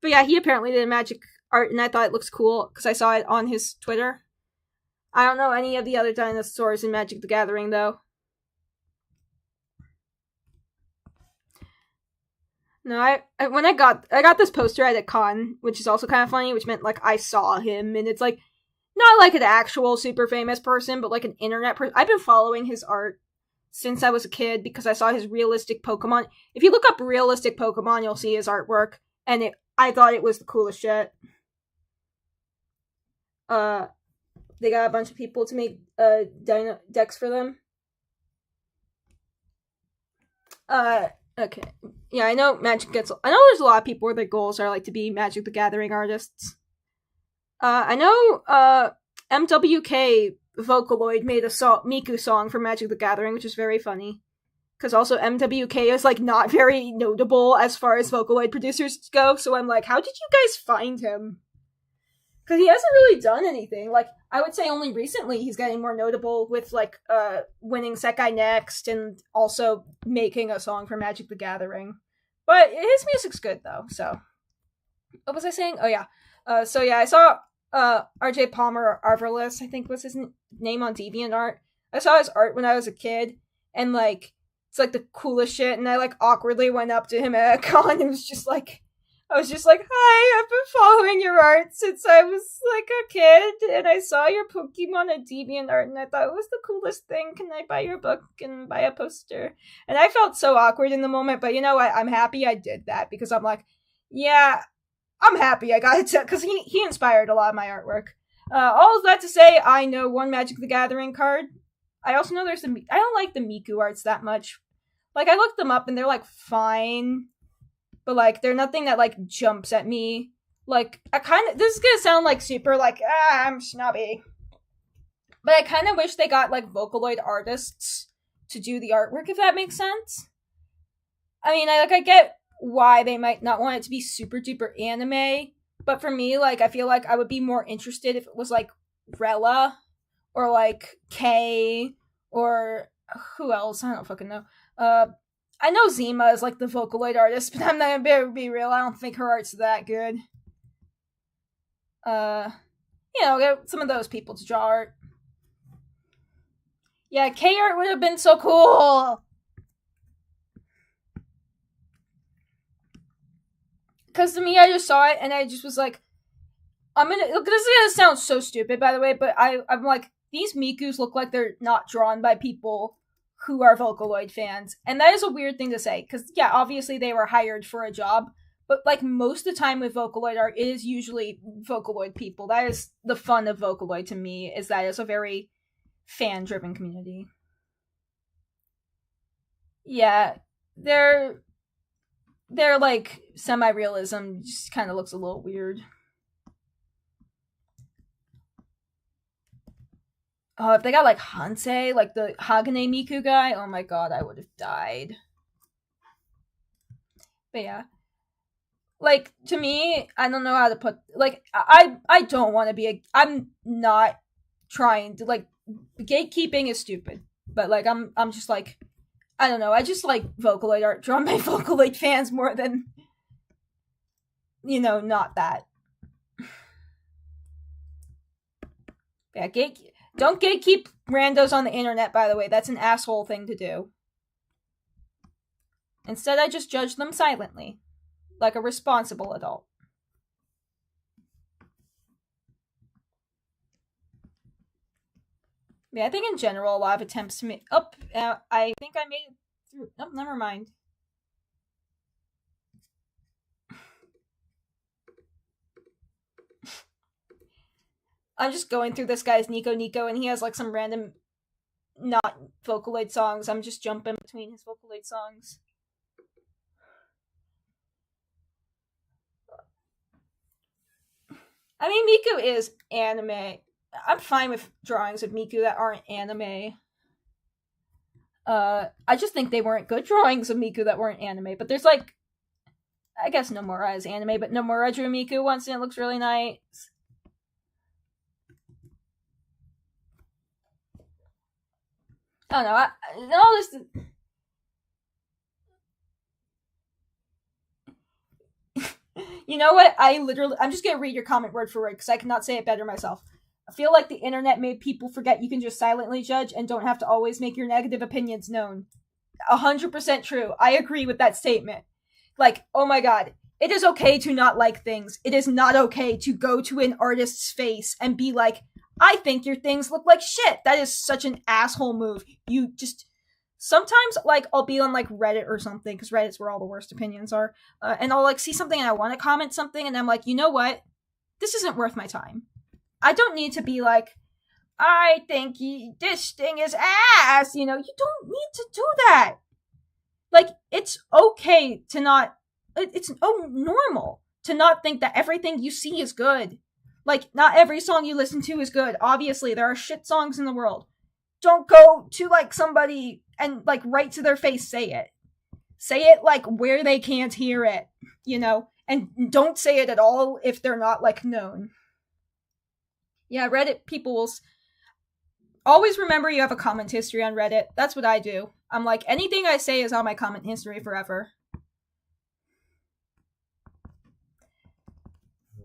But yeah, he apparently did a Magic art, and I thought it looks cool, because I saw it on his Twitter. I don't know any of the other dinosaurs in Magic the Gathering, though. No, I got this poster at a con, which is also kind of funny, which meant, like, I saw him, and it's like, not like an actual super famous person, but like an internet person. I've been following his art since I was a kid because I saw his realistic Pokemon. If you look up realistic Pokemon, you'll see his artwork, and I thought it was the coolest shit. They got a bunch of people to make decks for them. Okay. Yeah, I know Magic gets... I know there's a lot of people where their goals are, like, to be Magic the Gathering artists. I know, MWK Vocaloid made a Miku song for Magic the Gathering, which is very funny. Because also MWK is, like, not very notable as far as Vocaloid producers go, so I'm like, how did you guys find him? Because he hasn't really done anything. Like, I would say only recently he's getting more notable with, like, winning Sekai Next and also making a song for Magic the Gathering. But his music's good, though, so. What was I saying? Oh, yeah. So, yeah, I saw RJ Palmer Arverless, I think was his name on DeviantArt. I saw his art when I was a kid, and, like, it's, like, the coolest shit, and I, like, awkwardly went up to him at a con and was just like, hi, I've been following your art since I was, like, a kid, and I saw your Pokemon at DeviantArt, and I thought it was the coolest thing. Can I buy your book and buy a poster? And I felt so awkward in the moment, but you know what? I'm happy I did that, because I'm like, yeah, I'm happy I got it, because he inspired a lot of my artwork. All of that to say, I know one Magic the Gathering card. I also know I don't like the Miku arts that much. Like, I looked them up, and they're, like, fine. But, like, they're nothing that, like, jumps at me. Like, this is gonna sound, like, super, like, I'm snobby. But I kind of wish they got, like, Vocaloid artists to do the artwork, if that makes sense. I mean, I get why they might not want it to be super duper anime. But for me, like, I feel like I would be more interested if it was, like, Rella. Or, like, Kay. Or who else? I don't fucking know. I know Zima is, like, the Vocaloid artist, but I'm not gonna be real. I don't think her art's that good. Get some of those people to draw art. Yeah, K art would have been so cool! Because to me, I just saw it, and I just was like, this is gonna sound so stupid, by the way, but I'm like, these Mikus look like they're not drawn by people who are Vocaloid fans. And that is a weird thing to say, because, yeah, obviously they were hired for a job, but, like, most of the time with Vocaloid art, it is usually Vocaloid people. That is the fun of Vocaloid to me, is that it's a very fan-driven community. Yeah, their like, semi-realism just kind of looks a little weird. Oh, if they got, like, Hansei, like the Hagane Miku guy, oh my god, I would have died. But yeah. Like, to me, I don't know how to put... Like, I don't want to be I'm not trying to, like... Gatekeeping is stupid. But, like, I'm just, like... I don't know, I just like Vocaloid art drawn by Vocaloid fans more than... not that. Yeah, Don't gatekeep randos on the internet, by the way. That's an asshole thing to do. Instead, I just judge them silently. Like a responsible adult. Yeah, I think in general, a lot of attempts to make... I think I made it through... Nope, never mind. I'm just going through this guy's Nico, and he has, like, some random not Vocaloid songs. I'm just jumping between his Vocaloid songs. I mean, Miku is anime. I'm fine with drawings of Miku that aren't anime. I just think they weren't good drawings of Miku that weren't anime. But there's, like... I guess Nomura is anime, but Nomura drew Miku once and it looks really nice. I don't know, You know what? I'm just gonna read your comment word for word, because I cannot say it better myself. I feel like the internet made people forget you can just silently judge and don't have to always make your negative opinions known. 100% true. I agree with that statement. Like, oh my god. It is okay to not like things. It is not okay to go to an artist's face and be like, I think your things look like shit. That is such an asshole move. You just sometimes like I'll be on like Reddit or something because Reddit's where all the worst opinions are, and I'll like see something and I want to comment something and I'm like, you know what? This isn't worth my time. I don't need to be like, I think this thing is ass. You don't need to do that. Like, it's okay to not. It's normal to not think that everything you see is good. Like, not every song you listen to is good. Obviously, there are shit songs in the world. Don't go to, like, somebody and, like, right to their face say it. Say it, like, where they can't hear it, And don't say it at all if they're not, like, known. Yeah, Reddit people will... Always remember you have a comment history on Reddit. That's what I do. I'm like, anything I say is on my comment history forever.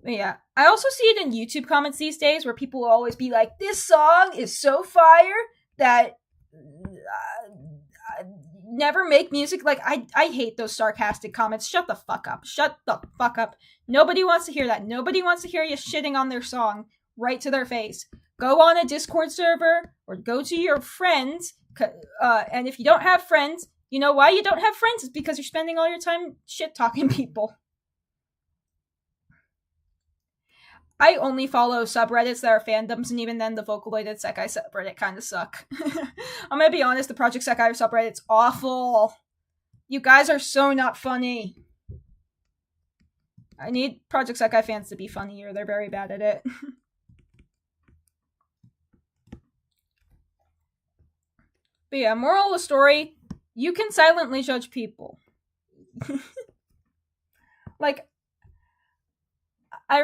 Yeah, I also see it in YouTube comments these days where people will always be like, this song is so fire that never make music. Like, I hate those sarcastic comments. Shut the fuck up. Shut the fuck up. Nobody wants to hear that. Nobody wants to hear you shitting on their song right to their face. Go on a Discord server or go to your friends. And if you don't have friends, you know why you don't have friends? It's because you're spending all your time shit-talking people. I only follow subreddits that are fandoms, and even then the Vocaloid and Sekai subreddit kind of suck. I'm gonna be honest, the Project Sekai subreddit's awful. You guys are so not funny. I need Project Sekai fans to be funnier. They're very bad at it. But yeah, moral of the story, you can silently judge people. Like, I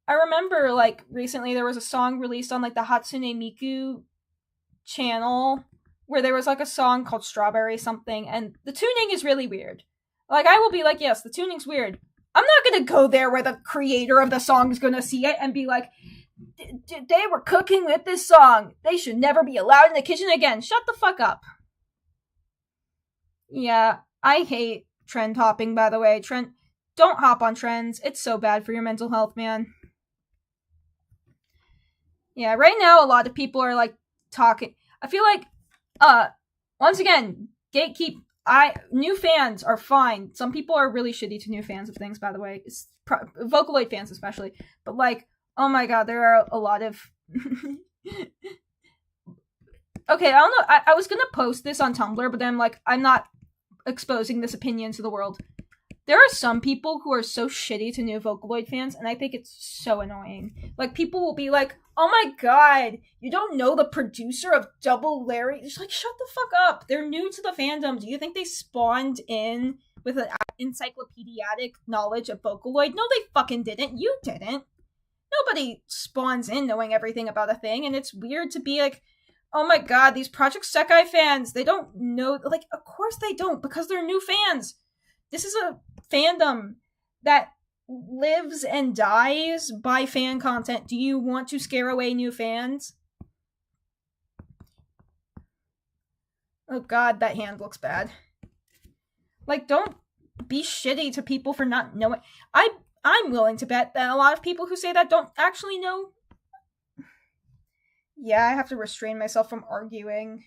remember, like, recently there was a song released on, like, the Hatsune Miku channel where there was, like, a song called Strawberry something, and the tuning is really weird. Like, I will be like, yes, the tuning's weird. I'm not gonna go there where the creator of the song is gonna see it and be like, they were cooking with this song. They should never be allowed in the kitchen again. Shut the fuck up. Yeah, I hate trend hopping, by the way. Don't hop on trends. It's so bad for your mental health, man. Yeah, right now a lot of people are like talking. I feel like, once again, new fans are fine. Some people are really shitty to new fans of things, by the way. Vocaloid fans especially. But like, oh my god, there are a lot of... Okay, I don't know. I was gonna post this on Tumblr, but then I'm not exposing this opinion to the world. There are some people who are so shitty to new Vocaloid fans, and I think it's so annoying. Like, people will be like, oh my god, you don't know the producer of Double Larry? It's like, shut the fuck up. They're new to the fandom. Do you think they spawned in with an encyclopedic knowledge of Vocaloid? No, they fucking didn't. You didn't. Nobody spawns in knowing everything about a thing, and it's weird to be like, oh my god, these Project Sekai fans, they don't know. Like, of course they don't, because they're new fans. This is a fandom that lives and dies by fan content. Do you want to scare away new fans? Oh god, that hand looks bad. Like, don't be shitty to people for not knowing. I'm willing to bet that a lot of people who say that don't actually know. Yeah, I have to restrain myself from arguing.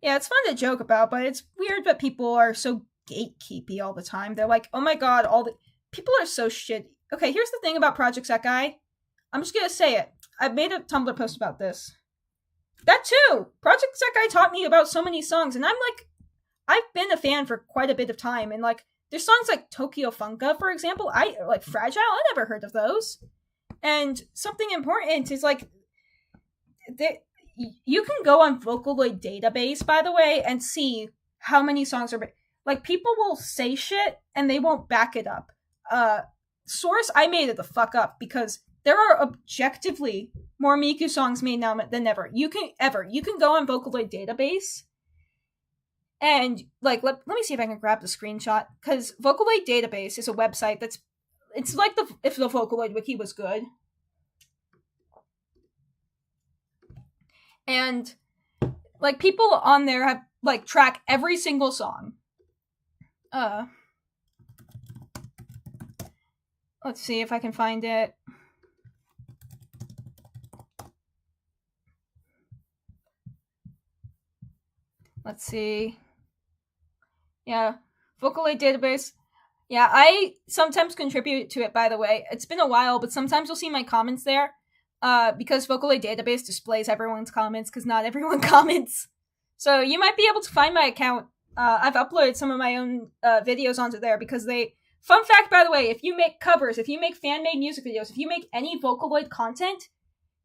Yeah, it's fun to joke about, but it's weird that people are so gatekeepy all the time. They're like, oh my god, people are so shitty. Okay, here's the thing about Project Sekai. I'm just gonna say it. I made a Tumblr post about this. That too! Project Sekai taught me about so many songs, and I've been a fan for quite a bit of time, and there's songs like Tokyo Funka, for example. Fragile, I never heard of those. And something important is you can go on Vocaloid database, by the way, and see how many songs are... people will say shit, and they won't back it up. Source, I made it the fuck up, because there are objectively more Miku songs made now than ever. You can go on Vocaloid database, and, let me see if I can grab the screenshot, because Vocaloid database is a website it's like if the Vocaloid wiki was good. And, people on there have, track every single song. Let's see if I can find it. Let's see. Yeah, Vocaloid database. Yeah, I sometimes contribute to it, by the way. It's been a while, but sometimes you'll see my comments there. Because Vocaloid database displays everyone's comments, because not everyone comments. So you might be able to find my account. I've uploaded some of my own videos onto there because they. Fun fact, by the way, if you make covers, if you make fan-made music videos, if you make any Vocaloid content,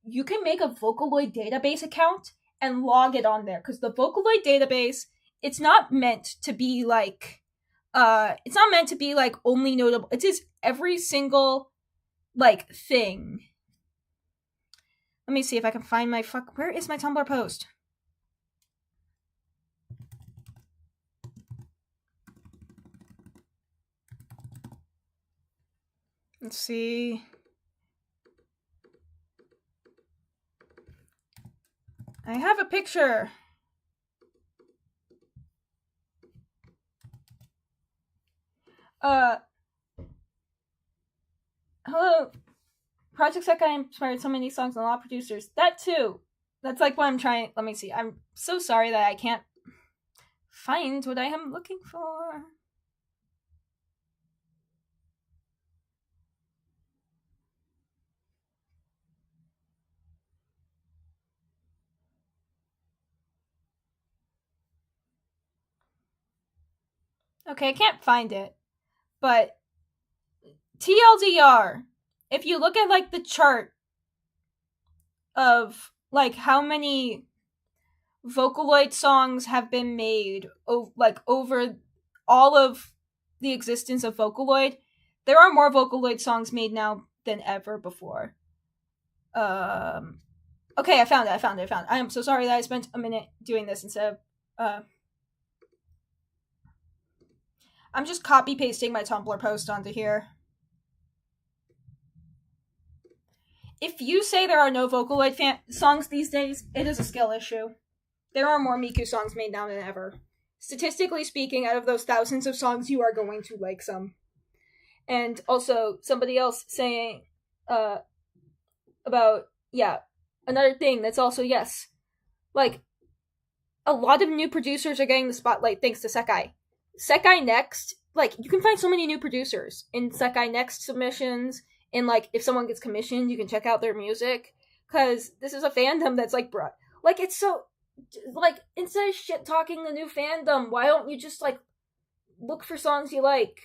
you can make a Vocaloid database account and log it on there. Because the Vocaloid database, it's not meant to be like, it's not meant to be like only notable. It is every single like thing. Let me see if I can find my where is my Tumblr post? Let's see. I have a picture. Hello. Project Sekai inspired so many songs and a lot of producers. That too. That's like what I'm trying. Let me see. I'm so sorry that I can't find what I am looking for. Okay, I can't find it. But TLDR, if you look at like the chart of like how many Vocaloid songs have been made like over all of the existence of Vocaloid, there are more Vocaloid songs made now than ever before. Okay, I found it. I am so sorry that I spent a minute doing this instead of I'm just copy pasting my Tumblr post onto here. If you say there are no Vocaloid songs these days, it is a skill issue. There are more Miku songs made now than ever. Statistically speaking, out of those thousands of songs, you are going to like some. And also, somebody else saying about, yeah, another thing that's also, yes, like, a lot of new producers are getting the spotlight thanks to Sekai. Sekai Next, like, you can find so many new producers in Sekai Next submissions, and, like, if someone gets commissioned, you can check out their music, because this is a fandom that's, like, like, it's so, like, instead of shit-talking the new fandom, why don't you just, like, look for songs you like?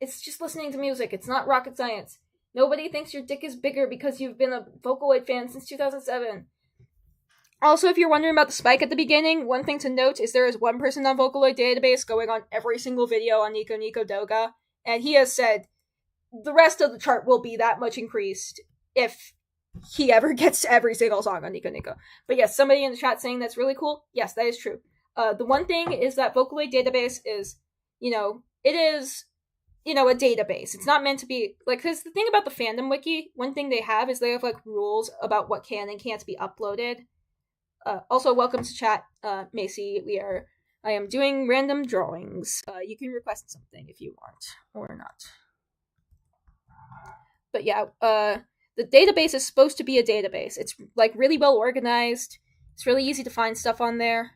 It's just listening to music. It's not rocket science. Nobody thinks your dick is bigger because you've been a Vocaloid fan since 2007. Also, if you're wondering about the spike at the beginning, one thing to note is there is one person on Vocaloid database going on every single video on Nico Nico Doga, and he has said the rest of the chart will be that much increased if he ever gets to every single song on Nico Nico. But yes, somebody in the chat saying that's really cool. Yes, that is true. The one thing is that Vocaloid database is, it is, a database. It's not meant to be, like, because the thing about the fandom wiki, one thing they have is they have, like, rules about what can and can't be uploaded. Also, welcome to chat, Macy. I am doing random drawings. You can request something if you want, or not. But yeah, the database is supposed to be a database. It's, like, really well organized. It's really easy to find stuff on there.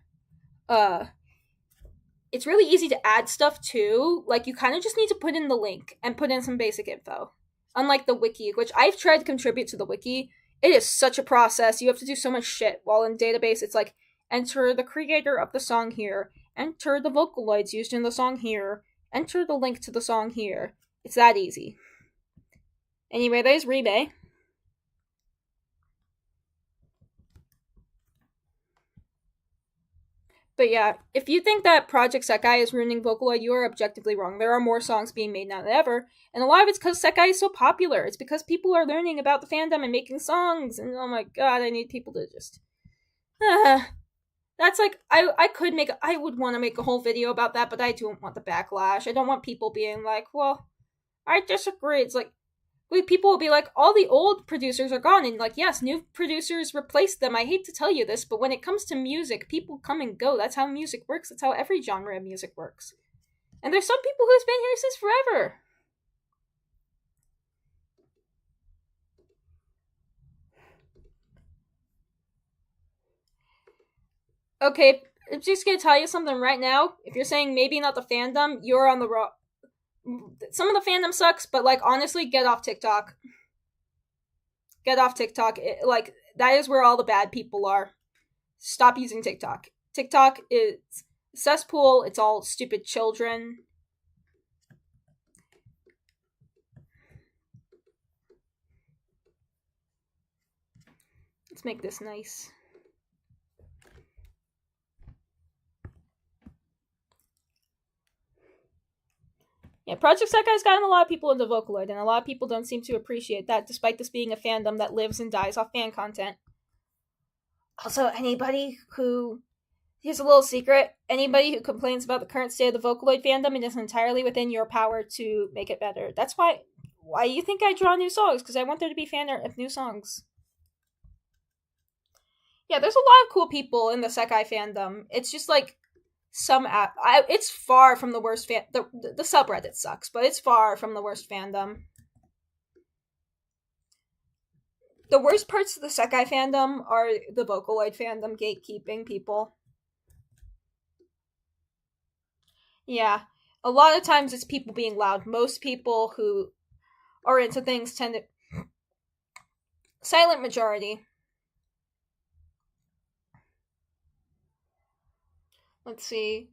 It's really easy to add stuff too. Like, you kind of just need to put in the link and put in some basic info. Unlike the wiki, which I've tried to contribute to the wiki, it is such a process. You have to do so much shit. While in database, it's like, enter the creator of the song here, enter the Vocaloids used in the song here, enter the link to the song here. It's that easy. Anyway, there's Rime. But yeah, if you think that Project Sekai is ruining Vocaloid, you are objectively wrong. There are more songs being made now than ever, and a lot of it's because Sekai is so popular. It's because people are learning about the fandom and making songs, and oh my god, I need people to just... That's like, I would want to make a whole video about that, but I don't want the backlash. I don't want people being like, well, I disagree. It's like, people will be like, all the old producers are gone, and like, yes, new producers replaced them. I hate to tell you this, but when it comes to music, people come and go. That's how music works. That's how every genre of music works. And there's some people who's been here since forever. Okay, I'm just gonna tell you something right now. If you're saying maybe not the fandom, you're on the wrong. Some of the fandom sucks, but like honestly, get off TikTok. Get off TikTok. Like that is where all the bad people are. Stop using TikTok. TikTok is cesspool. It's all stupid children. Let's make this nice. Yeah, Project Sekai's gotten a lot of people into Vocaloid, and a lot of people don't seem to appreciate that, despite this being a fandom that lives and dies off fan content. Also, anybody who here's a little secret. Anybody who complains about the current state of the Vocaloid fandom, it is entirely within your power to make it better. That's why you think I draw new songs, because I want there to be fan art of new songs. Yeah, there's a lot of cool people in the Sekai fandom. It's just like it's far from the worst fan. The subreddit sucks, but it's far from the worst fandom. The worst parts of the Sekai fandom are the Vocaloid fandom gatekeeping people. Yeah, a lot of times it's people being loud. Most people who are into things tend to silent majority. Let's see.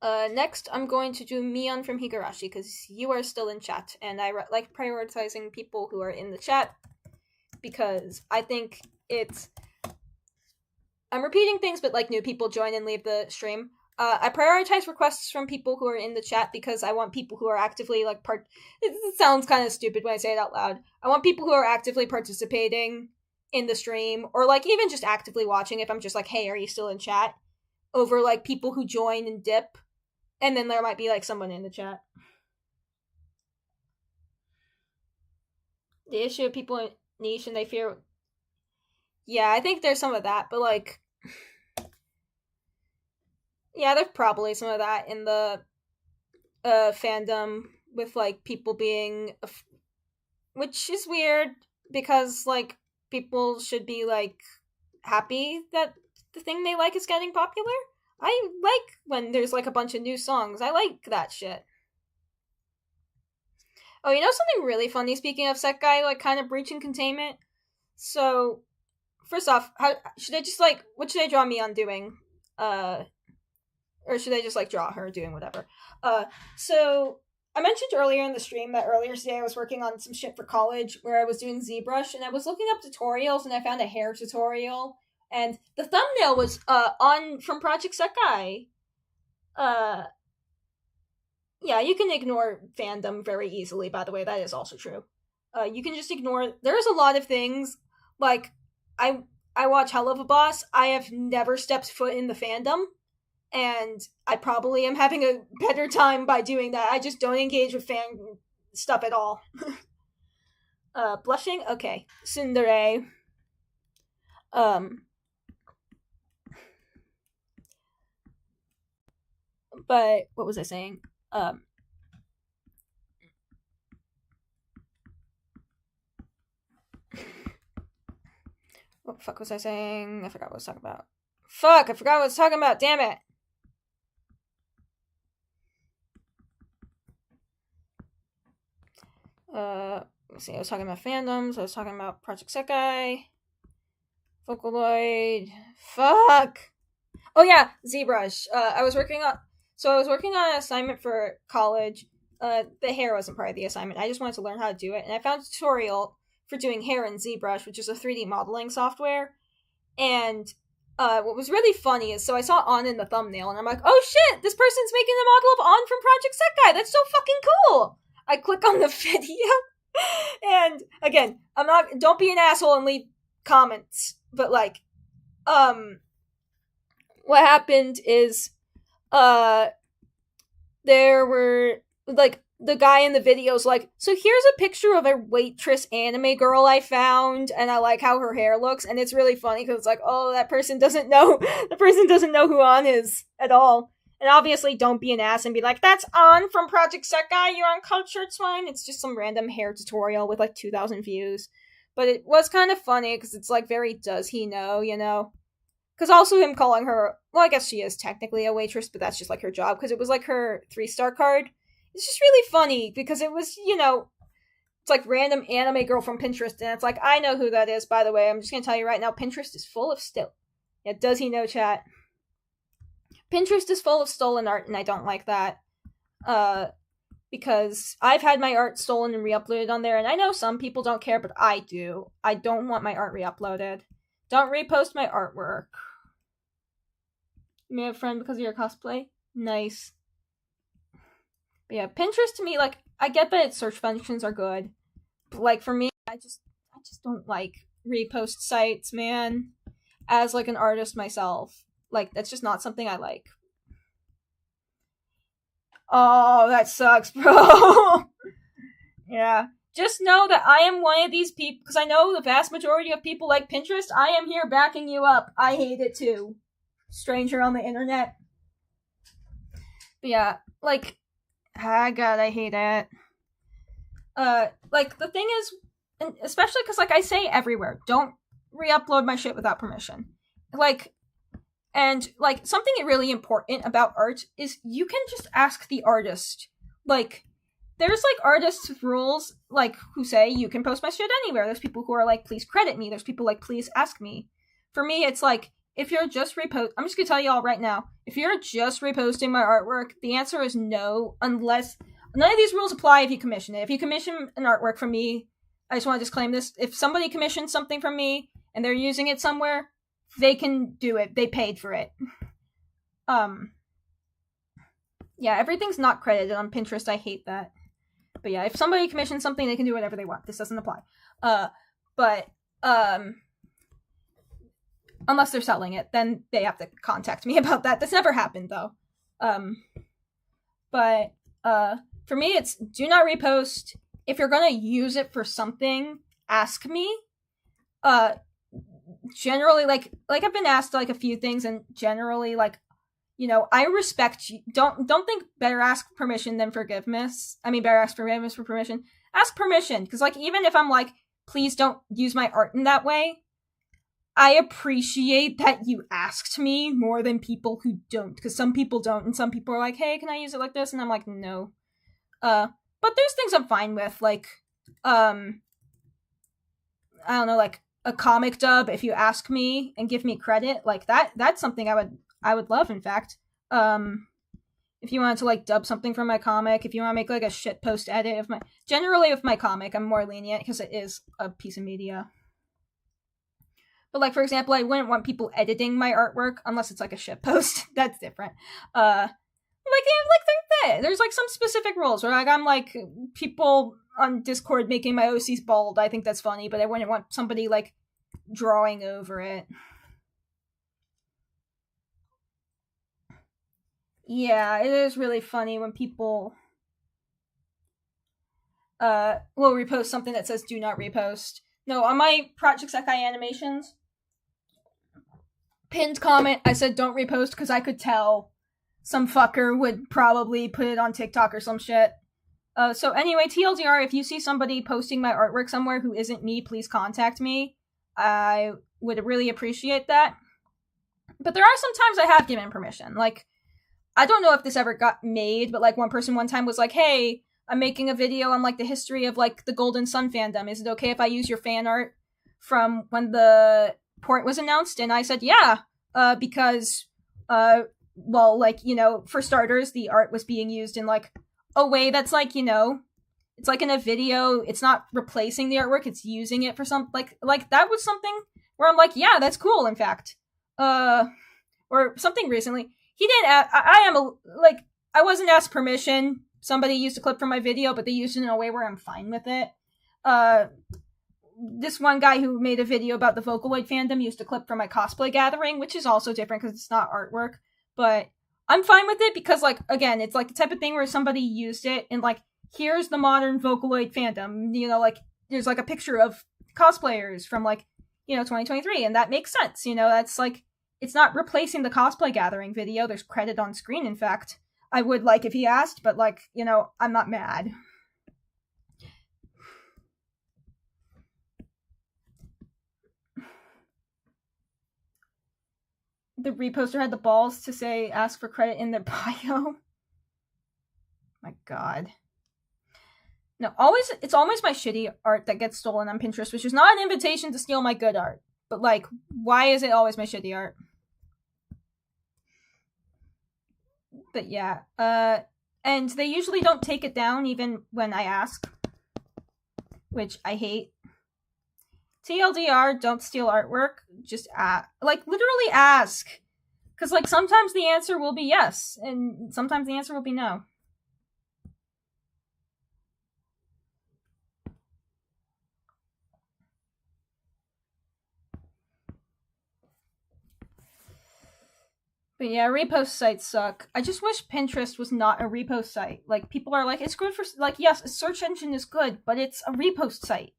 Next, I'm going to do Mion from Higurashi because you are still in chat, and I like prioritizing people who are in the chat because I think it's. I'm repeating things, but like new people join and leave the stream. I prioritize requests from people who are in the chat because I want people who are actively like part. It sounds kind of stupid when I say it out loud. I want people who are actively participating in the stream, or like even just actively watching. If I'm just like, hey, are you still in chat? Over like people who join and dip, and then there might be like someone in the chat. The issue of people in niche and they fear. Yeah, I think there's some of that, but like, yeah, there's probably some of that in the fandom with like people being, which is weird because like people should be like happy that the thing they like is getting popular. I like when there's like a bunch of new songs. I like that shit. Oh, you know something really funny? Speaking of Sekai, like kind of breaching containment. So, first off, how should I just like what should I draw Mion doing? Uh, or should I just like draw her doing whatever? So I mentioned earlier in the stream that earlier today I was working on some shit for college where I was doing ZBrush and I was looking up tutorials and I found a hair tutorial and the thumbnail was on from Project Sekai. Uh, yeah, you can ignore fandom very easily. By the way, that is also true. You can just ignore. There's a lot of things like I I watch Hell of a Boss. I have never stepped foot in the fandom, and I probably am having a better time by doing that. I just don't engage with fan stuff at all. Blushing, okay. Tsundere. Um, but what was I saying? What the fuck was I saying? I forgot what I was talking about. Fuck, I forgot what I was talking about. Damn it. Let's see. I was talking about fandoms. I was talking about Project Sekai, Vocaloid. Fuck. Oh yeah, ZBrush. I was working on an assignment for college. The hair wasn't part of the assignment. I just wanted to learn how to do it, and I found a tutorial for doing hair in ZBrush, which is a 3D modeling software. And what was really funny is, so I saw On in the thumbnail, and I'm like, oh shit, this person's making a model of On from Project Sekai. That's so fucking cool. I click on the video, and again, I'm not. Don't be an asshole and leave comments. But like, what happened is, there were like the guy in the video's like, so here's a picture of a waitress anime girl I found, and I like how her hair looks, and it's really funny because it's like, oh, that person doesn't know, the person doesn't know who On is at all. And obviously, don't be an ass and be like, that's On from Project Sekai, you're uncultured swine. It's just some random hair tutorial with like 2,000 views. But it was kind of funny because it's like very, does he know, you know? because also him calling her, well, I guess she is technically a waitress, but that's just like her job, because it was like her 3-star card. It's just really funny because it was, it's like random anime girl from Pinterest, and it's like, I know who that is, by the way. I'm just gonna tell you right now, Pinterest is full of yeah, does he know, chat? Pinterest is full of stolen art, and I don't like that. Because I've had my art stolen and re-uploaded on there, and I know some people don't care, but I do. I don't want my art re-uploaded. Don't repost my artwork. You may have a friend because of your cosplay? Nice. But yeah, Pinterest to me, like, I get that its search functions are good, but like for me, I just don't like repost sites, man. As like an artist myself, like that's just not something I like. Oh, that sucks, bro. Yeah. Just know that I am one of these people, because I know the vast majority of people like Pinterest. I am here backing you up. I hate it too. Stranger on the internet. But yeah, like, God, I hate it. Like, the thing is, and especially because, like, I say everywhere, don't re-upload my shit without permission. Like, and, like, something really important about art is you can just ask the artist. Like, there's, like, artists' rules, like, who say you can post my shit anywhere. There's people who are like, please credit me. There's people like, please ask me. For me, it's like, if you're just I'm just gonna tell you all right now, if you're just reposting my artwork, the answer is no, unless, none of these rules apply if you commission it. If you commission an artwork from me, I just want to disclaim this, if somebody commissions something from me, and they're using it somewhere, they can do it. They paid for it. Yeah, everything's not credited on Pinterest. I hate that. But yeah, if somebody commissions something, they can do whatever they want. This doesn't apply. But unless they're selling it, then they have to contact me about that. This never happened, though. But for me, it's do not repost. If you're gonna use it for something, ask me. Generally, like I've been asked like a few things, and generally, like, I respect you. Don't think better ask permission than forgiveness. I mean, better ask forgiveness for permission. Ask permission, because like even if I'm like, please don't use my art in that way, I appreciate that you asked me more than people who don't, because some people don't, and some people are like, hey, can I use it like this? And I'm like, no. But there's things I'm fine with, like, I don't know, like a comic dub. If you ask me and give me credit, like that's something I would love. In fact, if you wanted to like dub something from my comic, if you want to make like a shit post edit of generally with my comic, I'm more lenient because it is a piece of media. But like, for example, I wouldn't want people editing my artwork unless it's like a shit post. That's different. There's like some specific rules where like I'm like, people on Discord making my OCs bald. I think that's funny, but I wouldn't want somebody like drawing over it. Yeah, it is really funny when people will repost something that says do not repost. No, on my Project Sekai animations, pinned comment, I said don't repost because I could tell some fucker would probably put it on TikTok or some shit. So anyway, TLDR, if you see somebody posting my artwork somewhere who isn't me, please contact me. I would really appreciate that. But there are some times I have given permission. Like, I don't know if this ever got made, but like one person one time was like, hey, I'm making a video on like the history of like the Golden Sun fandom. Is it okay if I use your fan art from when the port was announced? And I said, yeah, because, well, like, for starters, the art was being used in like a way that's like, it's like in a video, it's not replacing the artwork, it's using it for some, like that was something where I'm like, yeah, that's cool, in fact. Or something recently. He didn't I wasn't asked permission. Somebody used a clip from my video, but they used it in a way where I'm fine with it. This one guy who made a video about the Vocaloid fandom used a clip from my cosplay gathering, which is also different because it's not artwork. But I'm fine with it because, like, again, it's like the type of thing where somebody used it and, like, here's the modern Vocaloid fandom. Like, there's, like, a picture of cosplayers from, like, 2023, and that makes sense. That's, like, it's not replacing the cosplay gathering video. There's credit on screen, in fact. I would like if he asked, but, like, I'm not mad. the reposter had the balls to say ask for credit in their bio. My god. No, it's always my shitty art that gets stolen on Pinterest, which is not an invitation to steal my good art. But, like, why is it always my shitty art? But yeah, and they usually don't take it down even when I ask, which I hate. TLDR, don't steal artwork, just literally ask. Because, like, sometimes the answer will be yes, and sometimes the answer will be no. But yeah, repost sites suck. I just wish Pinterest was not a repost site. Like, people are like, it's good for, like, yes, a search engine is good, but it's a repost site.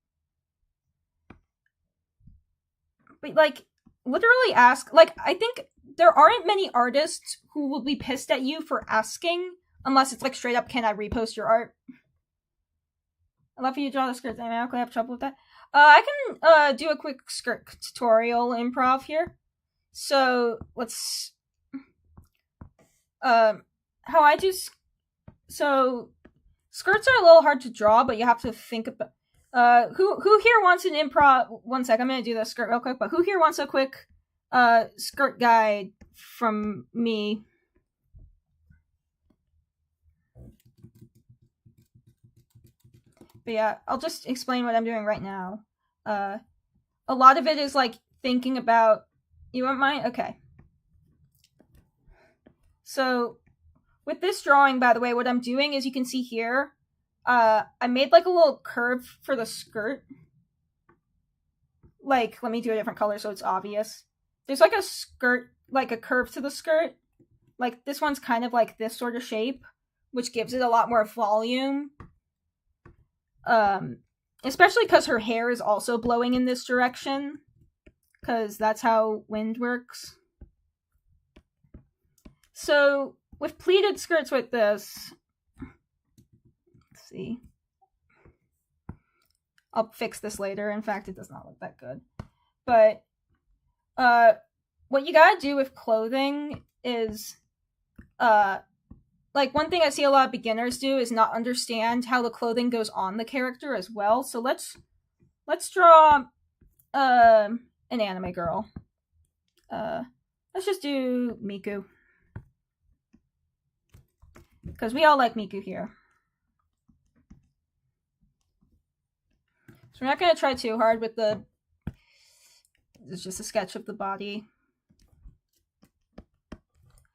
But, like, literally ask. Like, I think there aren't many artists who will be pissed at you for asking, unless it's, like, straight up, can I repost your art? I love you draw the skirts. I automatically have trouble with that. I can do a quick skirt tutorial improv here. So, let's... how I do... So, skirts are a little hard to draw, but you have to think about... who here wants an improv... One sec, I'm gonna do the skirt real quick, but who here wants a quick, skirt guide from me? But yeah, I'll just explain what I'm doing right now. A lot of it is, like, thinking about... You want mine? Okay. So, with this drawing, by the way, what I'm doing is, you can see here, I made, like, a little curve for the skirt. Like, let me do a different color so it's obvious. There's, like, a skirt, like, a curve to the skirt. Like, this one's kind of like this sort of shape, which gives it a lot more volume. Especially because her hair is also blowing in this direction. Because that's how wind works. So, with pleated skirts like this... Let's see. I'll fix this later. In fact, it does not look that good. But, what you gotta do with clothing is, like, one thing I see a lot of beginners do is not understand how the clothing goes on the character as well. So let's draw, an anime girl. Let's just do Miku. Because we all like Miku here. So we're not going to try too hard with the... It's just a sketch of the body.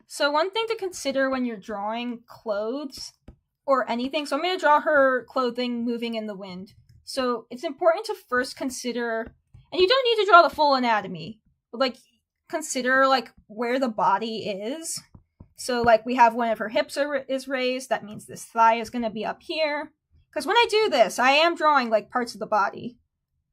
So one thing to consider when you're drawing clothes or anything... So I'm going to draw her clothing moving in the wind. So it's important to first consider... And you don't need to draw the full anatomy. But, like, consider, like, where the body is. So, like, we have one of her hips is raised. That means this thigh is going to be up here. Because when I do this, I am drawing, like, parts of the body.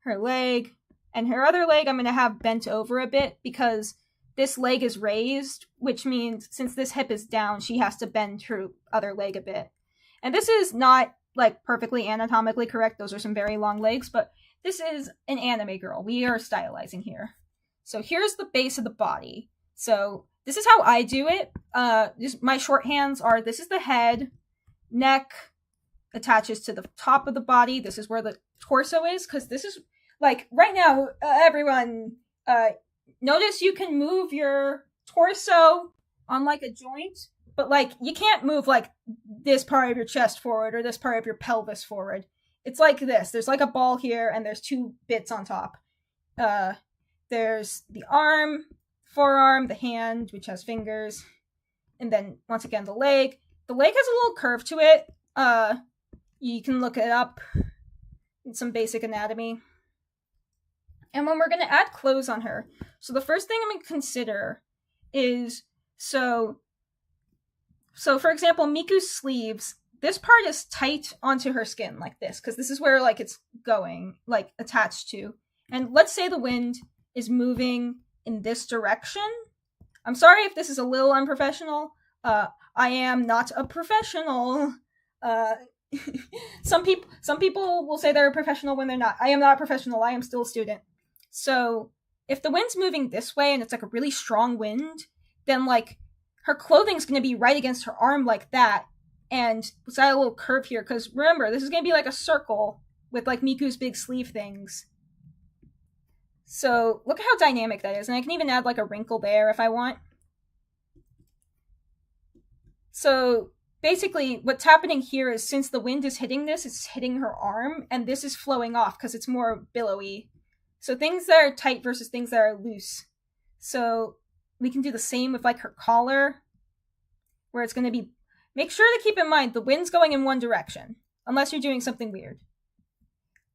Her leg. And her other leg I'm going to have bent over a bit. Because this leg is raised. Which means, since this hip is down, she has to bend her other leg a bit. And this is not, like, perfectly anatomically correct. Those are some very long legs. But this is an anime girl. We are stylizing here. So here's the base of the body. So... This is how I do it. My shorthands are, this is the head, neck attaches to the top of the body. This is where the torso is, because this is, like, right now, everyone, notice you can move your torso on, like, a joint, but, like, you can't move, like, this part of your chest forward or this part of your pelvis forward. It's like this. There's, like, a ball here, and there's two bits on top. There's the arm... forearm, the hand, which has fingers, and then, once again, the leg. The leg has a little curve to it. You can look it up in some basic anatomy. And when we're going to add clothes on her, so the first thing I'm going to consider is, so for example, Miku's sleeves, this part is tight onto her skin, like this, because this is where, like, it's going, like, attached to. And let's say the wind is moving in this direction. I'm sorry if this is a little unprofessional. I am not a professional. Some people will say they're a professional when they're not. I am not a professional. I am still a student. So if the wind's moving this way and it's like a really strong wind, then like her clothing's going to be right against her arm like that. And it's got a little curve here because remember, this is going to be like a circle with like Miku's big sleeve things. So look at how dynamic that is. And I can even add like a wrinkle there if I want. So basically what's happening here is since the wind is hitting this, it's hitting her arm, and this is flowing off because it's more billowy. So things that are tight versus things that are loose. So we can do the same with like her collar, where it's going to be, make sure to keep in mind the wind's going in one direction, unless you're doing something weird.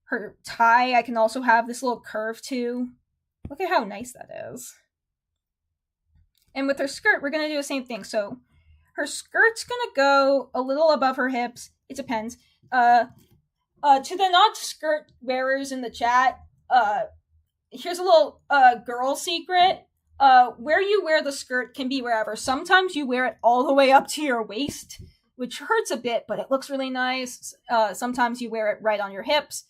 Her tie, I can also have this little curve too. Look at how nice that is. And with her skirt, we're going to do the same thing. So her skirt's going to go a little above her hips. It depends. To the non-skirt wearers in the chat, here's a little girl secret. Where you wear the skirt can be wherever. Sometimes you wear it all the way up to your waist, which hurts a bit, but it looks really nice. Sometimes you wear it right on your hips.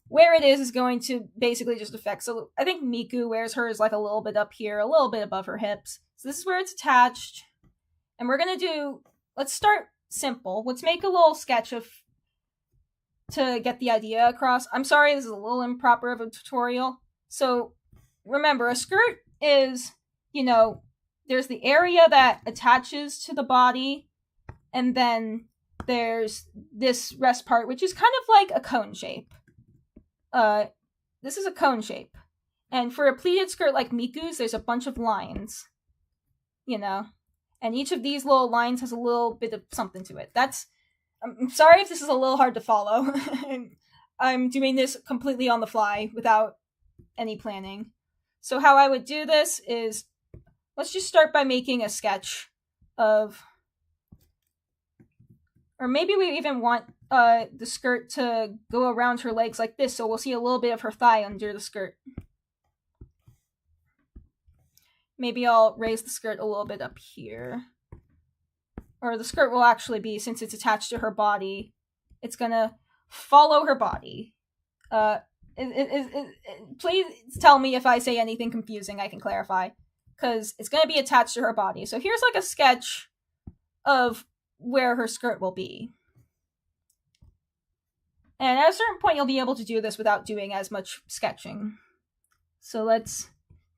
Where it is going to basically just affect. So I think Miku wears hers like a little bit up here, a little bit above her hips. So this is where it's attached. And we're going to do, let's start simple. Let's make a little sketch to get the idea across. I'm sorry, this is a little improper of a tutorial. So remember, a skirt is, there's the area that attaches to the body, and then there's this rest part, which is kind of like a cone shape. This is a cone shape. And for a pleated skirt like Miku's, there's a bunch of lines, and each of these little lines has a little bit of something to it. I'm sorry if this is a little hard to follow. I'm doing this completely on the fly without any planning. So how I would do this is, let's just start by making a sketch of, or maybe we even want the skirt to go around her legs like this, so we'll see a little bit of her thigh under the skirt. Maybe I'll raise the skirt a little bit up here. Or the skirt will actually be, since it's attached to her body, it's gonna follow her body. Please tell me if I say anything confusing, I can clarify. Because it's gonna be attached to her body. So here's like a sketch of where her skirt will be. And at a certain point, you'll be able to do this without doing as much sketching. So let's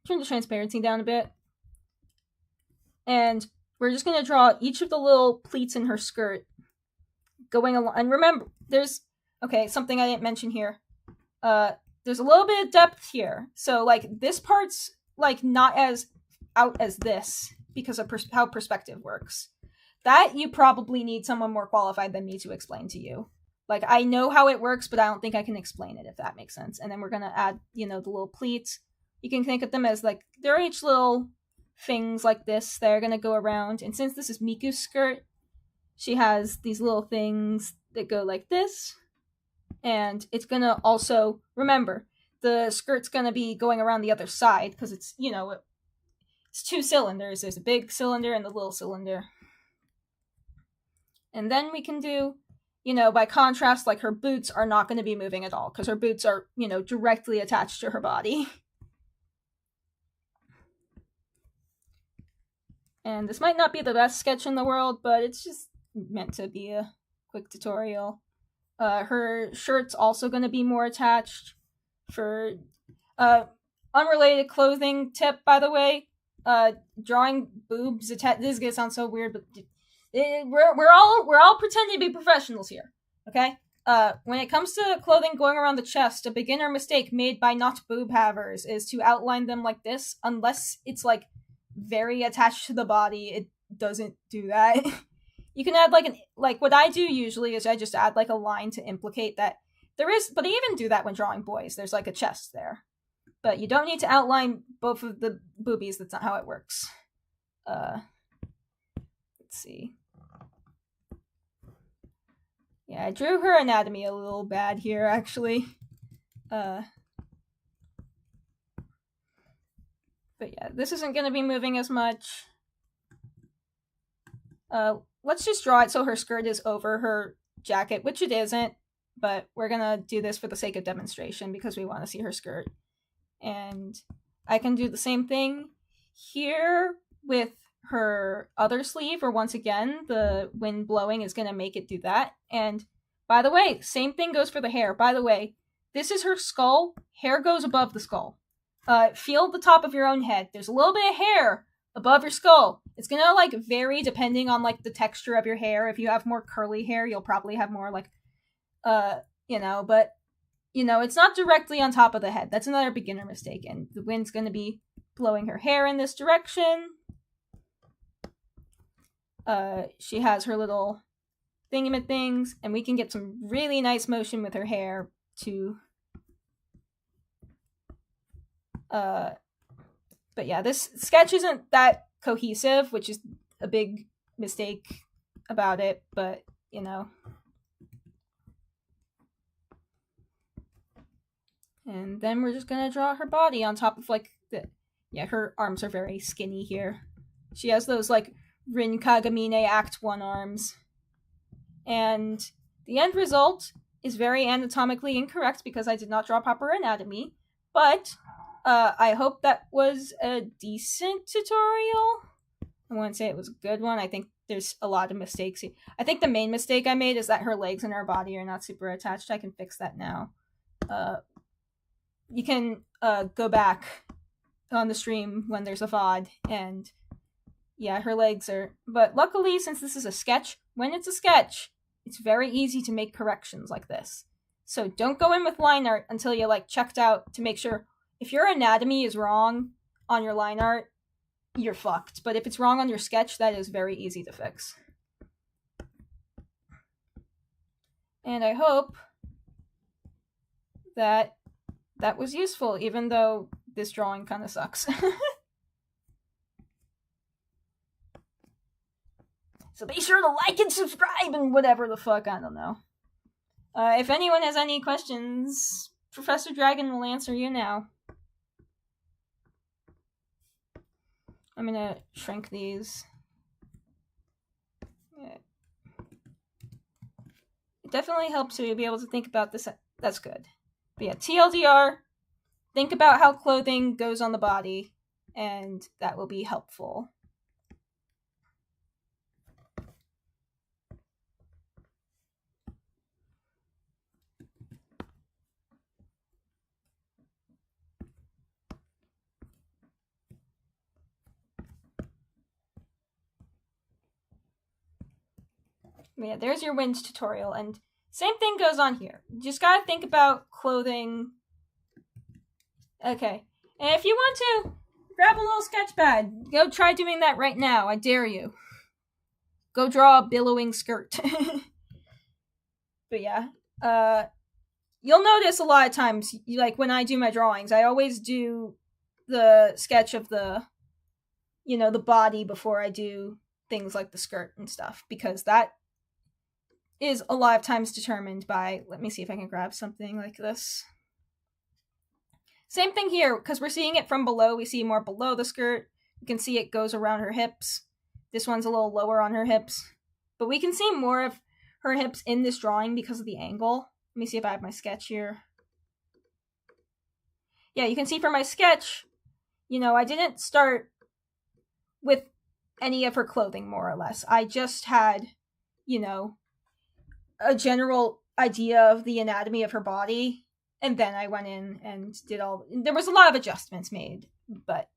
turn the transparency down a bit. And we're just going to draw each of the little pleats in her skirt going along. And remember, there's, something I didn't mention here. There's a little bit of depth here. So, this part's, not as out as this because of how perspective works. That you probably need someone more qualified than me to explain to you. I know how it works, but I don't think I can explain it, if that makes sense. And then we're going to add, the little pleats. You can think of them as, they're each little things like this that are going to go around. And since this is Miku's skirt, she has these little things that go like this. And it's going to also, remember, the skirt's going to be going around the other side because it's, it's two cylinders. There's a big cylinder and the little cylinder. And then we can do, by contrast, her boots are not going to be moving at all because her boots are, directly attached to her body. And this might not be the best sketch in the world, but it's just meant to be a quick tutorial. Her shirt's also going to be more attached. For unrelated clothing tip, by the way, drawing boobs attached. This is gonna sound so weird, but we're all pretending to be professionals here. Okay. When it comes to clothing going around the chest, a beginner mistake made by not boob havers is to outline them like this, unless it's very attached to the body. It doesn't do that. You can add what I do usually is I just add a line to implicate that there is, but I even do that when drawing boys. There's a chest there, but you don't need to outline both of the boobies. That's not how it works. Let's see. Yeah, I drew her anatomy a little bad here, actually. But yeah, this isn't going to be moving as much. Let's just draw it so her skirt is over her jacket, which it isn't, but we're going to do this for the sake of demonstration because we want to see her skirt. And I can do the same thing here with her other sleeve, or once again, the wind blowing is going to make it do that. And by the way, same thing goes for the hair. By the way, this is her skull. Hair goes above the skull. Feel the top of your own head. There's a little bit of hair above your skull. It's gonna like vary depending on like the texture of your hair. If you have more curly hair, you'll probably have more like but it's not directly on top of the head. That's another beginner mistake. And the wind's gonna be blowing her hair in this direction. She has her little things, and we can get some really nice motion with her hair to but yeah, this sketch isn't that cohesive, which is a big mistake about it, but and then we're just gonna draw her body on top of her arms are very skinny here. She has those like Rin Kagamine Act 1 arms. And the end result is very anatomically incorrect because I did not draw proper anatomy, but I hope that was a decent tutorial. I wouldn't say it was a good one. I think there's a lot of mistakes. I think the main mistake I made is that her legs and her body are not super attached. I can fix that now. You can go back on the stream when there's a VOD, and yeah, her legs are... But luckily, since this is a sketch, when it's a sketch, it's very easy to make corrections like this. So don't go in with line art until you checked out to make sure. If your anatomy is wrong on your line art, you're fucked. But if it's wrong on your sketch, that is very easy to fix. And I hope that that was useful, even though this drawing kind of sucks. So be sure to like and subscribe and whatever the fuck, I don't know. If anyone has any questions, Professor Dragon will answer you now. I'm gonna shrink these. Yeah. It definitely helps to be able to think about this. That's good. But yeah, TLDR, think about how clothing goes on the body, and that will be helpful. Yeah, there's your wind tutorial, and same thing goes on here. You just gotta think about clothing. Okay, and if you want to, grab a little sketch pad. Go try doing that right now, I dare you. Go draw a billowing skirt. But yeah, you'll notice a lot of times, when I do my drawings, I always do the sketch of the body before I do things like the skirt and stuff, because that is a lot of times determined by, let me see if I can grab something like this. Same thing here, because we're seeing it from below. We see more below the skirt. You can see it goes around her hips. This one's a little lower on her hips. But we can see more of her hips in this drawing because of the angle. Let me see if I have my sketch here. Yeah, you can see from my sketch, I didn't start with any of her clothing, more or less. I just had, a general idea of the anatomy of her body, and then I went in and did there was a lot of adjustments made, but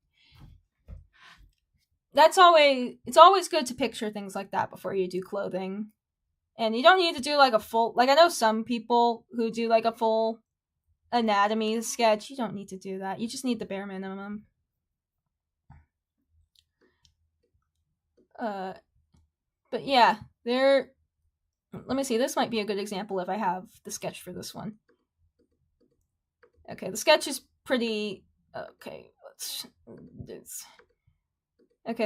it's always good to picture things like that before you do clothing. And you don't need to do a full, I know some people who do a full anatomy sketch. You don't need to do that. You just need the bare minimum. But yeah, let me see, this might be a good example if I have the sketch for this one. Okay, the sketch is pretty... Okay,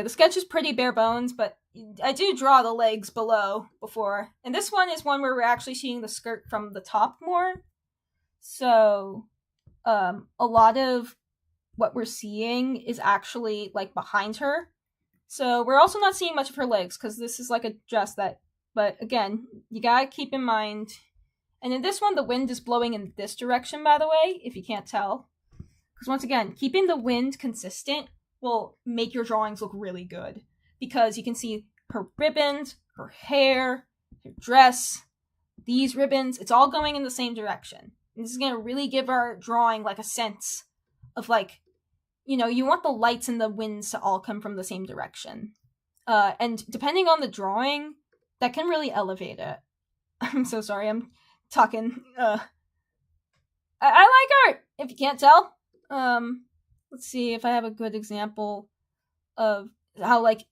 the sketch is pretty bare bones, but I do draw the legs below before. And this one is one where we're actually seeing the skirt from the top more. So, a lot of what we're seeing is actually, behind her. So, we're also not seeing much of her legs, because this is, a dress that... But, again, you gotta keep in mind... And in this one, the wind is blowing in this direction, by the way, if you can't tell. Because once again, keeping the wind consistent will make your drawings look really good. Because you can see her ribbons, her hair, her dress, these ribbons, it's all going in the same direction. And this is going to really give our drawing like a sense of like, you know, you want the lights and the winds to all come from the same direction. And depending on the drawing, that can really elevate it. I'm so sorry, I'm talking. I like art, if you can't tell. Let's see if I have a good example of how, like,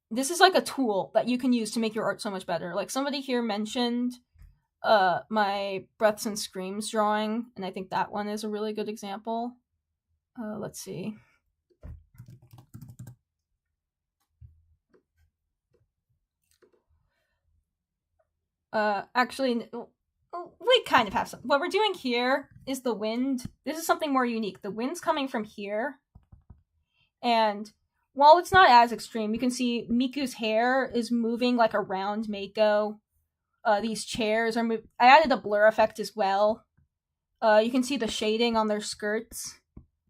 this is like a tool that you can use to make your art so much better. Like, somebody here mentioned my Breaths and Screams drawing, and I think that one is a really good example. Let's see. Actually, we kind of have some. What we're doing here is the wind. This is something more unique. The wind's coming from here, and while it's not as extreme, you can see Miku's hair is moving like around Mako. These chairs are moving. I added a blur effect as well. You can see the shading on their skirts.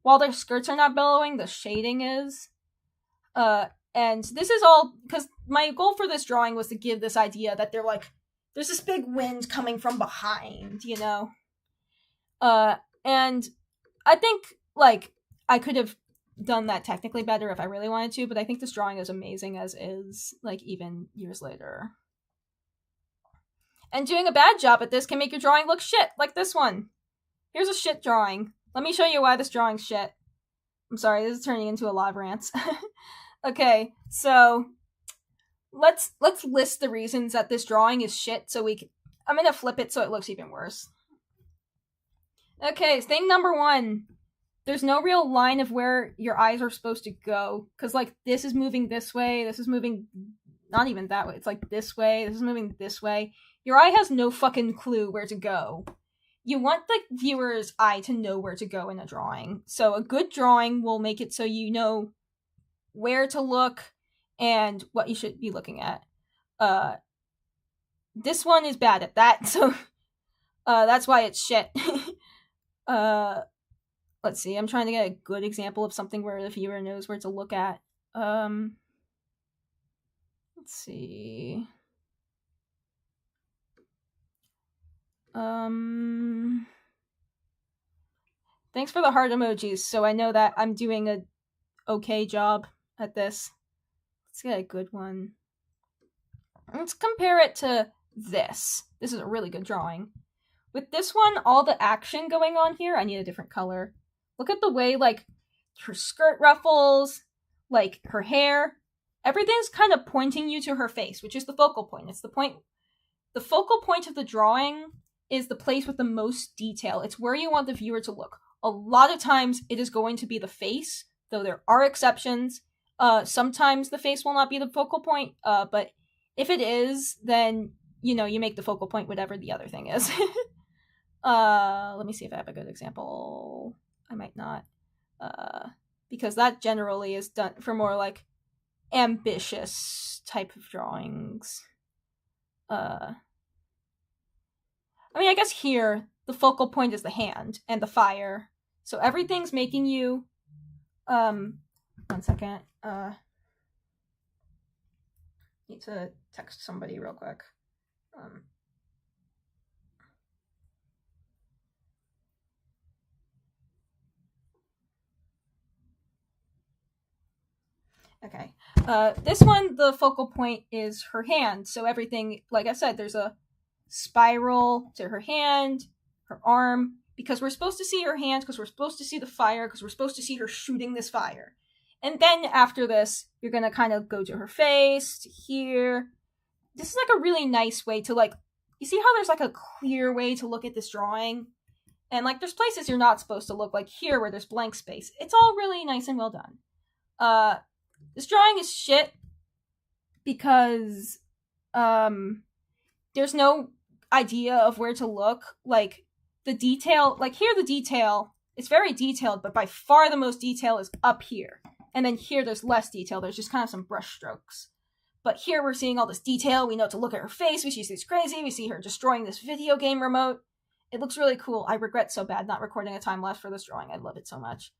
While their skirts are not billowing, the shading is. And this is all because my goal for this drawing was to give this idea that they're like, there's this big wind coming from behind, you know? And I think, like, I could have done that technically better if I really wanted to, but I think this drawing is amazing as is, like, even years later. And doing a bad job at this can make your drawing look shit, like this one. Here's a shit drawing. Let me show you why this drawing's shit. I'm sorry, this is turning into a lot of rants. Okay, so let's list the reasons that this drawing is shit so I'm gonna flip it so it looks even worse. Okay, thing number 1. There's no real line of where your eyes are supposed to go. Because, like, this is moving this way, this is moving not even that way. It's like this way, this is moving this way. Your eye has no fucking clue where to go. You want the viewer's eye to know where to go in a drawing. So a good drawing will make it so you know where to look and what you should be looking at. This one is bad at that, so that's why it's shit. Let's see, I'm trying to get a good example of something where the viewer knows where to look at. Let's see. Thanks for the heart emojis, so I know that I'm doing a okay job at this. Let's get a good one. Let's compare it to this. This is a really good drawing. With this one, all the action going on here, I need a different color. Look at the way, like, her skirt ruffles, like, her hair. Everything's kind of pointing you to her face, which is the focal point. It's the point. The focal point of the drawing is the place with the most detail. It's where you want the viewer to look. A lot of times, it is going to be the face, though there are exceptions. Sometimes the face will not be the focal point, but if it is, then, you know, you make the focal point whatever the other thing is. Let me see if I have a good example. I might not. Because that generally is done for more, like, ambitious type of drawings. I mean, I guess here, the focal point is the hand and the fire. So everything's making you... one second. Need to text somebody real quick. Okay. This one, the focal point is her hand. So everything, like I said, there's a spiral to her hand, her arm, because we're supposed to see her hand, because we're supposed to see the fire, because we're supposed to see her shooting this fire. And then after this, you're going to kind of go to her face, to here. This is like a really nice way to, like, you see how there's like a clear way to look at this drawing? And like there's places you're not supposed to look, like here where there's blank space. It's all really nice and well done. This drawing is shit because there's no idea of where to look. Like, the detail, like here the detail, it's very detailed, but by far the most detail is up here. And then here there's less detail, there's just kind of some brush strokes. But here we're seeing all this detail, we know to look at her face, we see she's crazy, we see her destroying this video game remote. It looks really cool. I regret so bad not recording a time lapse for this drawing. I love it so much.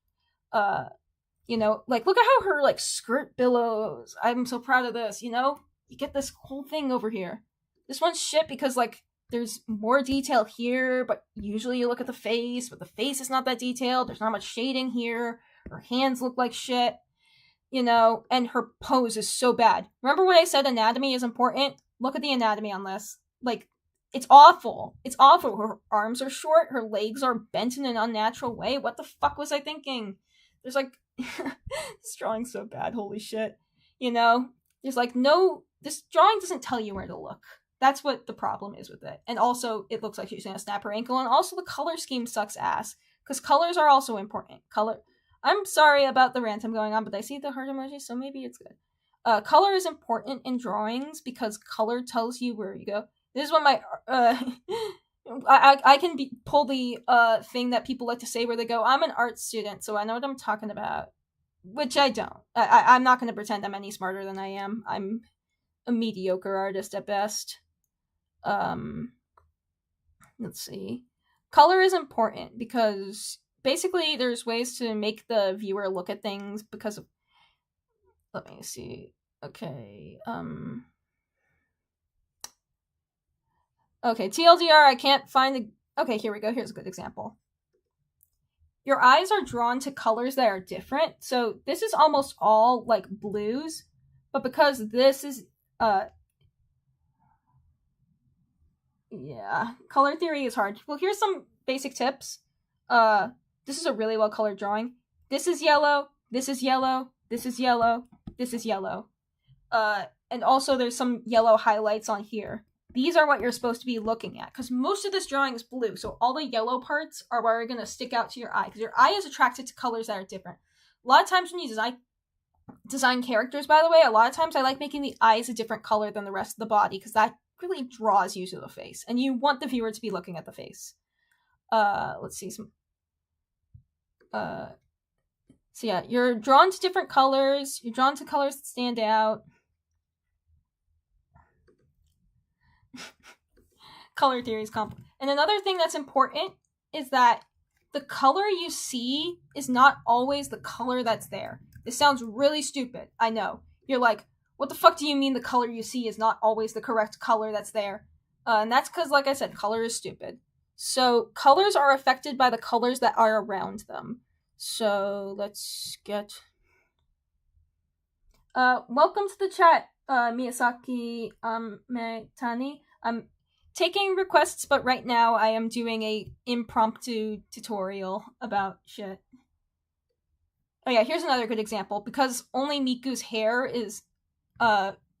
You know, like, look at how her, like, skirt billows. I'm so proud of this, you know? You get this whole thing over here. This one's shit because, like, there's more detail here, but usually you look at the face, but the face is not that detailed. There's not much shading here. Her hands look like shit, you know, and her pose is so bad. Remember when I said anatomy is important? Look at the anatomy on this. Like, it's awful. It's awful. Her arms are short. Her legs are bent in an unnatural way. What the fuck was I thinking? There's, like, this drawing's so bad. Holy shit. You know? There's, like, no... This drawing doesn't tell you where to look. That's what the problem is with it. And also, it looks like she's gonna snap her ankle. And also, the color scheme sucks ass. Because colors are also important. I'm sorry about the rant I'm going on, but I see the heart emoji, so maybe it's good. Color is important in drawings because color tells you where you go. This is what my... I can pull the thing that people like to say where they go, I'm an art student, so I know what I'm talking about. Which I don't. I'm not going to pretend I'm any smarter than I am. I'm a mediocre artist at best. Let's see. Color is important because basically there's ways to make the viewer look at things because of... Let me see. Okay. Okay, TLDR, I can't find the... Okay, here we go. Here's a good example. Your eyes are drawn to colors that are different. So this is almost all, like, blues. But because this is... Yeah, color theory is hard. Well, here's some basic tips. This is a really well-colored drawing. This is yellow, this is yellow, this is yellow, this is yellow. And also there's some yellow highlights on here. These are what you're supposed to be looking at, because most of this drawing is blue, so all the yellow parts are where are going to stick out to your eye, because your eye is attracted to colors that are different. A lot of times when you design characters, by the way, a lot of times I like making the eyes a different color than the rest of the body, because that really draws you to the face, and you want the viewer to be looking at the face. Let's see some... So yeah, you're drawn to different colors, you're drawn to colors that stand out. Color theory is complex. And another thing that's important is that the color you see is not always the color that's there. This sounds really stupid, I know. You're like, what the fuck do you mean the color you see is not always the correct color that's there? And that's because, like I said, color is stupid. So colors are affected by the colors that are around them. So let's get... welcome to the chat, Miyazaki Metani. I'm taking requests, but right now I am doing a impromptu tutorial about shit. Oh yeah, here's another good example. Because only Miku's hair is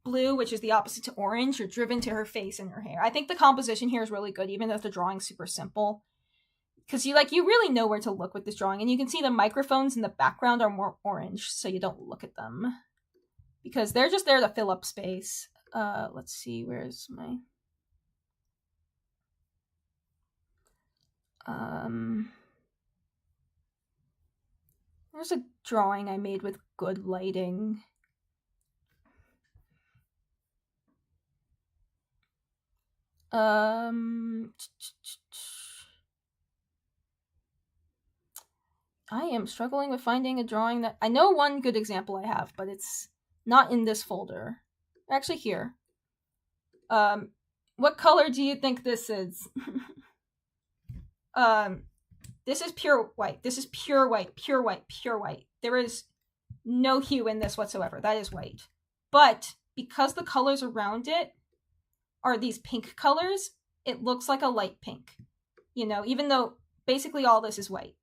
blue, which is the opposite to orange, you're driven to her face and her hair. I think the composition here is really good, even if the drawing's super simple. Because you really know where to look with this drawing, and you can see the microphones in the background are more orange, so you don't look at them. Because they're just there to fill up space. Let's see, where's my... There's a drawing I made with good lighting. I am struggling with finding a drawing that... I know one good example I have, but it's not in this folder. Actually, here. What color do you think this is? This is pure white. This is pure white, pure white, pure white. There is no hue in this whatsoever. That is white. But because the colors around it are these pink colors, it looks like a light pink. You know, even though basically all this is white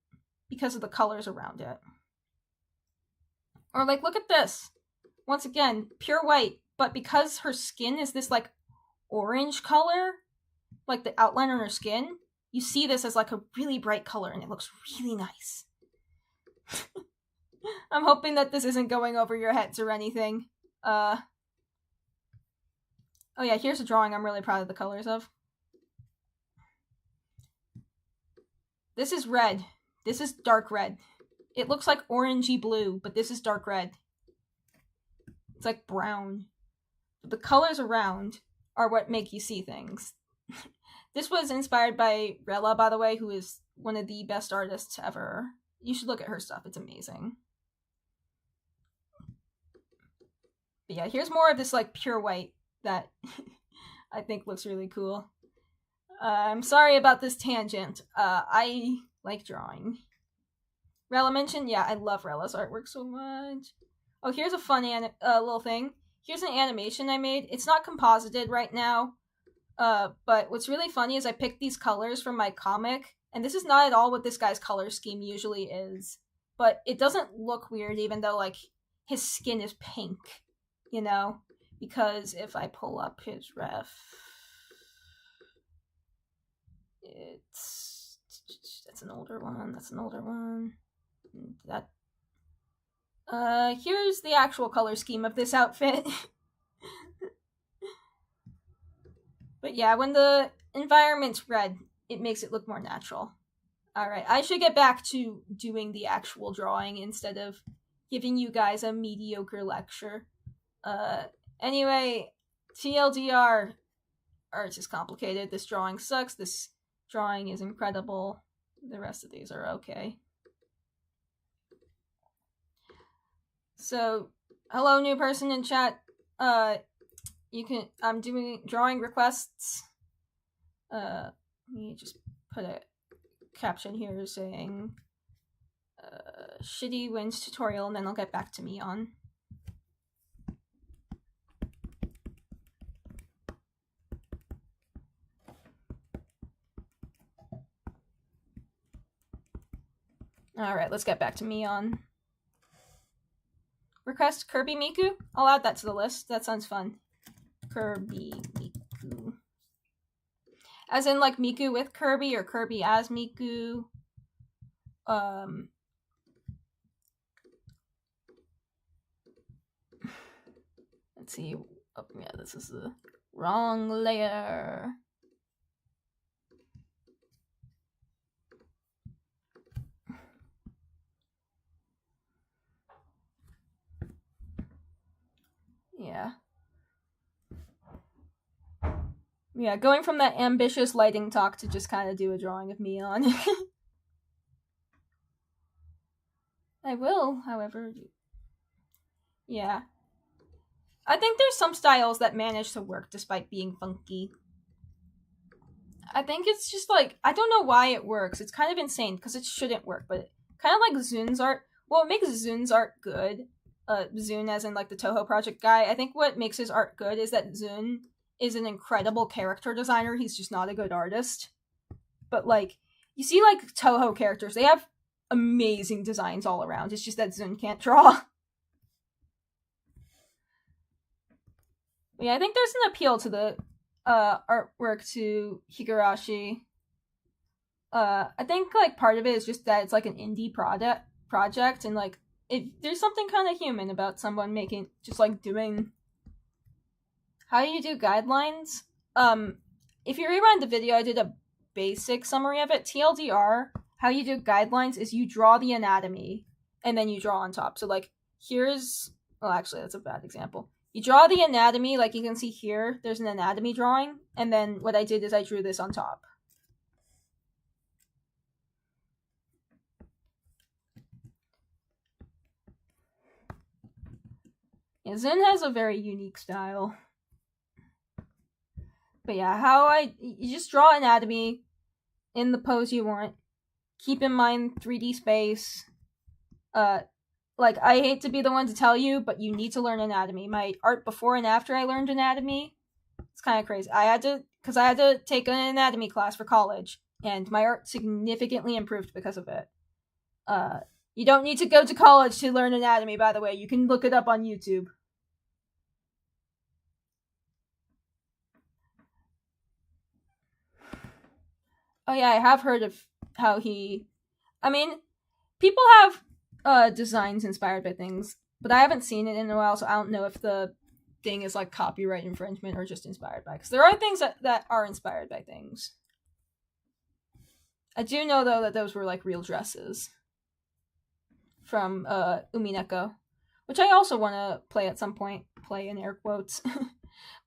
because of the colors around it. Or like, look at this. Once again, pure white, but because her skin is this like orange color, like the outline on her skin, you see this as like a really bright color and it looks really nice. I'm hoping that this isn't going over your heads or anything. Oh yeah, here's a drawing I'm really proud of the colors of. This is red. This is dark red. It looks like orangey blue, but this is dark red. It's like brown. The colors around are what make you see things. This was inspired by Rella, by the way, who is one of the best artists ever. You should look at her stuff. It's amazing. But yeah, here's more of this like pure white that I think looks really cool. I'm sorry about this tangent. I like drawing. Rella mentioned, yeah, I love Rella's artwork so much. Oh, here's a fun little thing. Here's an animation I made. It's not composited right now, but what's really funny is I picked these colors from my comic, and this is not at all what this guy's color scheme usually is. But it doesn't look weird, even though, like, his skin is pink, you know? Because if I pull up his ref, that's an older one. Here's the actual color scheme of this outfit. But yeah, when the environment's red, it makes it look more natural. Alright, I should get back to doing the actual drawing instead of giving you guys a mediocre lecture. Anyway, TLDR, art is complicated. This drawing sucks. This drawing is incredible. The rest of these are okay. So, hello, new person in chat. I'm doing drawing requests. Let me just put a caption here saying, Shitty wins tutorial, and then I'll get back to Mion. Alright, let's get back to Mion. Request Kirby Miku? I'll add that to the list. That sounds fun. Kirby Miku. As in, like, Miku with Kirby, or Kirby as Miku. Let's see. Oh, yeah, this is the wrong layer. Yeah. Yeah, going from that ambitious lighting talk to just kind of do a drawing of Mion. I will, however. Yeah. I think there's some styles that manage to work despite being funky. I think it's just like, I don't know why it works. It's kind of insane because it shouldn't work, but kind of like Zun's art. What makes Zun's art good, Zun as in like the Toho Project guy, I think what makes his art good is that Zun is an incredible character designer. He's just not a good artist. But like, you see like Toho characters, they have amazing designs all around. It's just that Zun can't draw. Yeah, I think there's an appeal to the artwork to Higurashi. I think like part of it is just that it's like an indie project, and like there's something kind of human about someone making just like doing. How do you do guidelines? If you rewind the video, I did a basic summary of it. TLDR, how you do guidelines is you draw the anatomy and then you draw on top. So like here's, well, actually that's a bad example. You draw the anatomy, like you can see here, there's an anatomy drawing, and then what I did is I drew this on top. Yeah, Zen has a very unique style. But yeah, you just draw anatomy in the pose you want. Keep in mind 3D space. Like, I hate to be the one to tell you, but you need to learn anatomy. My art before and after I learned anatomy, it's kind of crazy. I had to take an anatomy class for college, and my art significantly improved because of it. You don't need to go to college to learn anatomy, by the way. You can look it up on YouTube. Oh yeah, I have heard of how people have designs inspired by things, but I haven't seen it in a while, so I don't know if the thing is like copyright infringement or just inspired by, because there are things that are inspired by things. I do know though that those were like real dresses from Umineko, which I also want to play at some point, play in air quotes.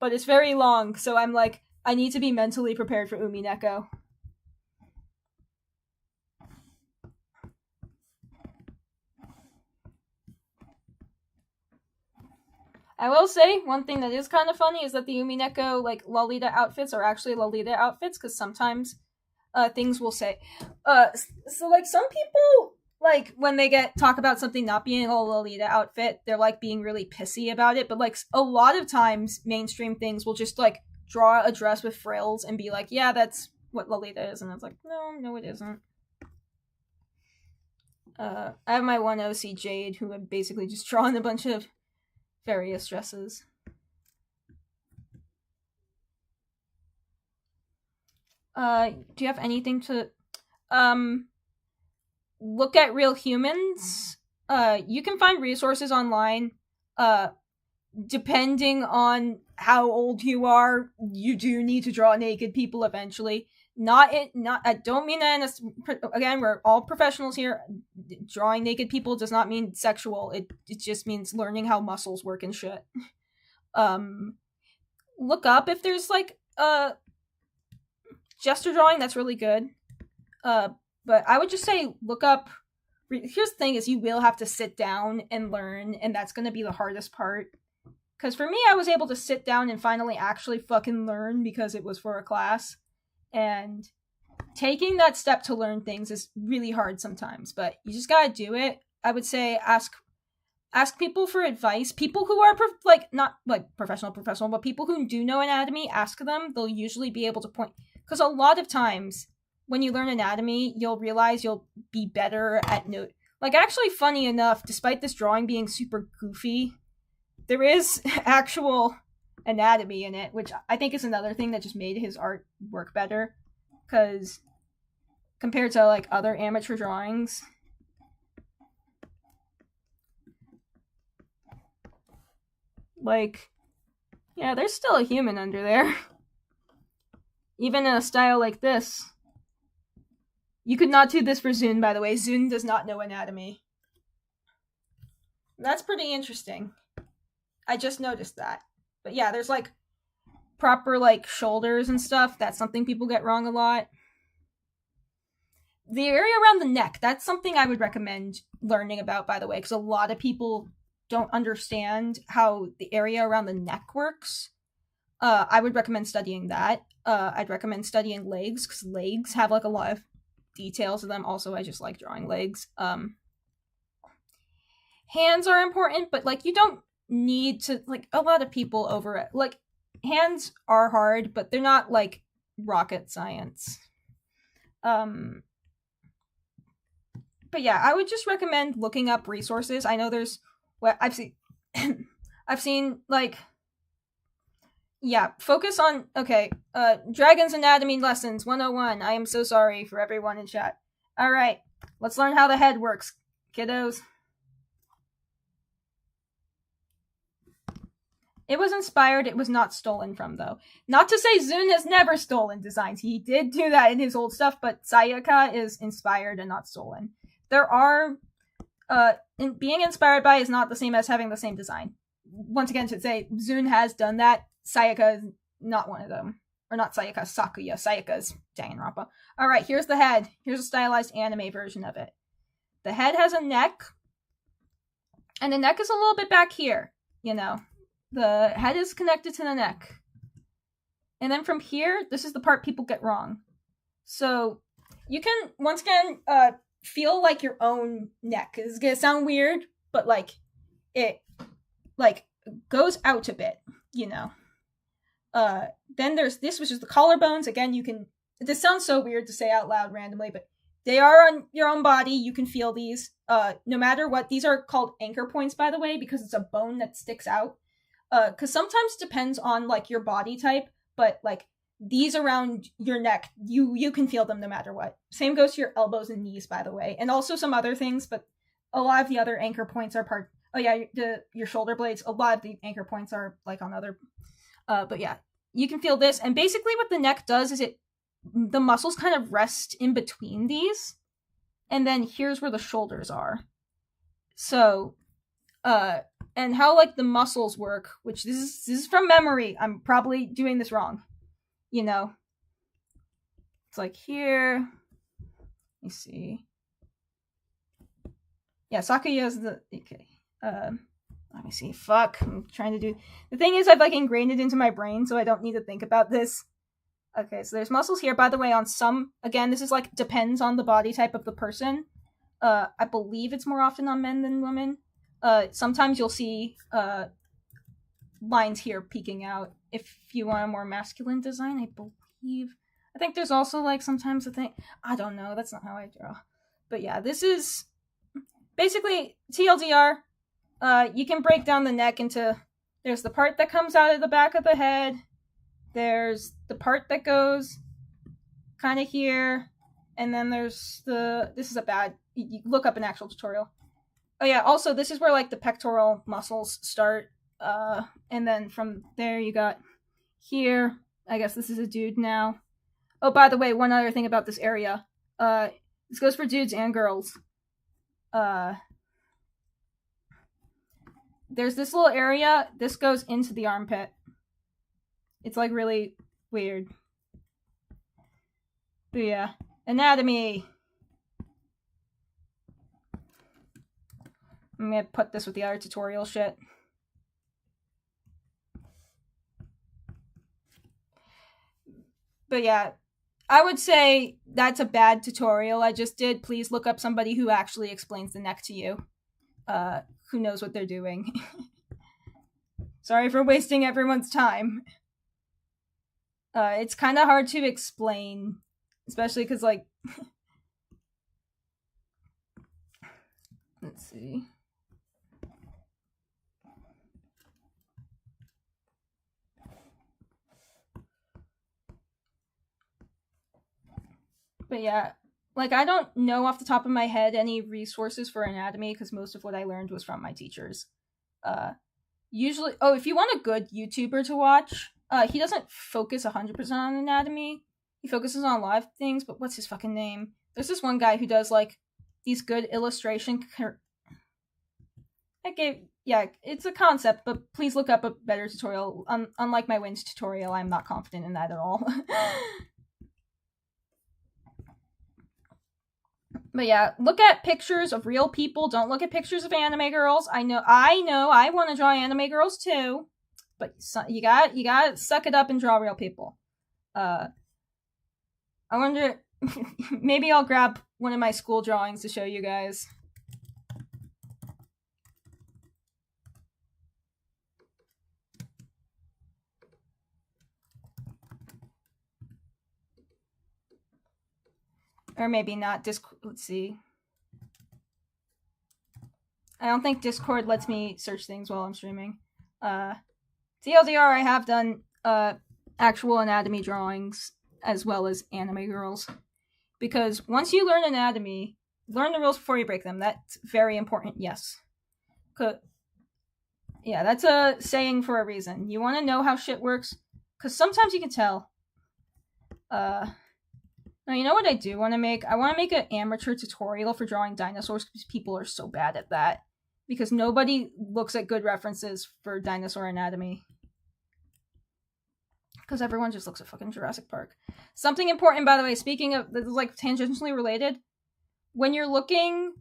But it's very long, so I'm like I need to be mentally prepared for Umineko. I will say one thing that is kind of funny is that the Umineko like Lolita outfits are actually Lolita outfits, because sometimes things will say so like some people, like when they get talk about something not being a Lolita outfit, they're like being really pissy about it, but like a lot of times mainstream things will just like draw a dress with frills and be like, yeah, that's what Lolita is, and it's like, no it isn't. I have my one OC Jade, who have basically just drawn a bunch of various dresses. Do you have anything to look at real humans? You can find resources online. Depending on how old you are, you do need to draw naked people eventually. Not I don't mean that again, we're all professionals here. Drawing naked people does not mean sexual. It just means learning how muscles work and shit. Look up if there's like gesture drawing that's really good. But I would just say look up. Here's the thing: is you will have to sit down and learn, and that's going to be the hardest part. Because for me, I was able to sit down and finally actually fucking learn because it was for a class. And taking that step to learn things is really hard sometimes, but you just gotta do it. I would say ask people for advice. People who are not like professional, but people who do know anatomy, ask them. They'll usually be able to point. Because a lot of times when you learn anatomy, you'll realize you'll be better at note. Like, actually, funny enough, despite this drawing being super goofy, there is actual anatomy in it, which I think is another thing that just made his art work better. Because compared to like other amateur drawings, like, yeah, there's still a human under there. Even in a style like this. You could not do this for Zun, by the way. Zun does not know anatomy. That's pretty interesting. I just noticed that. But yeah, there's like proper like shoulders and stuff. That's something people get wrong a lot. The area around the neck, that's something I would recommend learning about, by the way, because a lot of people don't understand how the area around the neck works. I would recommend studying that. I'd recommend studying legs, because legs have like a lot of details of them. Also, I just like drawing legs. Hands are important, but like you don't need to, like, a lot of people over it. Like, hands are hard, but they're not like rocket science. But yeah, I would just recommend looking up resources. I know there's what I've seen. I've seen like, yeah, focus on, okay, Dragon's Anatomy Lessons 101. I am so sorry for everyone in chat. Alright, let's learn how the head works, kiddos. It was inspired, it was not stolen from, though. Not to say Zun has never stolen designs. He did do that in his old stuff, but Sayaka is inspired and not stolen. There are, being inspired by is not the same as having the same design. Once again, to say, Zun has done that. Sayaka is not one of them. Or not Sayaka, Sakuya. Sayaka's Danganronpa. Alright, here's the head. Here's a stylized anime version of it. The head has a neck. And the neck is a little bit back here, you know. The head is connected to the neck. And then from here, this is the part people get wrong. So, you can, once again, feel like your own neck. It's gonna sound weird, but like, it, like, goes out a bit, you know. Then there's this, which is the collarbones. Again, you can, this sounds so weird to say out loud randomly, but they are on your own body. You can feel these, no matter what. These are called anchor points, by the way, because it's a bone that sticks out. Because sometimes depends on, like, your body type, but, like, these around your neck, you can feel them no matter what. Same goes to your elbows and knees, by the way, and also some other things, but a lot of the other anchor points are part, oh yeah, your shoulder blades, a lot of the anchor points are, like, on other, but yeah, you can feel this, and basically what the neck does is the muscles kind of rest in between these, and then here's where the shoulders are. So, and how, like, the muscles work, which this is from memory, I'm probably doing this wrong. you know, it's like here. Let me see. Yeah, Sakuya's the okay. Let me see. Fuck, I'm trying to do. The thing is, I've like ingrained it into my brain, so I don't need to think about this. Okay, so there's muscles here. By the way, on some, again, this is like depends on the body type of the person. I believe it's more often on men than women. Sometimes you'll see lines here peeking out if you want a more masculine design, I believe. I think there's also like sometimes a thing. I don't know. That's not how I draw. But yeah, this is basically TLDR. You can break down the neck into. There's the part that comes out of the back of the head. There's the part that goes kind of here, and then there's the. This is a bad. You look up an actual tutorial. Oh yeah. Also, this is where like the pectoral muscles start. And then from there you got here. I guess this is a dude now. Oh, by the way, one other thing about this area. This goes for dudes and girls. There's this little area. This goes into the armpit. It's like really weird. But yeah. Anatomy. I'm gonna put this with the other tutorial shit. But yeah, I would say that's a bad tutorial I just did. Please look up somebody who actually explains the neck to you. Who knows what they're doing. Sorry for wasting everyone's time. It's kind of hard to explain, especially because, like, let's see. But yeah, like, I don't know off the top of my head any resources for anatomy because most of what I learned was from my teachers. Usually, if you want a good YouTuber to watch, he doesn't focus 100% on anatomy. He focuses on a lot of things, but what's his fucking name? There's this one guy who does, like, these good illustration... Yeah, it's a concept, but please look up a better tutorial. Unlike my wind tutorial, I'm not confident in that at all. But yeah, look at pictures of real people. Don't look at pictures of anime girls. I know, I want to draw anime girls too. But you gotta suck it up and draw real people. I wonder, maybe I'll grab one of my school drawings to show you guys. Or maybe not. Let's see. I don't think Discord lets me search things while I'm streaming. TLDR, I have done actual anatomy drawings as well as anime girls. Because once you learn anatomy, learn the rules before you break them. That's very important, yes. Yeah, that's a saying for a reason. You want to know how shit works, because sometimes you can tell. Now, you know what I do want to make? I want to make an amateur tutorial for drawing dinosaurs because people are so bad at that. Because nobody looks at good references for dinosaur anatomy. Because everyone just looks at fucking Jurassic Park. Something important, by the way, speaking of, this is like tangentially related. When you're looking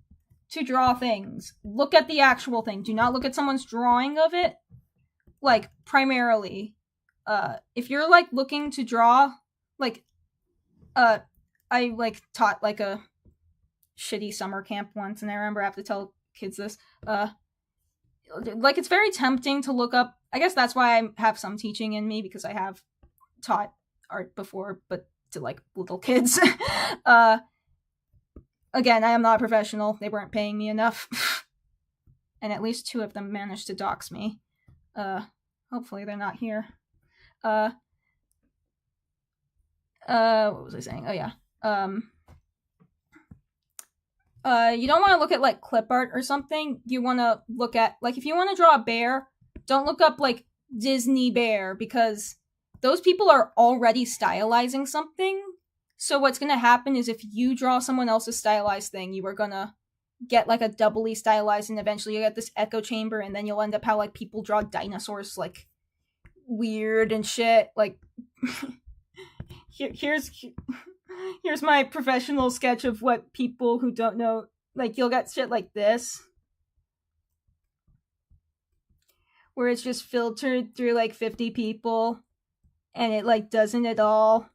to draw things, look at the actual thing. Do not look at someone's drawing of it. Like, primarily. If you're, like, looking to draw, like, I, like, taught, like, a shitty summer camp once, and I remember I have to tell kids this. Like, it's very tempting to look up. I guess that's why I have some teaching in me, because I have taught art before, but to, like, little kids. Again, I am not a professional. They weren't paying me enough. And at least 2 of them managed to dox me. Hopefully they're not here. What was I saying? Oh, yeah. You don't want to look at, like, clip art or something. You want to look at, like, if you want to draw a bear, don't look up, like, Disney bear, because those people are already stylizing something. So what's going to happen is if you draw someone else's stylized thing, you are going to get, like, a doubly stylized, and eventually you get this echo chamber, and then you'll end up how, like, people draw dinosaurs, like, weird and shit. Like, here's my professional sketch of what people who don't know, like, you'll get shit like this, where it's just filtered through like 50 people, and it like doesn't at all.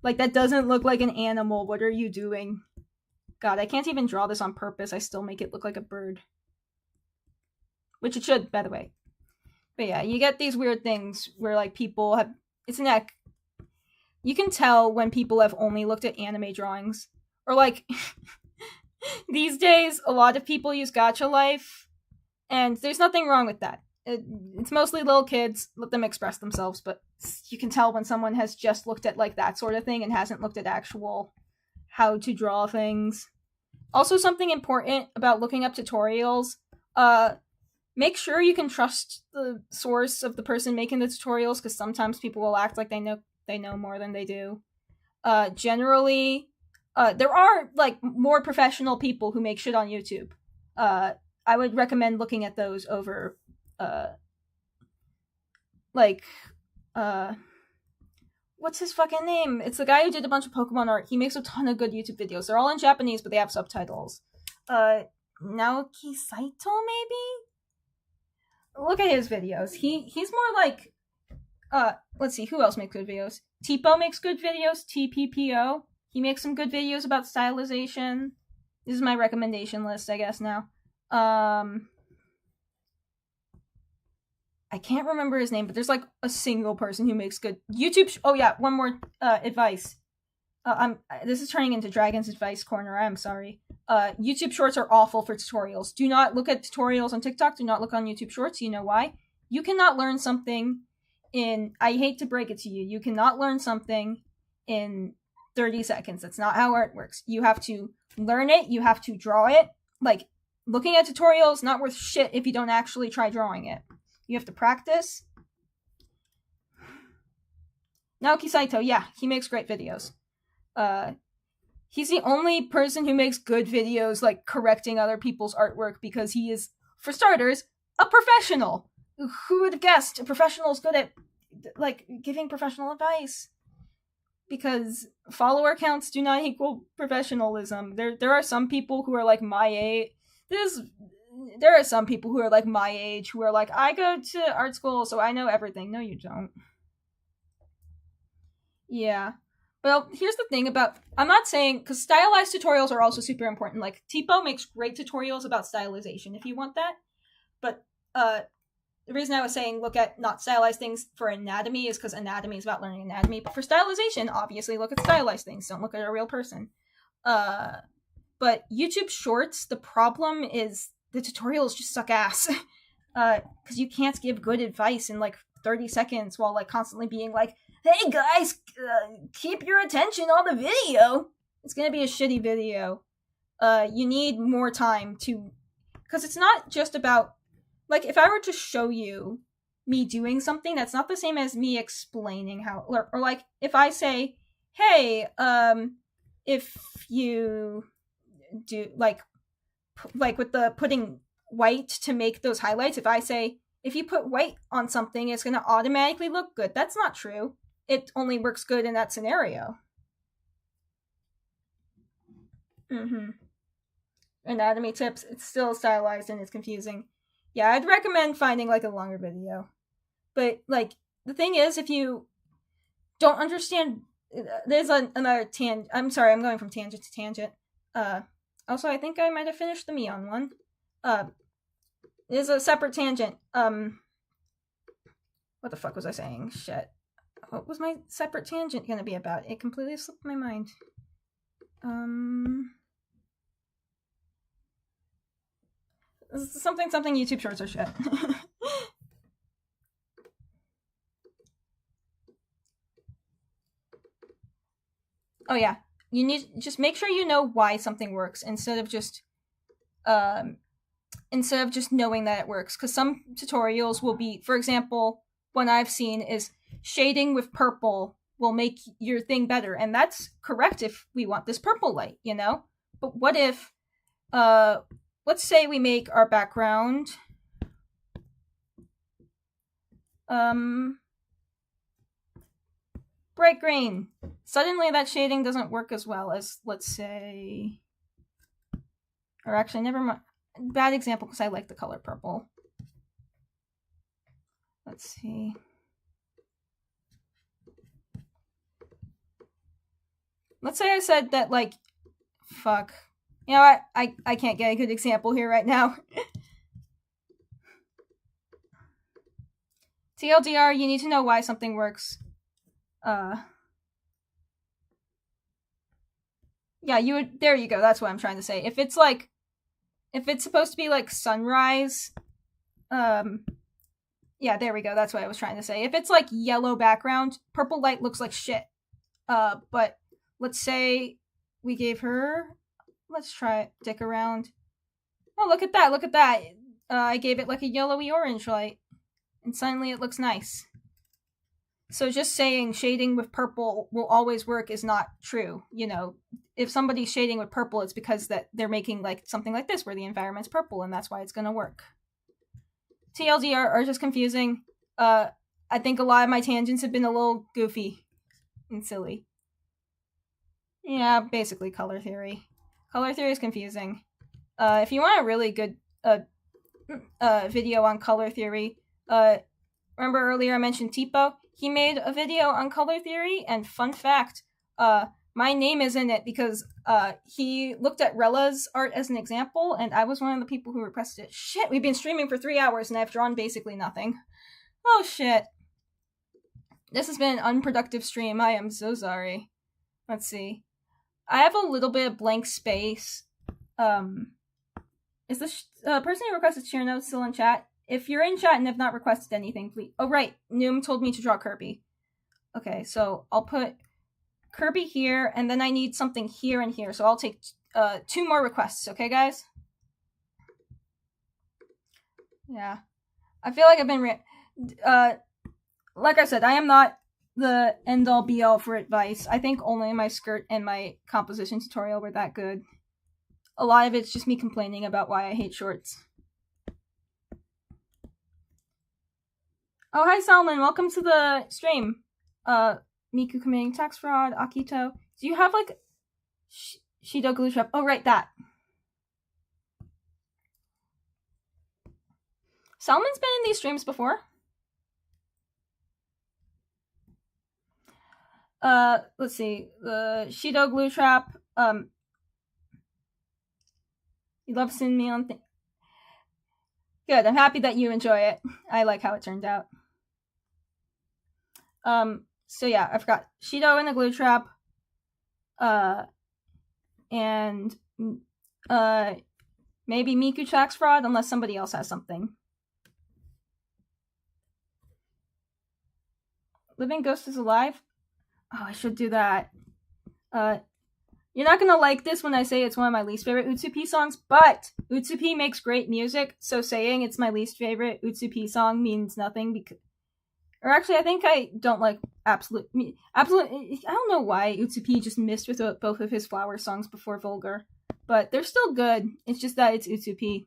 Like, that doesn't look like an animal. What are you doing? God, I can't even draw this on purpose. I still make it look like a bird. Which it should, by the way. But yeah, you get these weird things where like people have, it's an act. You can tell when people have only looked at anime drawings. Or like, these days, a lot of people use Gacha Life, and there's nothing wrong with that. It's mostly little kids, let them express themselves, but you can tell when someone has just looked at like that sort of thing and hasn't looked at actual how to draw things. Also, something important about looking up tutorials, make sure you can trust the source of the person making the tutorials, because sometimes people will act like they know more than they do. Generally, there are like more professional people who make shit on YouTube. I would recommend looking at those over what's his fucking name? It's the guy who did a bunch of Pokemon art. He makes a ton of good YouTube videos. They're all in Japanese, but they have subtitles. Naoki Saito, maybe? Look at his videos. He's more like, let's see, who else makes good videos? Tipo makes good videos. TPPO. He makes some good videos about stylization. This is my recommendation list, I guess, now. I can't remember his name, but there's like a single person who makes good YouTube. Oh yeah, one more advice. This is turning into Dragon's Advice Corner. I'm sorry. YouTube Shorts are awful for tutorials. Do not look at tutorials on TikTok. Do not look on YouTube Shorts. You know why? You cannot learn something in, I hate to break it to you, you cannot learn something in 30 seconds. That's not how art works. You have to learn it. You have to draw it. Like, looking at tutorials, not worth shit if you don't actually try drawing it. You have to practice. Naoki Saito, yeah, he makes great videos. He's the only person who makes good videos, like, correcting other people's artwork, because he is, for starters, a professional. Who would have guessed a professional is good at, like, giving professional advice? Because follower counts do not equal professionalism. There are some people who are, like, my age. There are some people who are like my age who are like, I go to art school, so I know everything. No, you don't. Yeah. Well, here's the thing about, I'm not saying, because stylized tutorials are also super important. Like, Tipo makes great tutorials about stylization if you want that. But the reason I was saying look at not stylized things for anatomy is because anatomy is about learning anatomy. But for stylization, obviously look at stylized things. Don't look at a real person. But YouTube Shorts, the problem is the tutorials just suck ass. Because you can't give good advice in like 30 seconds while like constantly being like, hey guys, keep your attention on the video. It's gonna be a shitty video. You need more time to, because it's not just about, like, if I were to show you me doing something, that's not the same as me explaining how, or like if I say, hey, if you do like with the putting white to make those highlights, if I say, if you put white on something, it's going to automatically look good. That's not true. It only works good in that scenario. Anatomy tips, it's still stylized and it's confusing. Yeah, I'd recommend finding like a longer video. But like, the thing is, if you don't understand, there's another tangent. I'm sorry, I'm going from tangent to tangent. Also, I think I might have finished the Mion one. There's a separate tangent. What the fuck was I saying? Shit. What was my separate tangent gonna be about? It completely slipped my mind. Something YouTube Shorts are shit. Oh yeah. You need, just make sure you know why something works instead of just knowing that it works. Because some tutorials will be, for example, one I've seen is shading with purple will make your thing better, and that's correct if we want this purple light, you know? But what if, let's say we make our background bright green. Suddenly that shading doesn't work as well as, let's say... Or actually, never mind. Bad example because I like the color purple. Let's see. Let's say I said that, like, fuck. You know what? I can't get a good example here right now. TLDR, you need to know why something works. Yeah, you would, there you go, that's what I'm trying to say. If it's supposed to be like sunrise, yeah, there we go, that's what I was trying to say. If it's like yellow background, purple light looks like shit. But let's say we gave her, let's try it, dick around. Oh, look at that. I gave it like a yellowy orange light. And suddenly it looks nice. So just saying shading with purple will always work is not true. You know, if somebody's shading with purple, it's because that they're making like something like this where the environment's purple and that's why it's gonna work. TLDR are just confusing. I think a lot of my tangents have been a little goofy and silly. Yeah, basically color theory. Color theory is confusing. If you want a really good video on color theory, remember earlier I mentioned Tipo? He made a video on color theory, and fun fact, my name is in it because he looked at Rella's art as an example, and I was one of the people who requested it. Shit, we've been streaming for 3 hours, and I've drawn basically nothing. Oh shit. This has been an unproductive stream. I am so sorry. Let's see. I have a little bit of blank space. Is the person who requested cheer notes still in chat? If you're in chat and have not requested anything, please... Oh, right. Noom told me to draw Kirby. Okay, so I'll put Kirby here, and then I need something here and here, so I'll take 2 more requests, okay, guys? Yeah. I feel like I've been... like I said, I am not the end-all be-all for advice. I think only my skirt and my composition tutorial were that good. A lot of it's just me complaining about why I hate shorts. Oh, hi Salman, welcome to the stream. Miku committing tax fraud, Akito. Do you have like Shidou glue trap? Oh, right, that. Salman's been in these streams before. Let's see. The Shidou glue trap. You love seeing me on Good, I'm happy that you enjoy it. I like how it turned out. So yeah, I forgot. Shidou in the glue trap. And maybe Miku tax fraud, unless somebody else has something. Living Ghost is alive? Oh, I should do that. You're not gonna like this when I say it's one of my least favorite Utsupi songs, but Utsupi makes great music, so saying it's my least favorite Utsupi song means nothing because... Or actually, I think I don't like Absolute... I don't know why Utsupi just missed with both of his flower songs before Vulgar, but they're still good. It's just that it's Utsupi.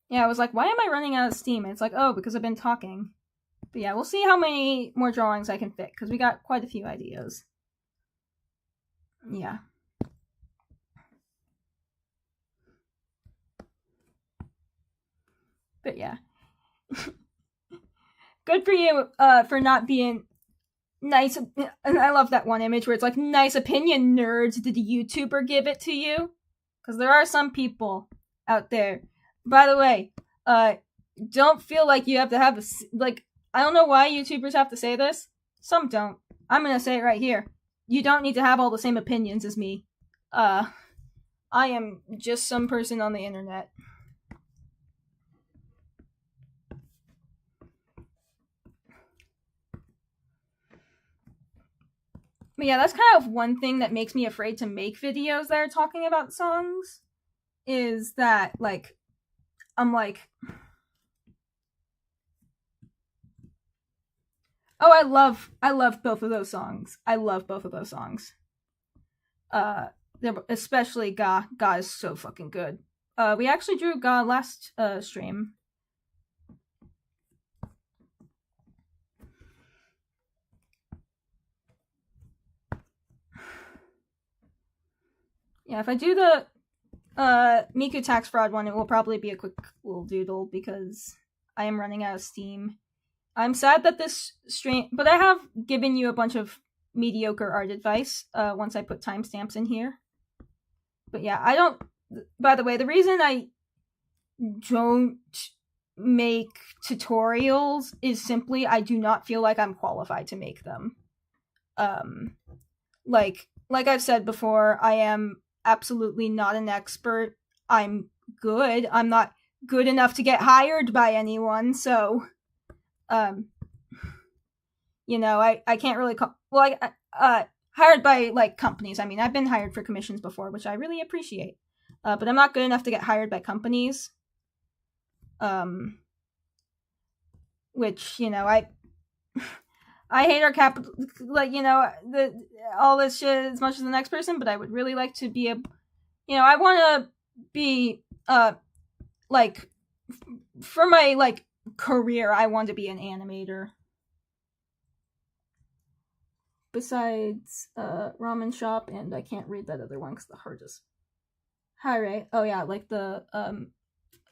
Yeah, I was like, why am I running out of steam? And it's like, oh, because I've been talking. But yeah, we'll see how many more drawings I can fit, because we got quite a few ideas. Yeah. But yeah. Good for you for not being nice. And I love that one image where it's like, nice opinion, nerds. Did a YouTuber give it to you? Because there are some people out there. By the way, don't feel like you have to have a... Like, I don't know why YouTubers have to say this. Some don't. I'm gonna say it right here. You don't need to have all the same opinions as me. I am just some person on the internet. But yeah, that's kind of one thing that makes me afraid to make videos that are talking about songs. Is that, like, I'm like... Oh, I love both of those songs. I love both of those songs. Especially Ga. Ga is so fucking good. We actually drew Ga last stream. Yeah, if I do the Miku tax fraud one, it will probably be a quick little doodle because I am running out of steam. I'm sad that this stream, but I have given you a bunch of mediocre art advice once I put timestamps in here. But yeah, I don't. By the way, the reason I don't make tutorials is simply I do not feel like I'm qualified to make them. Like I've said before, I am absolutely not an expert. I'm good. I'm not good enough to get hired by anyone, so I can't really hired by like companies. I mean, I've been hired for commissions before, which I really appreciate. But I'm not good enough to get hired by companies. Which, I hate our capital, all this shit as much as the next person, but I would really like to be I want to be, for my, career, I want to be an animator. Besides, Ramen Shop, and I can't read that other one because the heart is... Hi, Ray. Oh, yeah, the,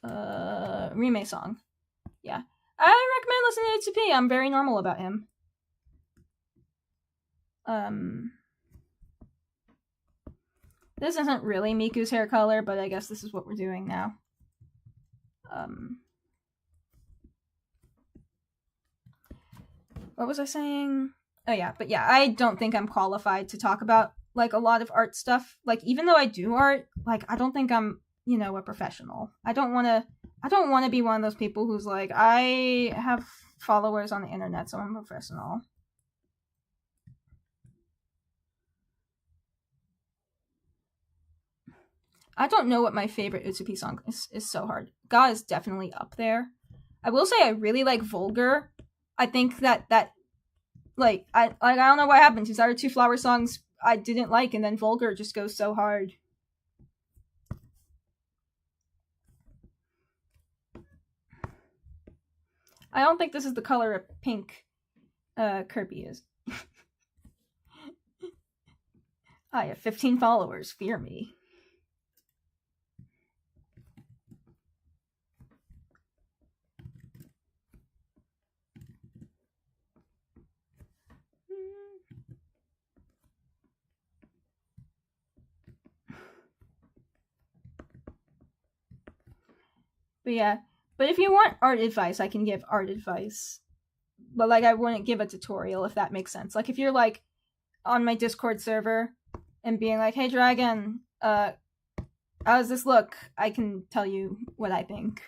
Rime song. Yeah. I recommend listening to HCP. I'm very normal about him. This isn't really Miku's hair color, but I guess this is what we're doing now. What was I saying? Oh yeah, but yeah, I don't think I'm qualified to talk about a lot of art stuff. Even though I do art, I don't think I'm, a professional. I don't want to be one of those people who's I have followers on the internet, so I'm a professional. I don't know what my favorite Utsupi song is so hard. God is definitely up there. I will say I really like Vulgar. I think that I don't know what happened. These other two flower songs I didn't like, and then Vulgar just goes so hard. I don't think this is the color of pink Kirby is. I have 15 followers. Fear me. But yeah, but if you want art advice, I can give art advice. But I wouldn't give a tutorial, if that makes sense. If you're on my Discord server and being hey Dragon, how does this look? I can tell you what I think.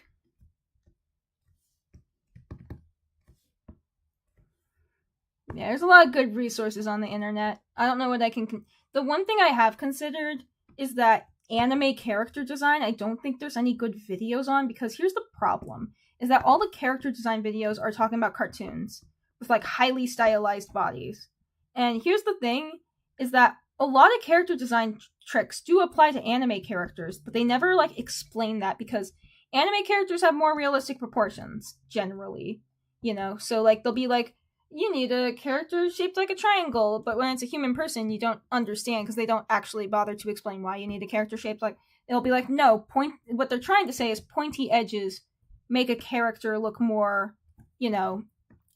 Yeah, there's a lot of good resources on the internet. I don't know what I can... The one thing I have considered is that anime character design, I don't think there's any good videos on, because here's the problem, is that all the character design videos are talking about cartoons with highly stylized bodies. And here's the thing, is that a lot of character design tricks do apply to anime characters, but they never explain that, because anime characters have more realistic proportions, generally. So they'll be you need a character shaped like a triangle, but when it's a human person, you don't understand because they don't actually bother to explain why you need a character shaped it'll be no, what they're trying to say is pointy edges make a character look more,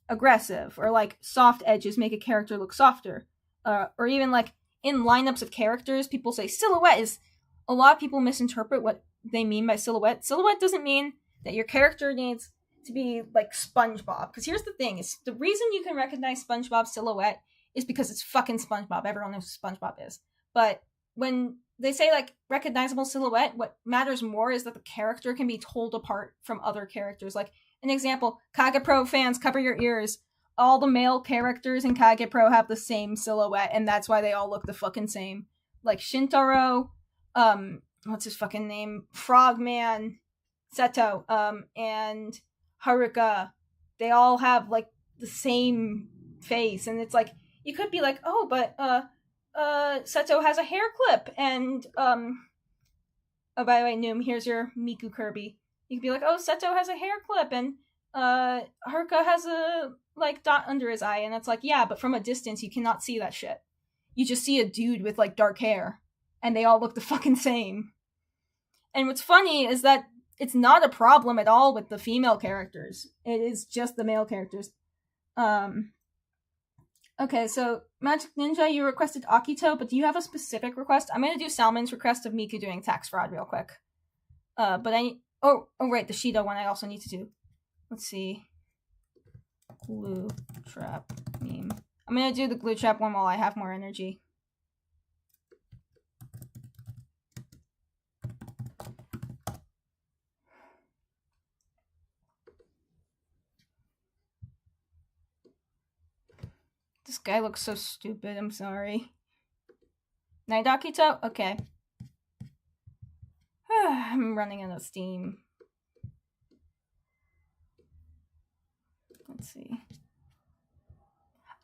aggressive, or soft edges make a character look softer. Or even in lineups of characters, people say silhouette is... A lot of people misinterpret what they mean by silhouette. Silhouette doesn't mean that your character needs to be SpongeBob. Because here's the thing, is the reason you can recognize SpongeBob's silhouette is because it's fucking SpongeBob. Everyone knows who SpongeBob is. But when they say recognizable silhouette, what matters more is that the character can be told apart from other characters. An example, Kagepro fans, cover your ears. All the male characters in Kagepro have the same silhouette, and that's why they all look the fucking same. Shintaro, what's his fucking name? Frogman, Seto, and Haruka, they all have the same face, and it's you could be oh, but Seto has a hair clip, and oh, by the way, Noom, here's your Miku Kirby. You could be oh, Seto has a hair clip, and Haruka has a dot under his eye, and it's yeah, but from a distance you cannot see that shit. You just see a dude with dark hair, and they all look the fucking same. And what's funny is that it's not a problem at all with the female characters. It is just the male characters. Okay, so Magic Ninja, you requested Akito, but do you have a specific request? I'm gonna do Salmon's request of Miku doing tax fraud real quick. But I... Oh, right, the Shidou one I also need to do. Let's see. Glue trap meme. I'm gonna do the glue trap one while I have more energy. This guy looks so stupid, I'm sorry. Night Akito? Okay. I'm running out of steam. Let's see.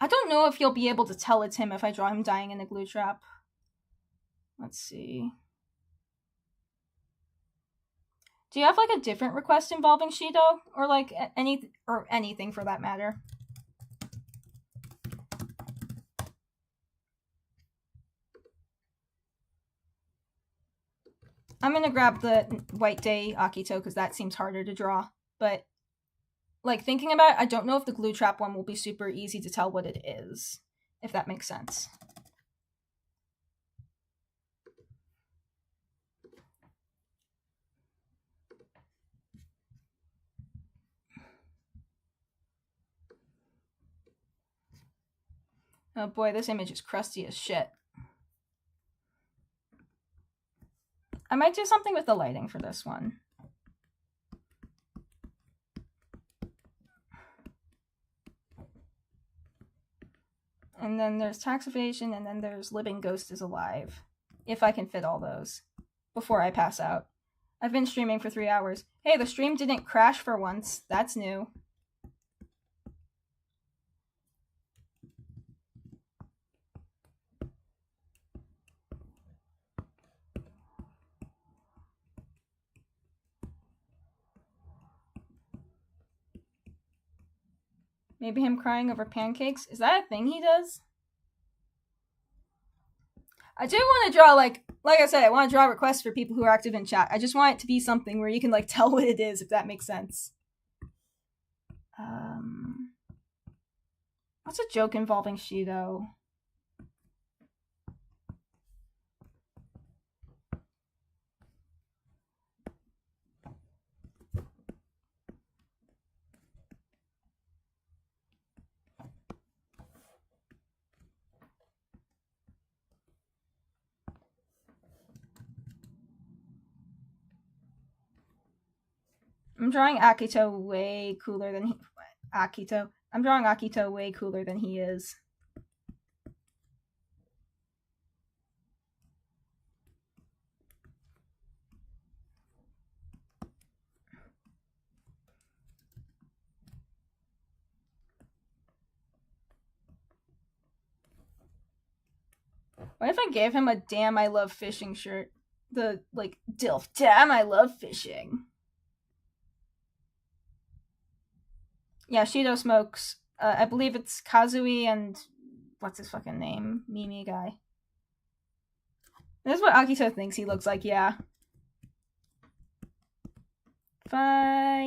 I don't know if you'll be able to tell it's him if I draw him dying in a glue trap. Let's see. Do you have like a different request involving Shidou? Or like anything for that matter? I'm gonna grab the White Day Akito because that seems harder to draw. But, like, thinking about it, I don't know if the glue trap one will be super easy to tell what it is. If that makes sense. Oh boy, this image is crusty as shit. I might do something with the lighting for this one. And then there's tax evasion, and then there's living ghost is alive. If I can fit all those before I pass out. I've been streaming for 3 hours. Hey, the stream didn't crash for once. That's new. Maybe him crying over pancakes? Is that a thing he does? I do want to draw, like I said, I want to draw requests for people who are active in chat. I just want it to be something where you can, like, tell what it is, if that makes sense. What's a joke involving Shidou? I'm drawing Akito way cooler than I'm drawing Akito way cooler than he is. What if I gave him a damn I love fishing shirt? The, like, DILF, damn I love fishing. Yeah, Shidou smokes. I believe it's Kazui and what's his fucking name? Mimi guy. This is what Akito thinks he looks like, yeah. Fire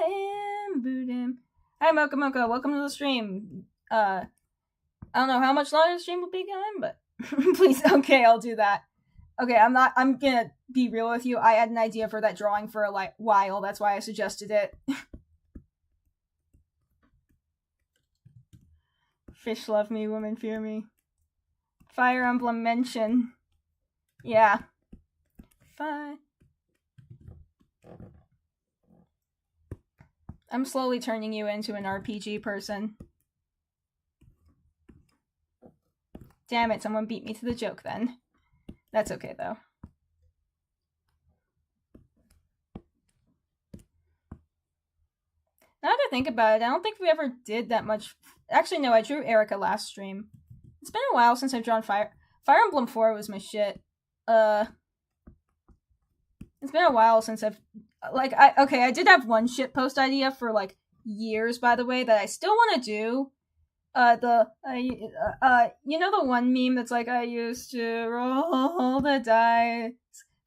in Buddhim. Hi Mocha Mocha, welcome to the stream. I don't know how much longer the stream will be going, but please, okay, I'll do that. Okay, I'm gonna be real with you. I had an idea for that drawing for a while, that's why I suggested it. Fish love me, women fear me. Fire Emblem mention. Yeah. Fire. I'm slowly turning you into an RPG person. Damn it, someone beat me to the joke then. That's okay, though. Now that I think about it, I don't think we ever did that much. Actually, no, I drew Erica last stream. It's been a while since I've drawn Fire Emblem 4 was my shit. It's been a while since I've... I did have one shitpost idea for, like, years, by the way, that I still want to do. You know the one meme that's like, I used to roll the dice,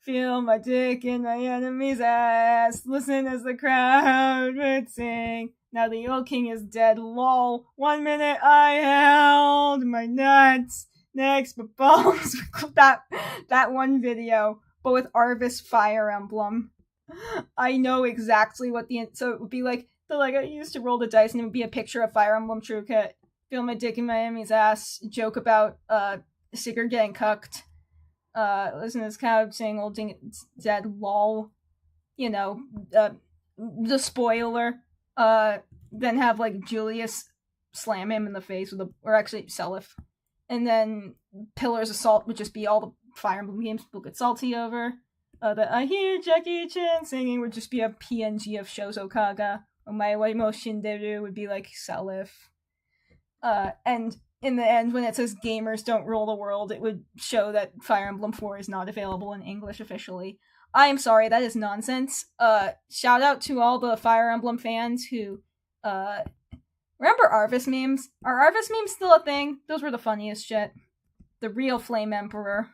feel my dick in my enemy's ass, listen as the crowd would sing. Now the old king is dead, lol. 1 minute I held my nuts next, but balls. that one video, but with Arvis Fire Emblem. I know exactly what so it would be like, I used to roll the dice, and it would be a picture of Fire Emblem Truecut, feel my dick in Miami's ass, joke about Sigurd getting cucked, listen to this cow saying old ding dead, lol, you know, the spoiler, then have like Julius slam him in the face with or actually Seliph, and then Pillars of Salt would just be all the Fire Emblem games people get salty over. That I hear Jackie Chan singing would just be a PNG of Shozo Kaga. My Waimo Shinderu would be like Seliph. And in the end, when it says gamers don't rule the world, it would show that Fire Emblem 4 is not available in English officially. I am sorry, that is nonsense. Shout out to all the Fire Emblem fans who, remember Arvis memes? Are Arvis memes still a thing? Those were the funniest shit. The real Flame Emperor.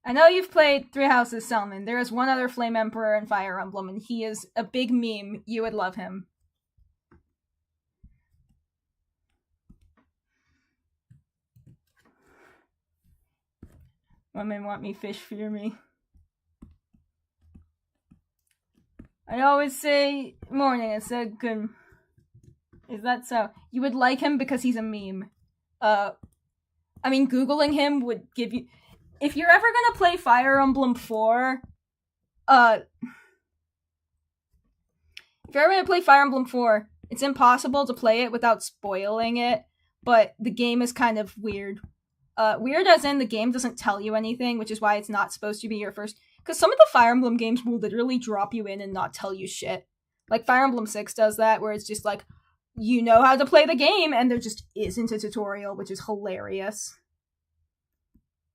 I know you've played Three Houses, Selman. There is one other Flame Emperor in Fire Emblem, and he is a big meme. You would love him. Women want me, fish fear me. I always say morning instead of good. Is that so? You would like him because he's a meme. I mean, Googling him would give you... If you're ever gonna play Fire Emblem 4, it's impossible to play it without spoiling it, but the game is kind of weird. Weird as in the game doesn't tell you anything, which is why it's not supposed to be your first... Because some of the Fire Emblem games will literally drop you in and not tell you shit. Like Fire Emblem 6 does that, where it's just like, you know how to play the game, and there just isn't a tutorial, which is hilarious.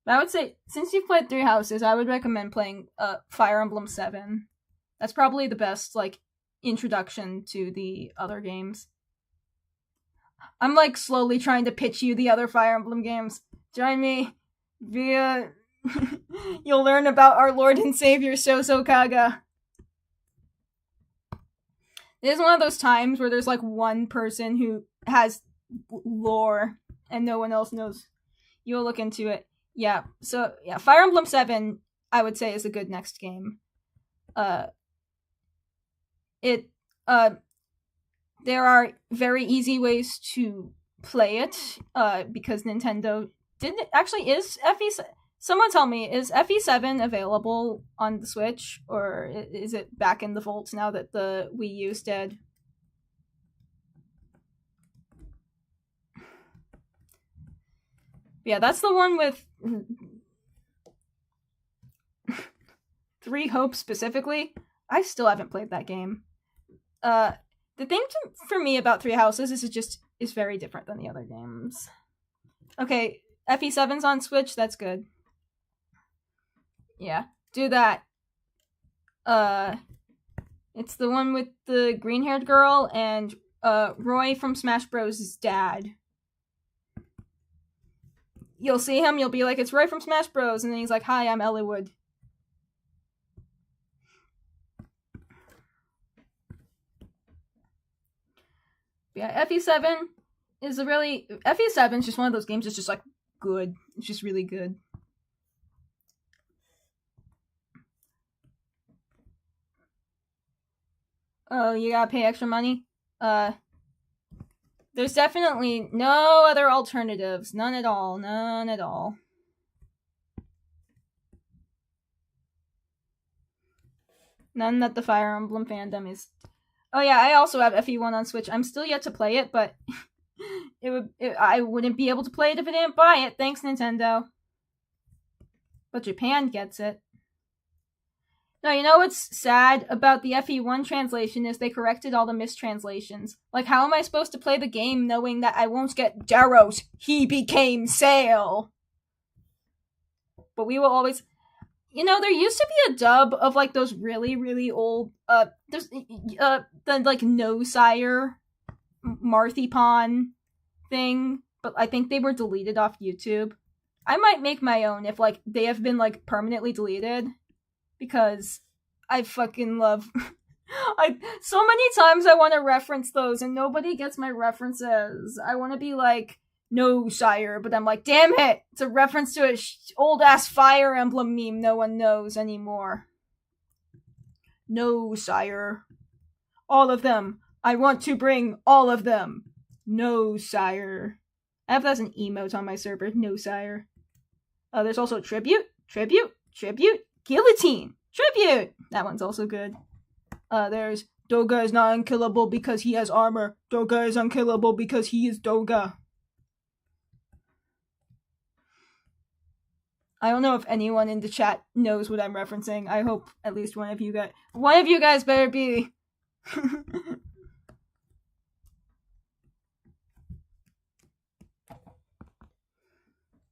But I would say, since you've played Three Houses, I would recommend playing Fire Emblem 7. That's probably the best, like, introduction to the other games. I'm, like, slowly trying to pitch you the other Fire Emblem games. Join me via... You'll learn about our Lord and Savior, Shozo Kaga. It is one of those times where there's, like, one person who has lore and no one else knows. You'll look into it. Yeah, so, yeah, Fire Emblem 7, I would say, is a good next game. There are very easy ways to play it, because Nintendo didn't... Actually, is someone tell me, is FE7 available on the Switch, or is it back in the vault now that the Wii U's dead? Yeah, that's the one with Three Hopes specifically. I still haven't played that game. The thing for me about Three Houses is it just is very different than the other games. Okay, FE7's on Switch, that's good. Yeah, do that. It's the one with the green-haired girl and Roy from Smash Bros.'s dad. You'll see him, you'll be like, it's Roy from Smash Bros. And then he's like, hi, I'm Eliwood. Yeah, FE7 is FE7 is just one of those games that's just, like, good. It's just really good. Oh, you gotta pay extra money? There's definitely no other alternatives. None at all. None at all. None that the Fire Emblem fandom is... Oh yeah, I also have FE1 on Switch. I'm still yet to play it, but I wouldn't be able to play it if I didn't buy it. Thanks, Nintendo. But Japan gets it. No, you know what's sad about the FE1 translation is they corrected all the mistranslations. Like, how am I supposed to play the game knowing that I won't get Jaros? He became Sail. But we will always... You know, there used to be a dub of, like, those really, really old, the, like, No Sire Marthypon thing, but I think they were deleted off YouTube. I might make my own if like they have been like permanently deleted, because I fucking love so many times I want to reference those and nobody gets my references. I want to be like, no, sire, but I'm like, damn it, it's a reference to a old ass Fire Emblem meme no one knows anymore. No, sire. All of them. I want to bring all of them. No, sire. I have that as an emote on my server. No, sire. There's also tribute, guillotine, tribute. That one's also good. There's Doga is not unkillable because he has armor. Doga is unkillable because he is Doga. I don't know if anyone in the chat knows what I'm referencing. I hope at least one of you guys better be.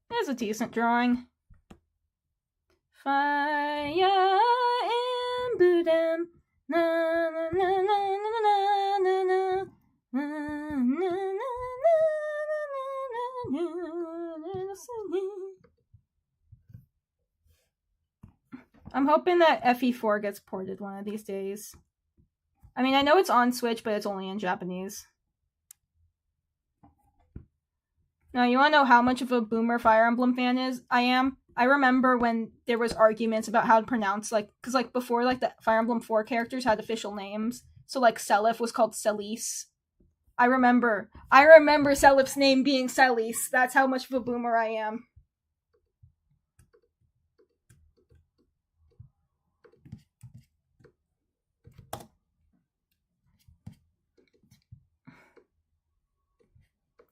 There's a decent drawing. Fire emblem. Na na na na na na na na na. I'm hoping that FE4 gets ported one of these days. I mean, I know it's on Switch, but it's only in Japanese. Now, you want to know how much of a boomer Fire Emblem fan I am? I remember when there was arguments about how to pronounce, like, because, like, before, like, the Fire Emblem 4 characters had official names. So, like, Seliph was called Celis. I remember Seliph's name being Celis. That's how much of a boomer I am.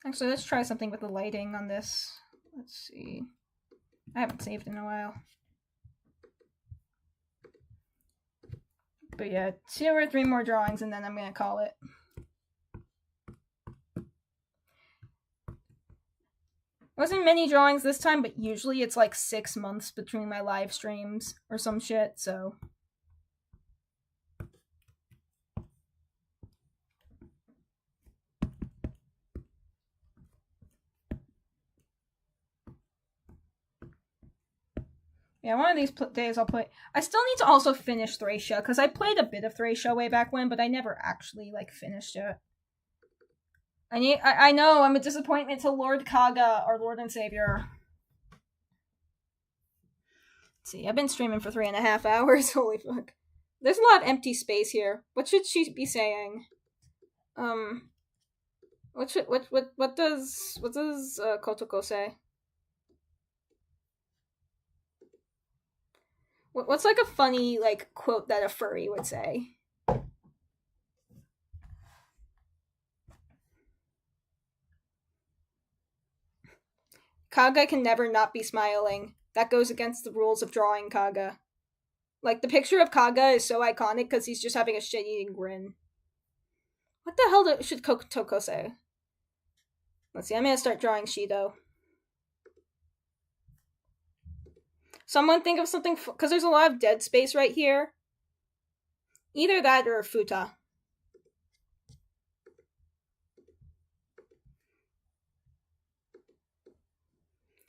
Actually, let's try something with the lighting on this. Let's see. I haven't saved in a while. But yeah, 2 or 3 more drawings and then I'm gonna call it. Wasn't many drawings this time, but usually it's like 6 months between my live streams or some shit, so... Yeah, one of these days I'll play... I still need to also finish Thracia, because I played a bit of Thracia way back when, but I never actually, like, finished it. I know, I'm a disappointment to Lord Kaga, our Lord and Savior. Let's see, I've been streaming for 3.5 hours, holy fuck. There's a lot of empty space here. What should she be saying? What does Kotoko say? What's like a funny, like, quote that a furry would say? Kaga can never not be smiling. That goes against the rules of drawing Kaga. Like, the picture of Kaga is so iconic because he's just having a shit-eating grin. What the hell should Kotoko say? Let's see, I'm gonna start drawing Shidou. Someone think of something, because there's a lot of dead space right here. Either that or Fuuta.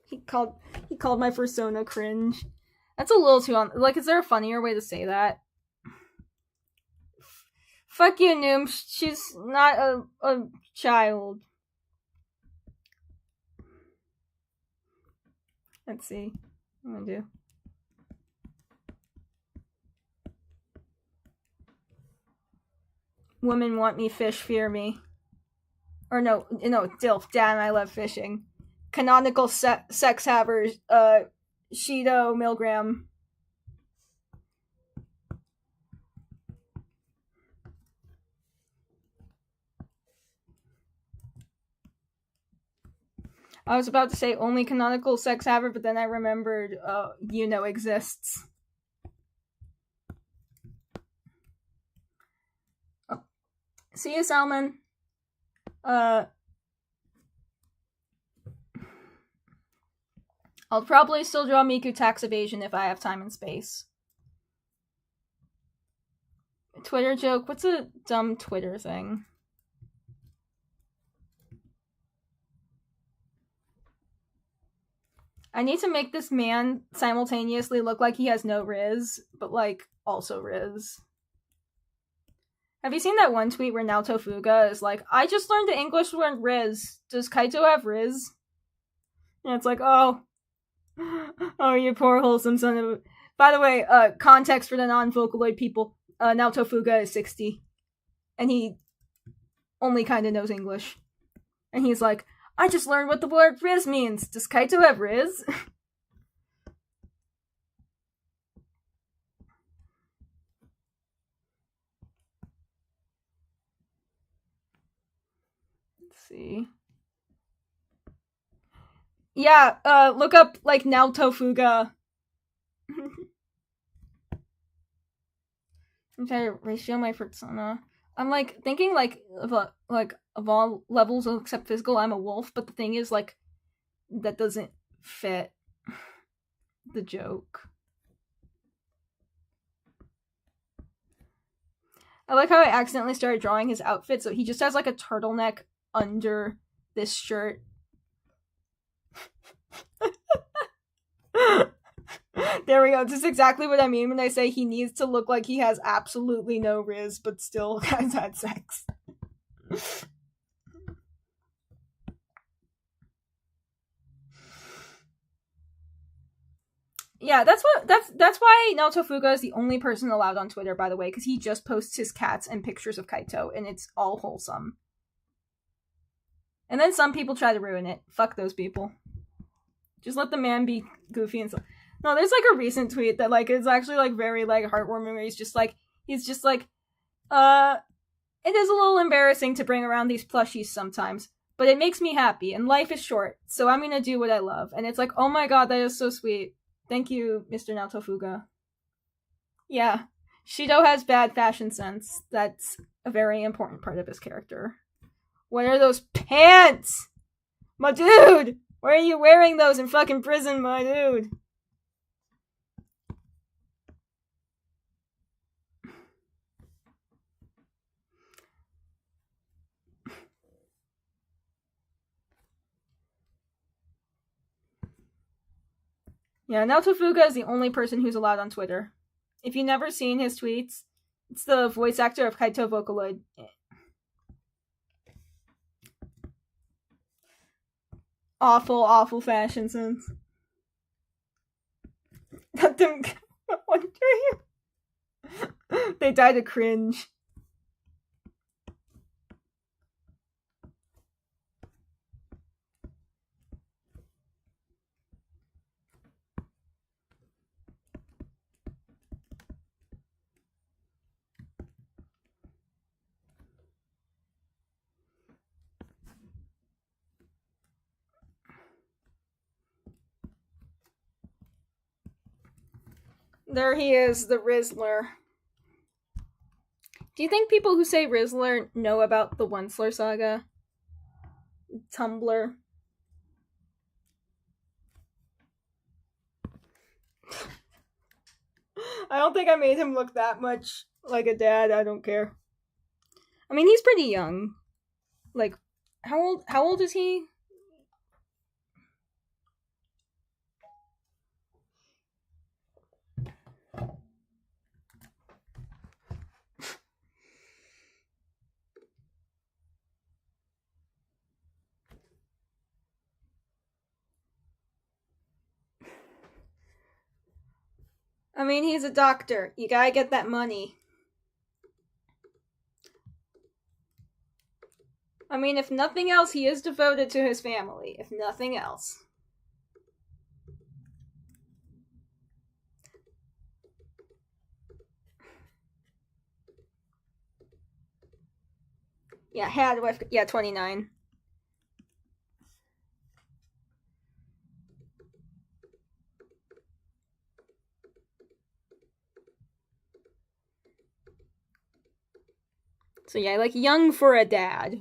He called my persona cringe. That's a little too like, is there a funnier way to say that? Fuck you, Noom. She's not a child. Let's see. What am I gonna do? Women want me, fish fear me. Or no, DILF. Damn, I love fishing. Canonical sex havers. Shidou, Milgram. I was about to say only canonical sex haver, but then I remembered, exists. Oh. See you, Salmon. I'll probably still draw Miku tax evasion if I have time and space. Twitter joke? What's a dumb Twitter thing? I need to make this man simultaneously look like he has no Riz, but like also Riz. Have you seen that one tweet where Naoto Fuga is like, I just learned the English word Riz. Does Kaito have Riz? And it's like, oh, you poor wholesome son of a... By the way, context for the non-Vocaloid people, Naoto Fuga is 60. And he only kind of knows English. And he's like, I just learned what the word Riz means. Does Kaito have Riz? Let's see. Yeah, look up, like, Naoto Fuga. I'm trying to ratio my persona. I'm, like, thinking, like, of all levels except physical, I'm a wolf, but the thing is, like, that doesn't fit the joke. I like how I accidentally started drawing his outfit, so he just has, like, a turtleneck under this shirt. There we go. This is exactly what I mean when I say he needs to look like he has absolutely no Riz, but still has had sex. Yeah, that's why Naoto Fuga is the only person allowed on Twitter, by the way, because he just posts his cats and pictures of Kaito, and it's all wholesome. And then some people try to ruin it. Fuck those people. Just let the man be goofy and stuff. No, there's like a recent tweet that like is actually like very like heartwarming where he's just like it is a little embarrassing to bring around these plushies sometimes, but it makes me happy and life is short, so I'm gonna do what I love. And it's like, oh my god, that is so sweet. Thank you, Mr. Naoto Fuga. Yeah. Shidou has bad fashion sense. That's a very important part of his character. What are those pants? My dude! Why are you wearing those in fucking prison, my dude? Yeah, Naoto Fuga is the only person who's allowed on Twitter. If you've never seen his tweets, it's the voice actor of Kaito Vocaloid. Awful, awful fashion sense. Let them wonder you. They died of cringe. There he is, the Rizzler. Do you think people who say Rizzler know about the Onceler saga? Tumblr. I don't think I made him look that much like a dad. I don't care. I mean, he's pretty young. Like, how old is he? I mean, he's a doctor. You gotta get that money. I mean, if nothing else, he is devoted to his family. If nothing else. Yeah, had wife. Yeah, 29. So yeah, like young for a dad.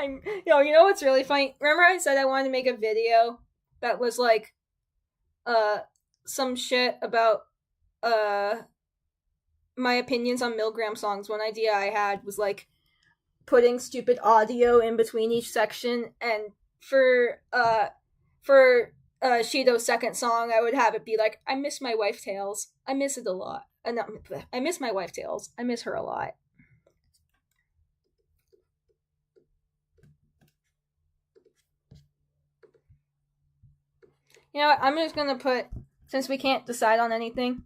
You know what's really funny? Remember I said I wanted to make a video that was like, some shit about uh my opinions on Milgram songs. One idea I had was like putting stupid audio in between each section, and for Shidou's second song, I would have it be like, "I miss my wife Tails. I miss it a lot. No, I miss my wife Tails. I miss her a lot." You know what? I'm just gonna put, since we can't decide on anything.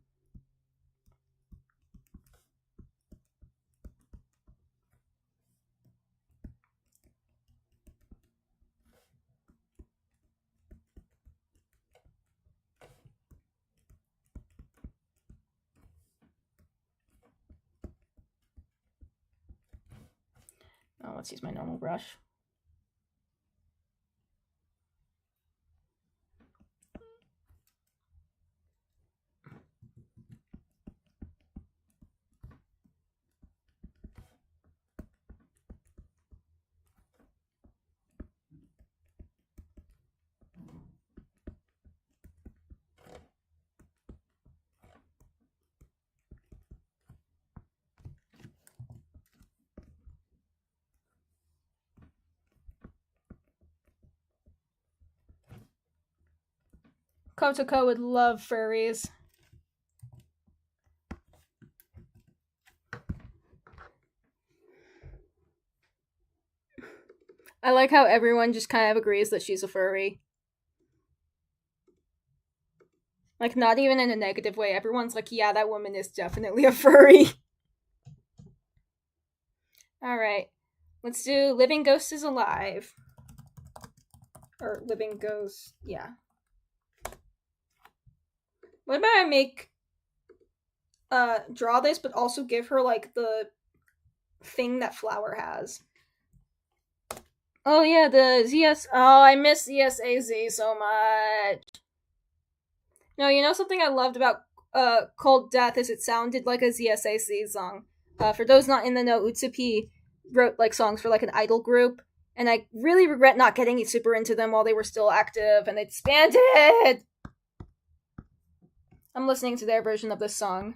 Oh, let's use my normal brush. Kotoko would love furries. I like how everyone just kind of agrees that she's a furry. Like, not even in a negative way. Everyone's like, yeah, that woman is definitely a furry. Alright. Let's do Living Ghost is Alive. Or Living Ghost, yeah. What about I make draw this, but also give her like the thing that Flower has? Oh yeah, the ZS. Oh, I miss ZSAZ so much. No, you know something I loved about Cold Death is it sounded like a ZSAZ song. For those not in the know, Utsupi wrote like songs for like an idol group, and I really regret not getting super into them while they were still active and they disbanded. I'm listening to their version of this song.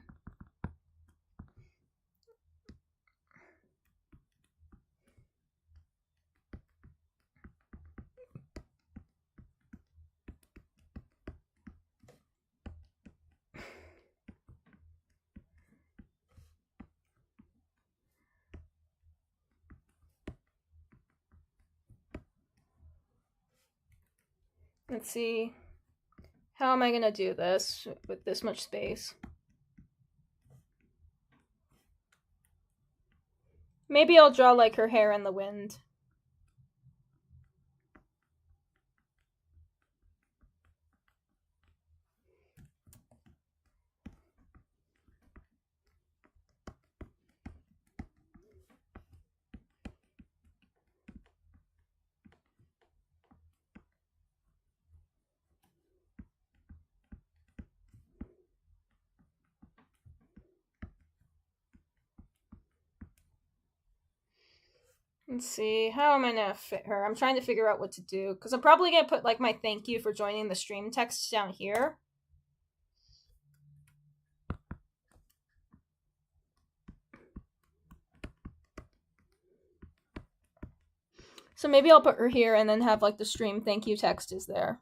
Let's see. How am I gonna do this with this much space? Maybe I'll draw like her hair in the wind. Let's see, how am I gonna fit her? I'm trying to figure out what to do, because I'm probably gonna put like my thank you for joining the stream text down here. So maybe I'll put her here and then have like the stream thank you text is there.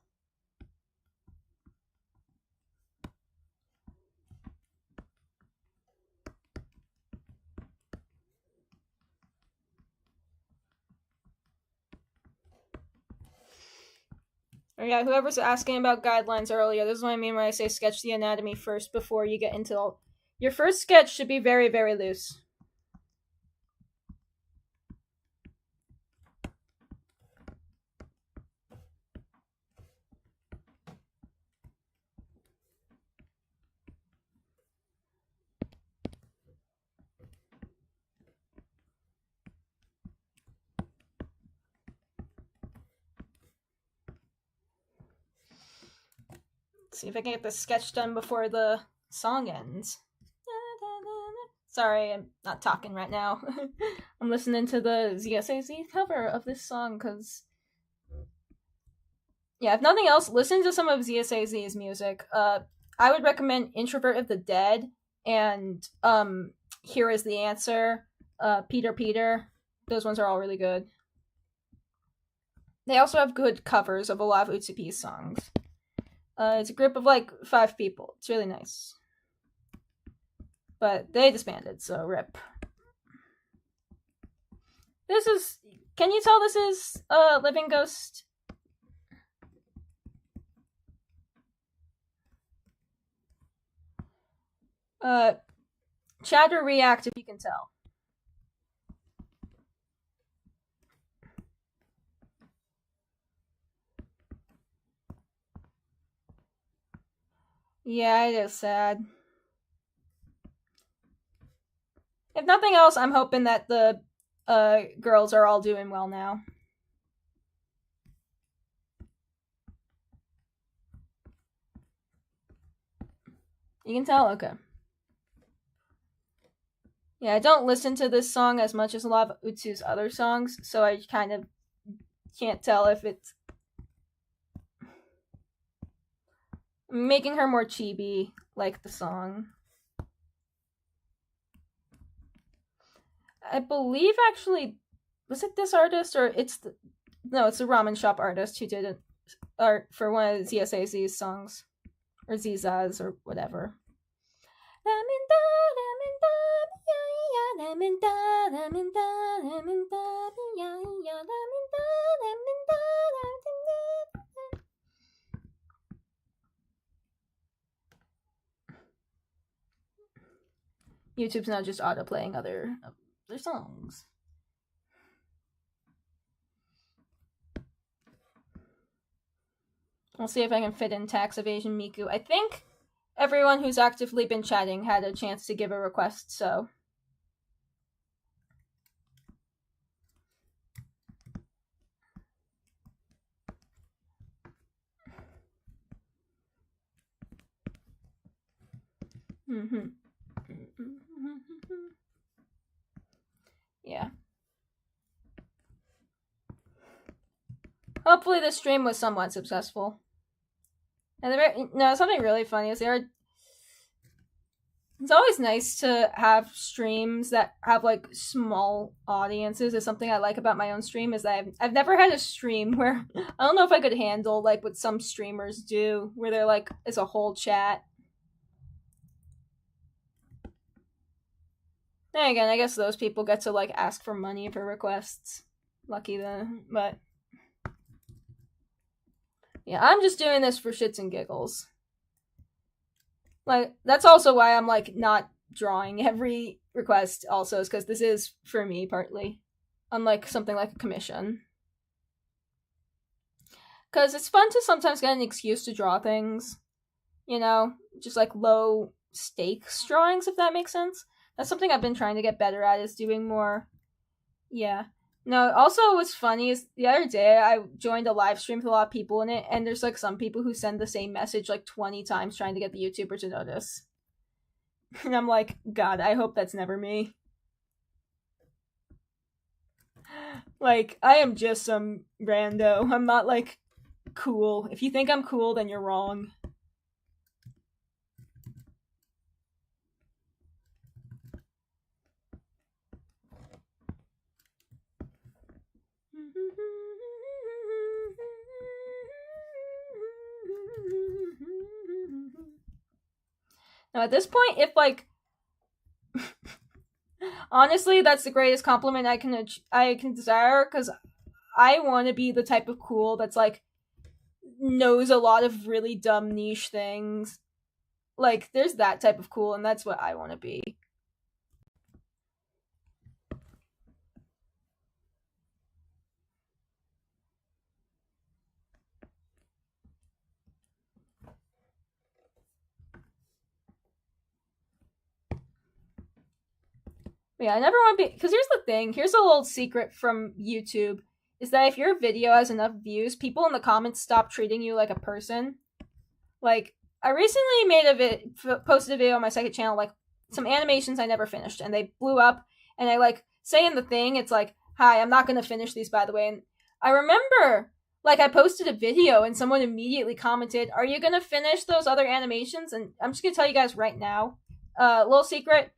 Oh yeah, whoever's asking about guidelines earlier, this is what I mean when I say sketch the anatomy first before you get into all. Your first sketch should be very, very loose. Let's see if I can get the sketch done before the song ends. Sorry, I'm not talking right now. I'm listening to the ZSAZ cover of this song because, yeah, if nothing else, listen to some of ZSAZ's music. I would recommend Introvert of the Dead and Here Is the Answer, Peter Peter. Those ones are all really good. They also have good covers of a lot of Utsupi's songs. It's a group of like 5 people. It's really nice. But they disbanded, so rip. This is... Can you tell this is Living Ghost? Chat or react if you can tell. Yeah, it is sad. If nothing else, I'm hoping that the girls are all doing well now. You can tell? Okay. Yeah, I don't listen to this song as much as a lot of Utsu's other songs, so I kind of can't tell if it's making her more chibi, like the song. I believe, actually, was it this artist, or it's the... No, it's the Ramen Shop artist who did art for one of ZSAZ's songs. Or Zizaz, or whatever. YouTube's now just auto-playing other songs. I'll see if I can fit in Tax Evasion Miku. I think everyone who's actively been chatting had a chance to give a request, so... Yeah. Hopefully this stream was somewhat successful. And something really funny is it's always nice to have streams that have like small audiences. Is something I like about my own stream is that I've never had a stream where I don't know if I could handle like what some streamers do, where they're like it's a whole chat. Then again, I guess those people get to like ask for money for requests. Lucky them, but yeah, I'm just doing this for shits and giggles. Like, that's also why I'm, like, not drawing every request, also, is because this is for me, partly. Unlike something like a commission. Because it's fun to sometimes get an excuse to draw things. You know? Just, like, low-stakes drawings, if that makes sense. That's something I've been trying to get better at, is doing more... Yeah. No, also what's funny is the other day I joined a live stream with a lot of people in it, and there's like some people who send the same message like 20 times trying to get the YouTuber to notice. And I'm like, God, I hope that's never me. Like, I am just some rando. I'm not like cool. If you think I'm cool, then you're wrong. Now, at this point, if like, honestly, that's the greatest compliment I can desire, because I want to be the type of cool that's like knows a lot of really dumb niche things. Like, there's that type of cool, and that's what I want to be. But yeah, I never want to be... Because here's the thing. Here's a little secret from YouTube. Is that if your video has enough views, people in the comments stop treating you like a person. Like, I recently posted a video on my second channel, like, some animations I never finished, and they blew up. And I like say in the thing, it's like, "Hi, I'm not gonna finish these, by the way." And I remember, like, I posted a video, and someone immediately commented, "Are you gonna finish those other animations?" And I'm just gonna tell you guys right now, little secret.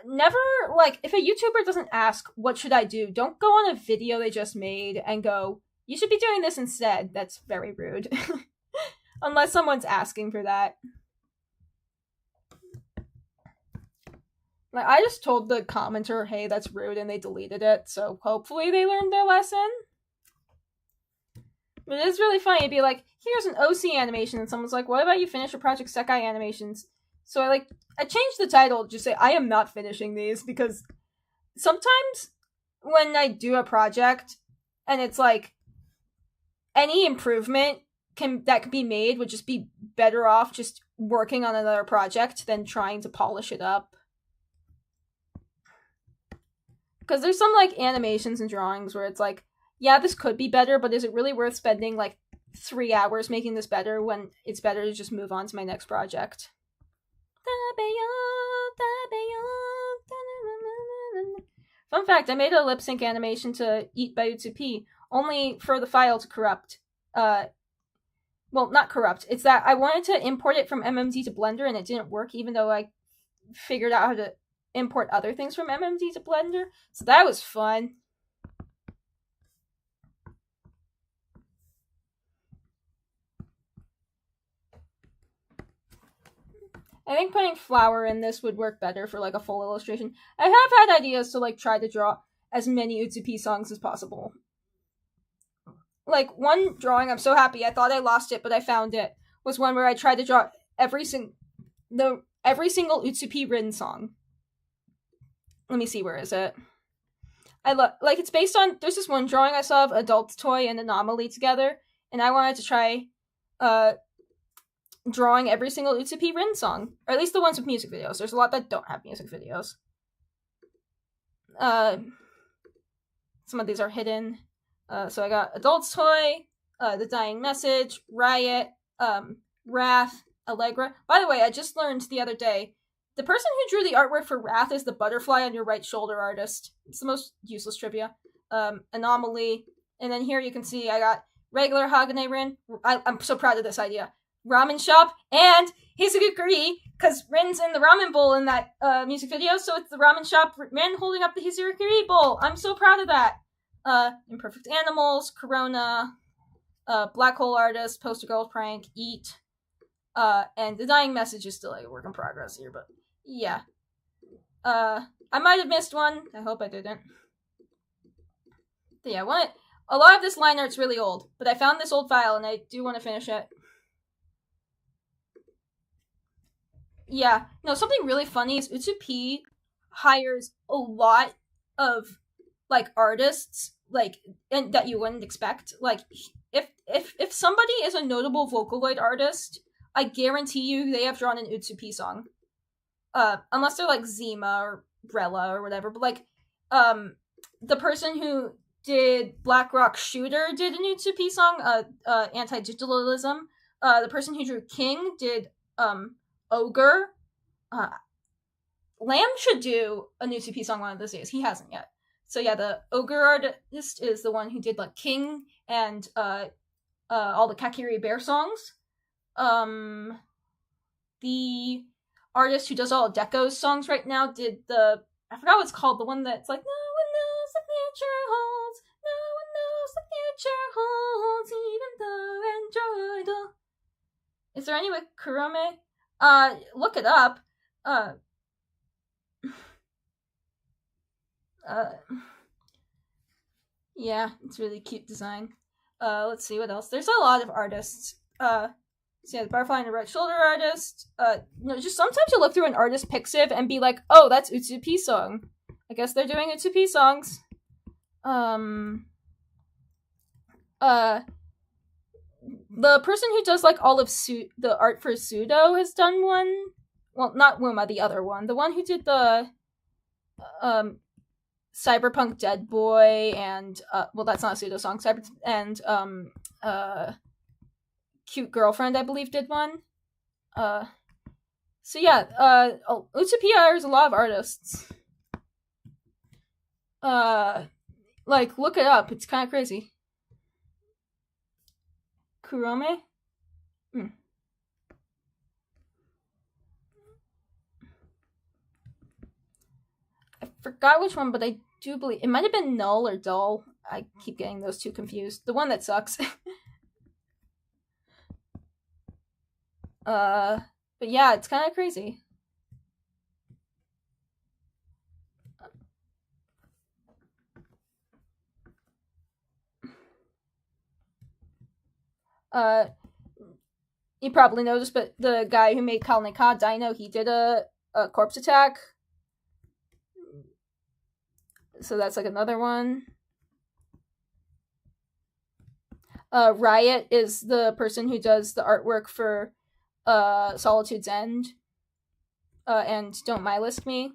Never, like, if a YouTuber doesn't ask, what should I do, don't go on a video they just made and go, you should be doing this instead. That's very rude. Unless someone's asking for that. Like, I just told the commenter, hey, that's rude, and they deleted it, so hopefully they learned their lesson. But it is really funny to be like, here's an OC animation, and someone's like, what about you finish your Project Sekai animations? So I changed the title to just say, I am not finishing these, because sometimes when I do a project, and it's like, any improvement that could be made would just be better off just working on another project than trying to polish it up. Because there's some, like, animations and drawings where it's like, yeah, this could be better, but is it really worth spending, like, 3 hours making this better when it's better to just move on to my next project? Fun fact, I made a lip sync animation to Eat by Utsupi, only for the file to corrupt. Well, not corrupt. It's that I wanted to import it from MMD to Blender, and it didn't work, even though I figured out how to import other things from MMD to Blender. So that was fun. I think putting flower in this would work better for, like, a full illustration. I have had ideas to, like, try to draw as many Utsupi songs as possible. Like, one drawing, I'm so happy, I thought I lost it, but I found it, was one where I tried to draw every single Utsupi Rin song. Let me see, where is it? Like, it's based on, there's this one drawing I saw of Adult Toy and Anomaly together, and I wanted to try, drawing every single Utsupi Rin song, or at least the ones with music videos. There's a lot that don't have music videos. Some of these are hidden. So I got Adult's Toy, The Dying Message, Riot, Wrath, Allegra. By the way, I just learned the other day, the person who drew the artwork for Wrath is the butterfly on your right shoulder artist. It's the most useless trivia. Anomaly. And then here you can see I got regular Hagane Rin. I'm so proud of this idea. Ramen Shop, and Hizugukuri, because Rin's in the ramen bowl in that music video, so it's the Ramen Shop Rin holding up the Hizugukuri bowl. I'm so proud of that. Imperfect Animals, Corona, Black Hole Artist, Poster Girl Prank, Eat, and The Dying Message is still like a work in progress here, but yeah. I might have missed one. I hope I didn't. But yeah, a lot of this line art's really old, but I found this old file and I do want to finish it. Yeah, no, something really funny is Utsupi hires a lot of, like, artists, like, and that you wouldn't expect. Like, if somebody is a notable Vocaloid artist, I guarantee you they have drawn an Utsupi song. Unless they're like Zima or Rella or whatever, but like, the person who did Black Rock Shooter did an Utsupi song, Anti-Digitalism. The person who drew King did, Ogre. Lamb should do a Utsupi song one of those days. He hasn't yet. So yeah, the Ogre artist is the one who did, like, King and, all the Kakiri Bear songs. The artist who does all Deco's songs right now did I forgot what it's called, the one that's like, no one knows the future holds, no one knows the future holds, even though enjoyed. Is there any with Kurome? Look it up. Yeah, it's really cute design. Let's see what else. There's a lot of artists. So yeah, the butterfly and the right shoulder artist. Just sometimes you look through an artist Pixiv and be like, oh, that's Utsupi song. I guess they're doing Utsupi songs. The person who does, like, all of the art for Pseudo has done one. Well, not Wuma, the other one. The one who did the Cyberpunk Dead Boy and well, that's not a Pseudo song. Cute Girlfriend, I believe, did one. So yeah, Utopia hires a lot of artists. Like, look it up. It's kind of crazy. Kurome? Hmm. I forgot which one, but I do believe it might have been Null or Dull. I keep getting those two confused. The one that sucks. But yeah, it's kind of crazy. Uh, you probably noticed, but the guy who made Kalnika Dino, he did a corpse attack. So that's like another one. Riot is the person who does the artwork for Solitude's End and Don't My List Me.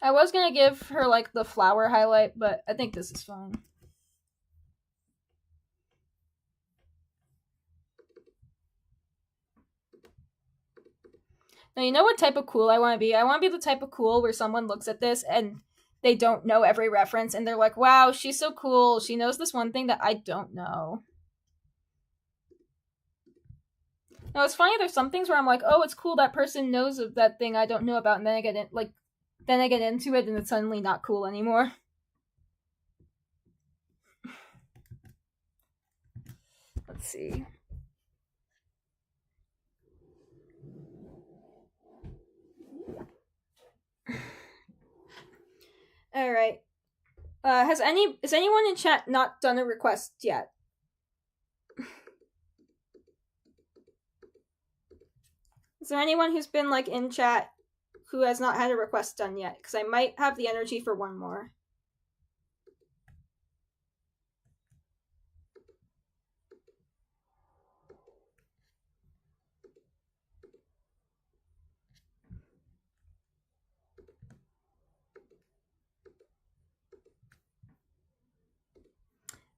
I was gonna give her like the flower highlight, but I think this is fine. Now, you know what type of cool I want to be? I want to be the type of cool where someone looks at this and they don't know every reference and they're like, wow, she's so cool. She knows this one thing that I don't know. Now, it's funny, there's some things where I'm like, oh, it's cool that person knows of that thing I don't know about, and then I get into it and it's suddenly not cool anymore. Let's see. All right. Has anyone in chat not done a request yet? Is there anyone who's been like in chat who has not had a request done yet? Because I might have the energy for one more.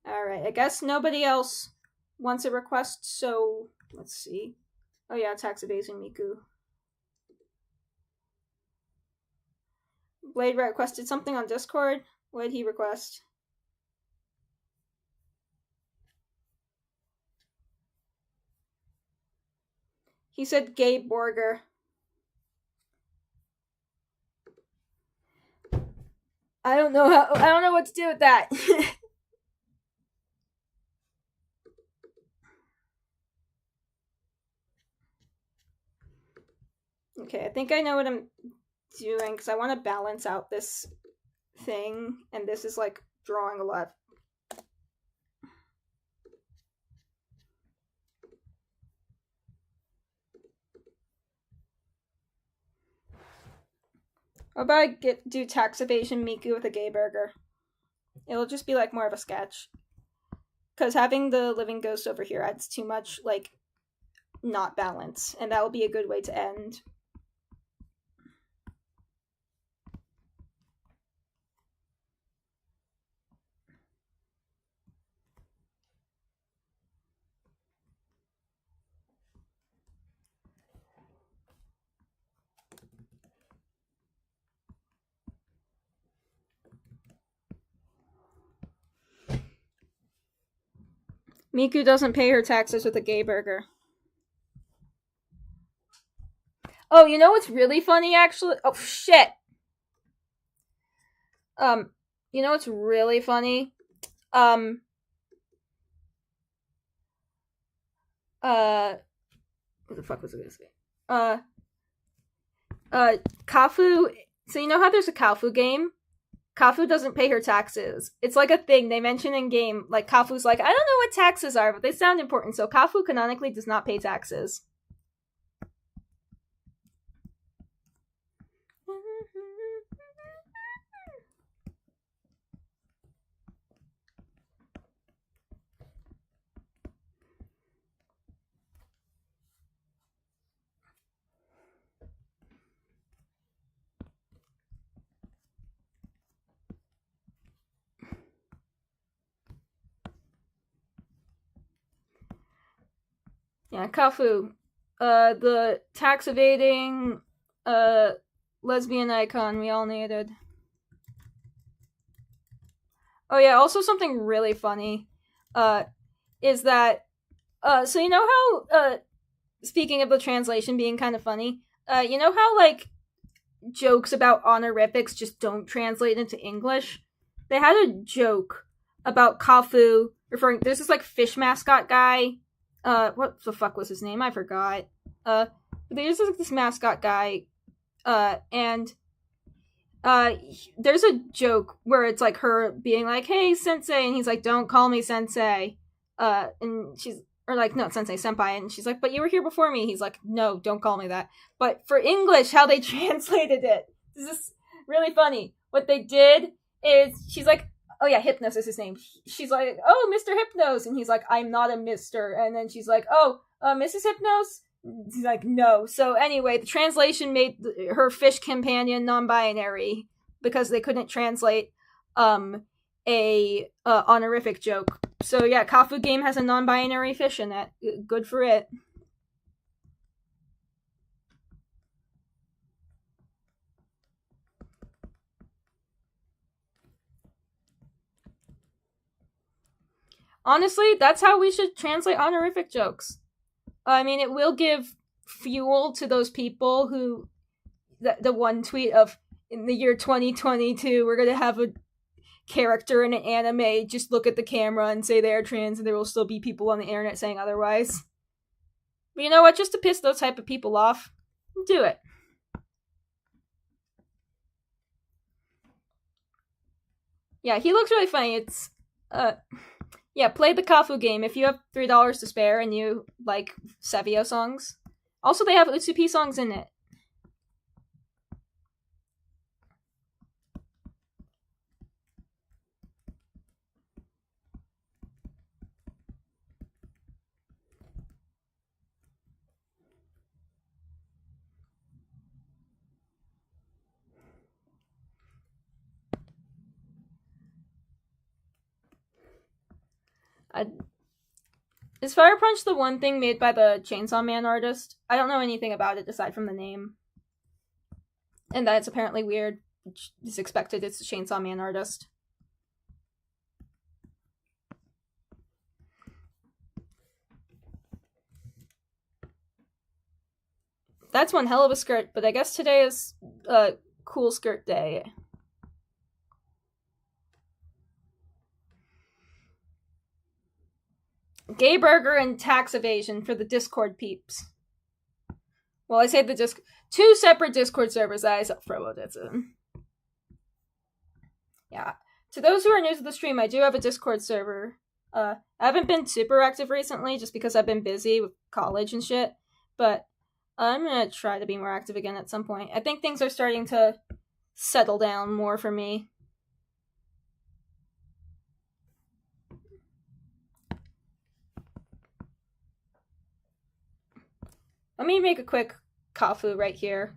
Alright, I guess nobody else wants a request, so let's see. Oh yeah, tax evasion Miku. Blade requested something on Discord. What did he request? He said gay borger. I don't know what to do with that. Okay, I think I know what I'm doing because I want to balance out this thing, and this is like drawing a lot. What about I do tax evasion Miku with a gay burger? It'll just be like more of a sketch. Because having the living ghost over here adds too much like not balance, and that will be a good way to end. Miku doesn't pay her taxes with a gay burger. Oh, you know what's really funny, actually? Oh, shit! You know what's really funny? What the fuck was I gonna say? Kafu. So you know how there's a Kafu game? Kafu doesn't pay her taxes. It's like a thing they mention in game. Like Kafu's like, I don't know what taxes are, but they sound important. So Kafu canonically does not pay taxes. Yeah, Kafu. The tax evading lesbian icon we all needed. Oh yeah, also something really funny is that so you know how speaking of the translation being kind of funny, you know how like jokes about honorifics just don't translate into English? They had a joke about Kafu referring. There's this like fish mascot guy. What the fuck was his name? I forgot. There's this mascot guy, and there's a joke where it's like her being like, "Hey, sensei," and he's like, "Don't call me sensei," and she's or like, "No, sensei, senpai," and she's like, "But you were here before me." He's like, "No, don't call me that." But for English, how they translated it, this is really funny. What they did is she's like, "Oh yeah, Hypnos is his name." She's like, "Oh, Mr. Hypnos," and he's like, "I'm not a Mister," and then she's like, "Oh, Mrs. Hypnos." He's like, no. So anyway, the translation made her fish companion non-binary because they couldn't translate a honorific joke. So yeah, Kafu game has a non-binary fish in it. Good for it. Honestly, that's how we should translate honorific jokes. I mean, it will give fuel to those people who the one tweet of in the year 2022 we're gonna have a character in an anime just look at the camera and say they're trans, and there will still be people on the internet saying otherwise. But you know what? Just to piss those type of people off, do it. Yeah, he looks really funny. It's yeah, play the Kafu game if you have $3 to spare and you like Cevio songs. Also, they have Utsupi songs in it. I, is Fire Punch the one thing made by the Chainsaw Man artist? I don't know anything about it aside from the name. And that it's apparently weird. It's expected it's a Chainsaw Man artist. That's one hell of a skirt, but I guess today is cool skirt day. Gay burger and tax evasion for the Discord peeps. Well, I say the two separate Discord servers that I self-promoted in. Yeah. To those who are new to the stream, I do have a Discord server. I haven't been super active recently just because I've been busy with college and shit, but I'm gonna try to be more active again at some point. I think things are starting to settle down more for me. Let me make a quick kafu right here.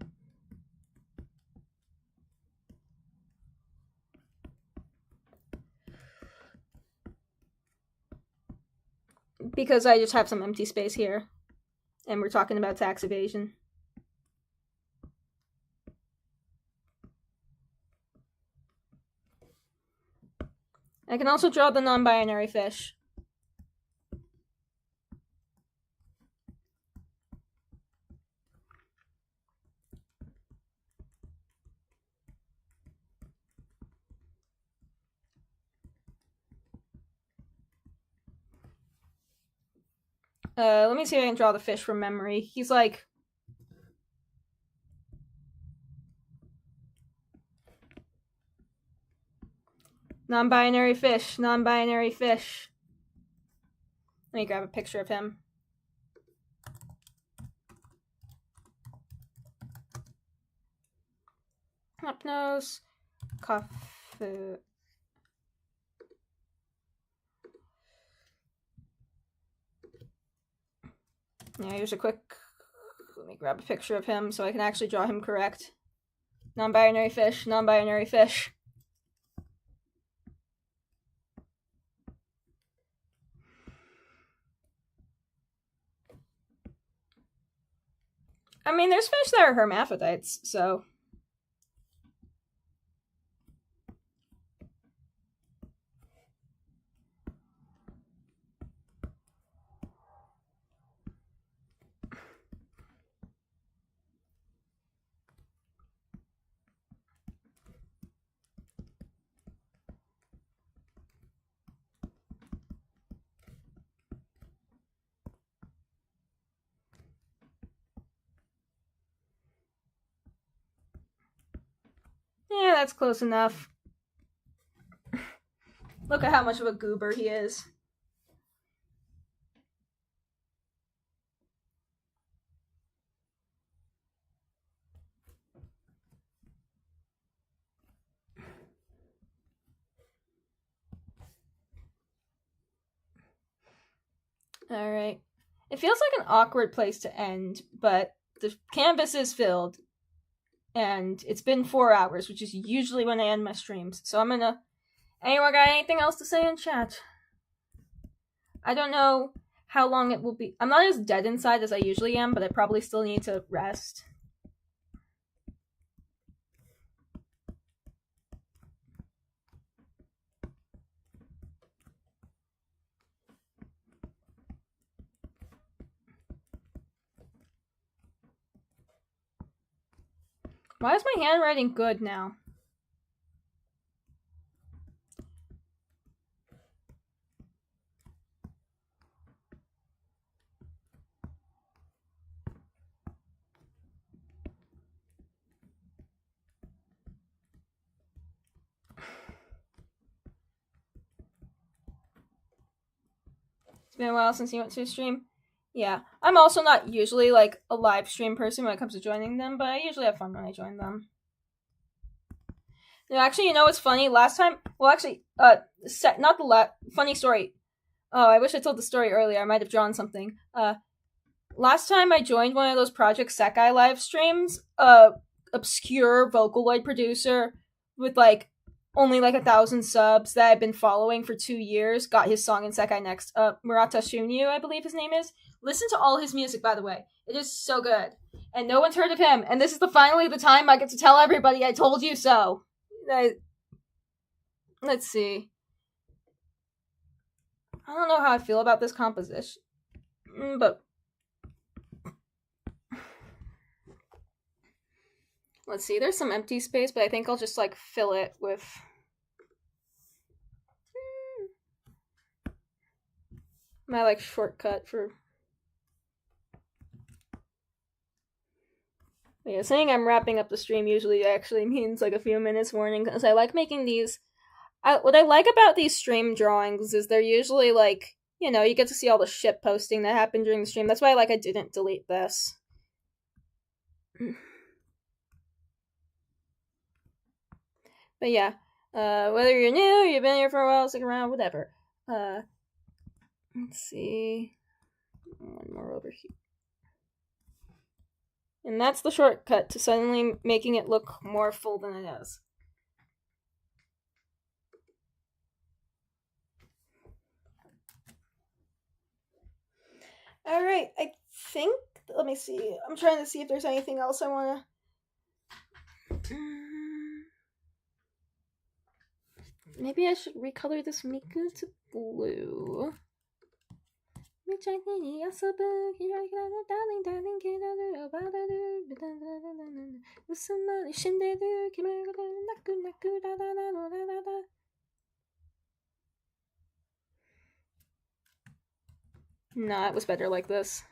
Because I just have some empty space here. And we're talking about tax evasion. I can also draw the non-binary fish. Let me see if I can draw the fish from memory. He's like... non-binary fish, non-binary fish. Let me grab a picture of him. Hypnos, Kafu. Yeah, here's a quick... Let me grab a picture of him so I can actually draw him correct. Non-binary fish, non-binary fish. I mean, there's fish that are hermaphrodites, so... Yeah, that's close enough. Look at how much of a goober he is. Alright. It feels like an awkward place to end, but the canvas is filled. And it's been 4 hours, which is usually when I end my streams. So I'm gonna... Anyone got anything else to say in chat? I don't know how long it will be. I'm not as dead inside as I usually am, but I probably still need to rest. Why is my handwriting good now? It's been a while since you went to a stream. Yeah, I'm also not usually like a live stream person when it comes to joining them, but I usually have fun when I join them. No, actually, you know what's funny? Last time, well, actually, not the funny story. Oh, I wish I told the story earlier. I might have drawn something. Last time I joined one of those Project Sekai live streams, obscure Vocaloid producer with like only like 1,000 subs that I've been following for 2 years got his song in Sekai Next. Murata Shunyu, I believe his name is. Listen to all his music, by the way. It is so good. And no one's heard of him. And this is finally the time I get to tell everybody I told you so. Let's see. I don't know how I feel about this composition. But... let's see, there's some empty space, but I think I'll just, like, fill it with... my, like, shortcut for... yeah, saying I'm wrapping up the stream usually actually means, like, a few minutes warning, because I like making these... what I like about these stream drawings is they're usually, like, you know, you get to see all the shit posting that happened during the stream. That's why, like, I didn't delete this. But yeah, whether you're new, you've been here for a while, stick around, whatever. Let's see. One more over here. And that's the shortcut to suddenly making it look more full than it is. Alright, I think... let me see. I'm trying to see if there's anything else I want to... maybe I should recolor this Miku to blue. Nah, it was better like this.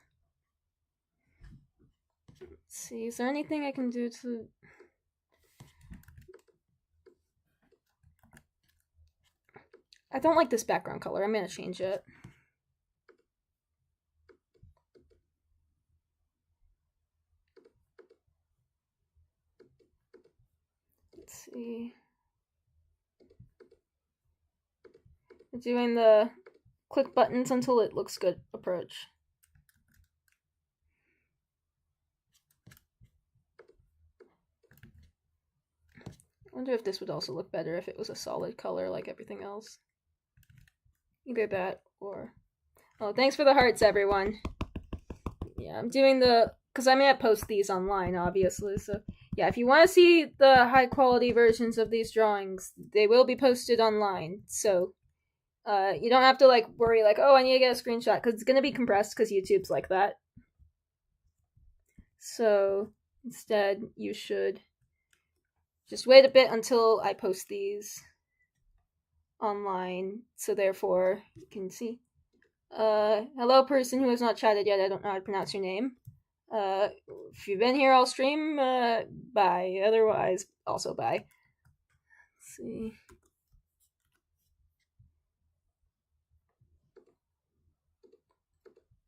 Let's see, is there anything I can do to... I don't like this background color. I'm gonna change it. Let's see. Doing the click buttons until it looks good approach. I wonder if this would also look better if it was a solid color like everything else. Either that or... oh, thanks for the hearts, everyone. Yeah, I'm doing the because I'm gonna post these online, obviously. So yeah, if you want to see the high quality versions of these drawings, they will be posted online. So you don't have to like worry like, oh, I need to get a screenshot because it's gonna be compressed because YouTube's like that. So instead, you should just wait a bit until I post these online. So therefore, you can see. Hello, person who has not chatted yet. I don't know how to pronounce your name. If you've been here all stream, bye. Otherwise, also bye. Let's see.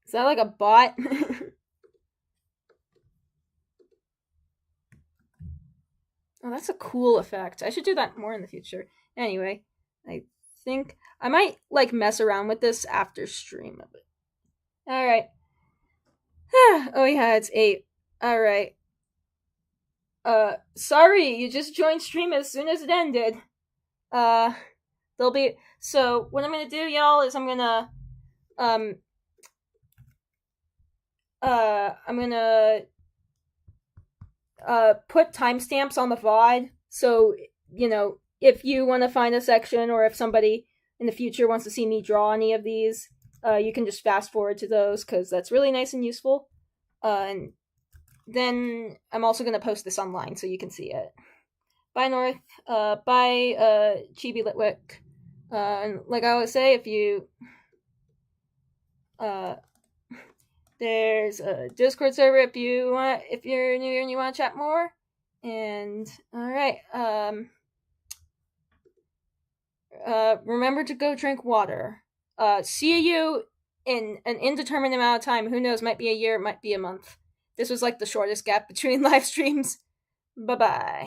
Is that like a bot? Oh, that's a cool effect. I should do that more in the future. Anyway, I think I might like mess around with this after stream a bit. All right. Oh yeah, it's 8. All right. Sorry, you just joined stream as soon as it ended. Uh, there'll be so what I'm gonna do, y'all, is um I'm gonna put timestamps on the VOD, so you know if you want to find a section or if somebody in the future wants to see me draw any of these, you can just fast forward to those because that's really nice and useful. And then I'm also gonna post this online so you can see it. Bye North. Bye Chibi Litwick. And like I always say, if you there's a Discord server if you're new and you want to chat more. And all right, remember to go drink water. See you in an indeterminate amount of time. Who knows? Might be a year, might be a month. This was like the shortest gap between live streams. Bye bye.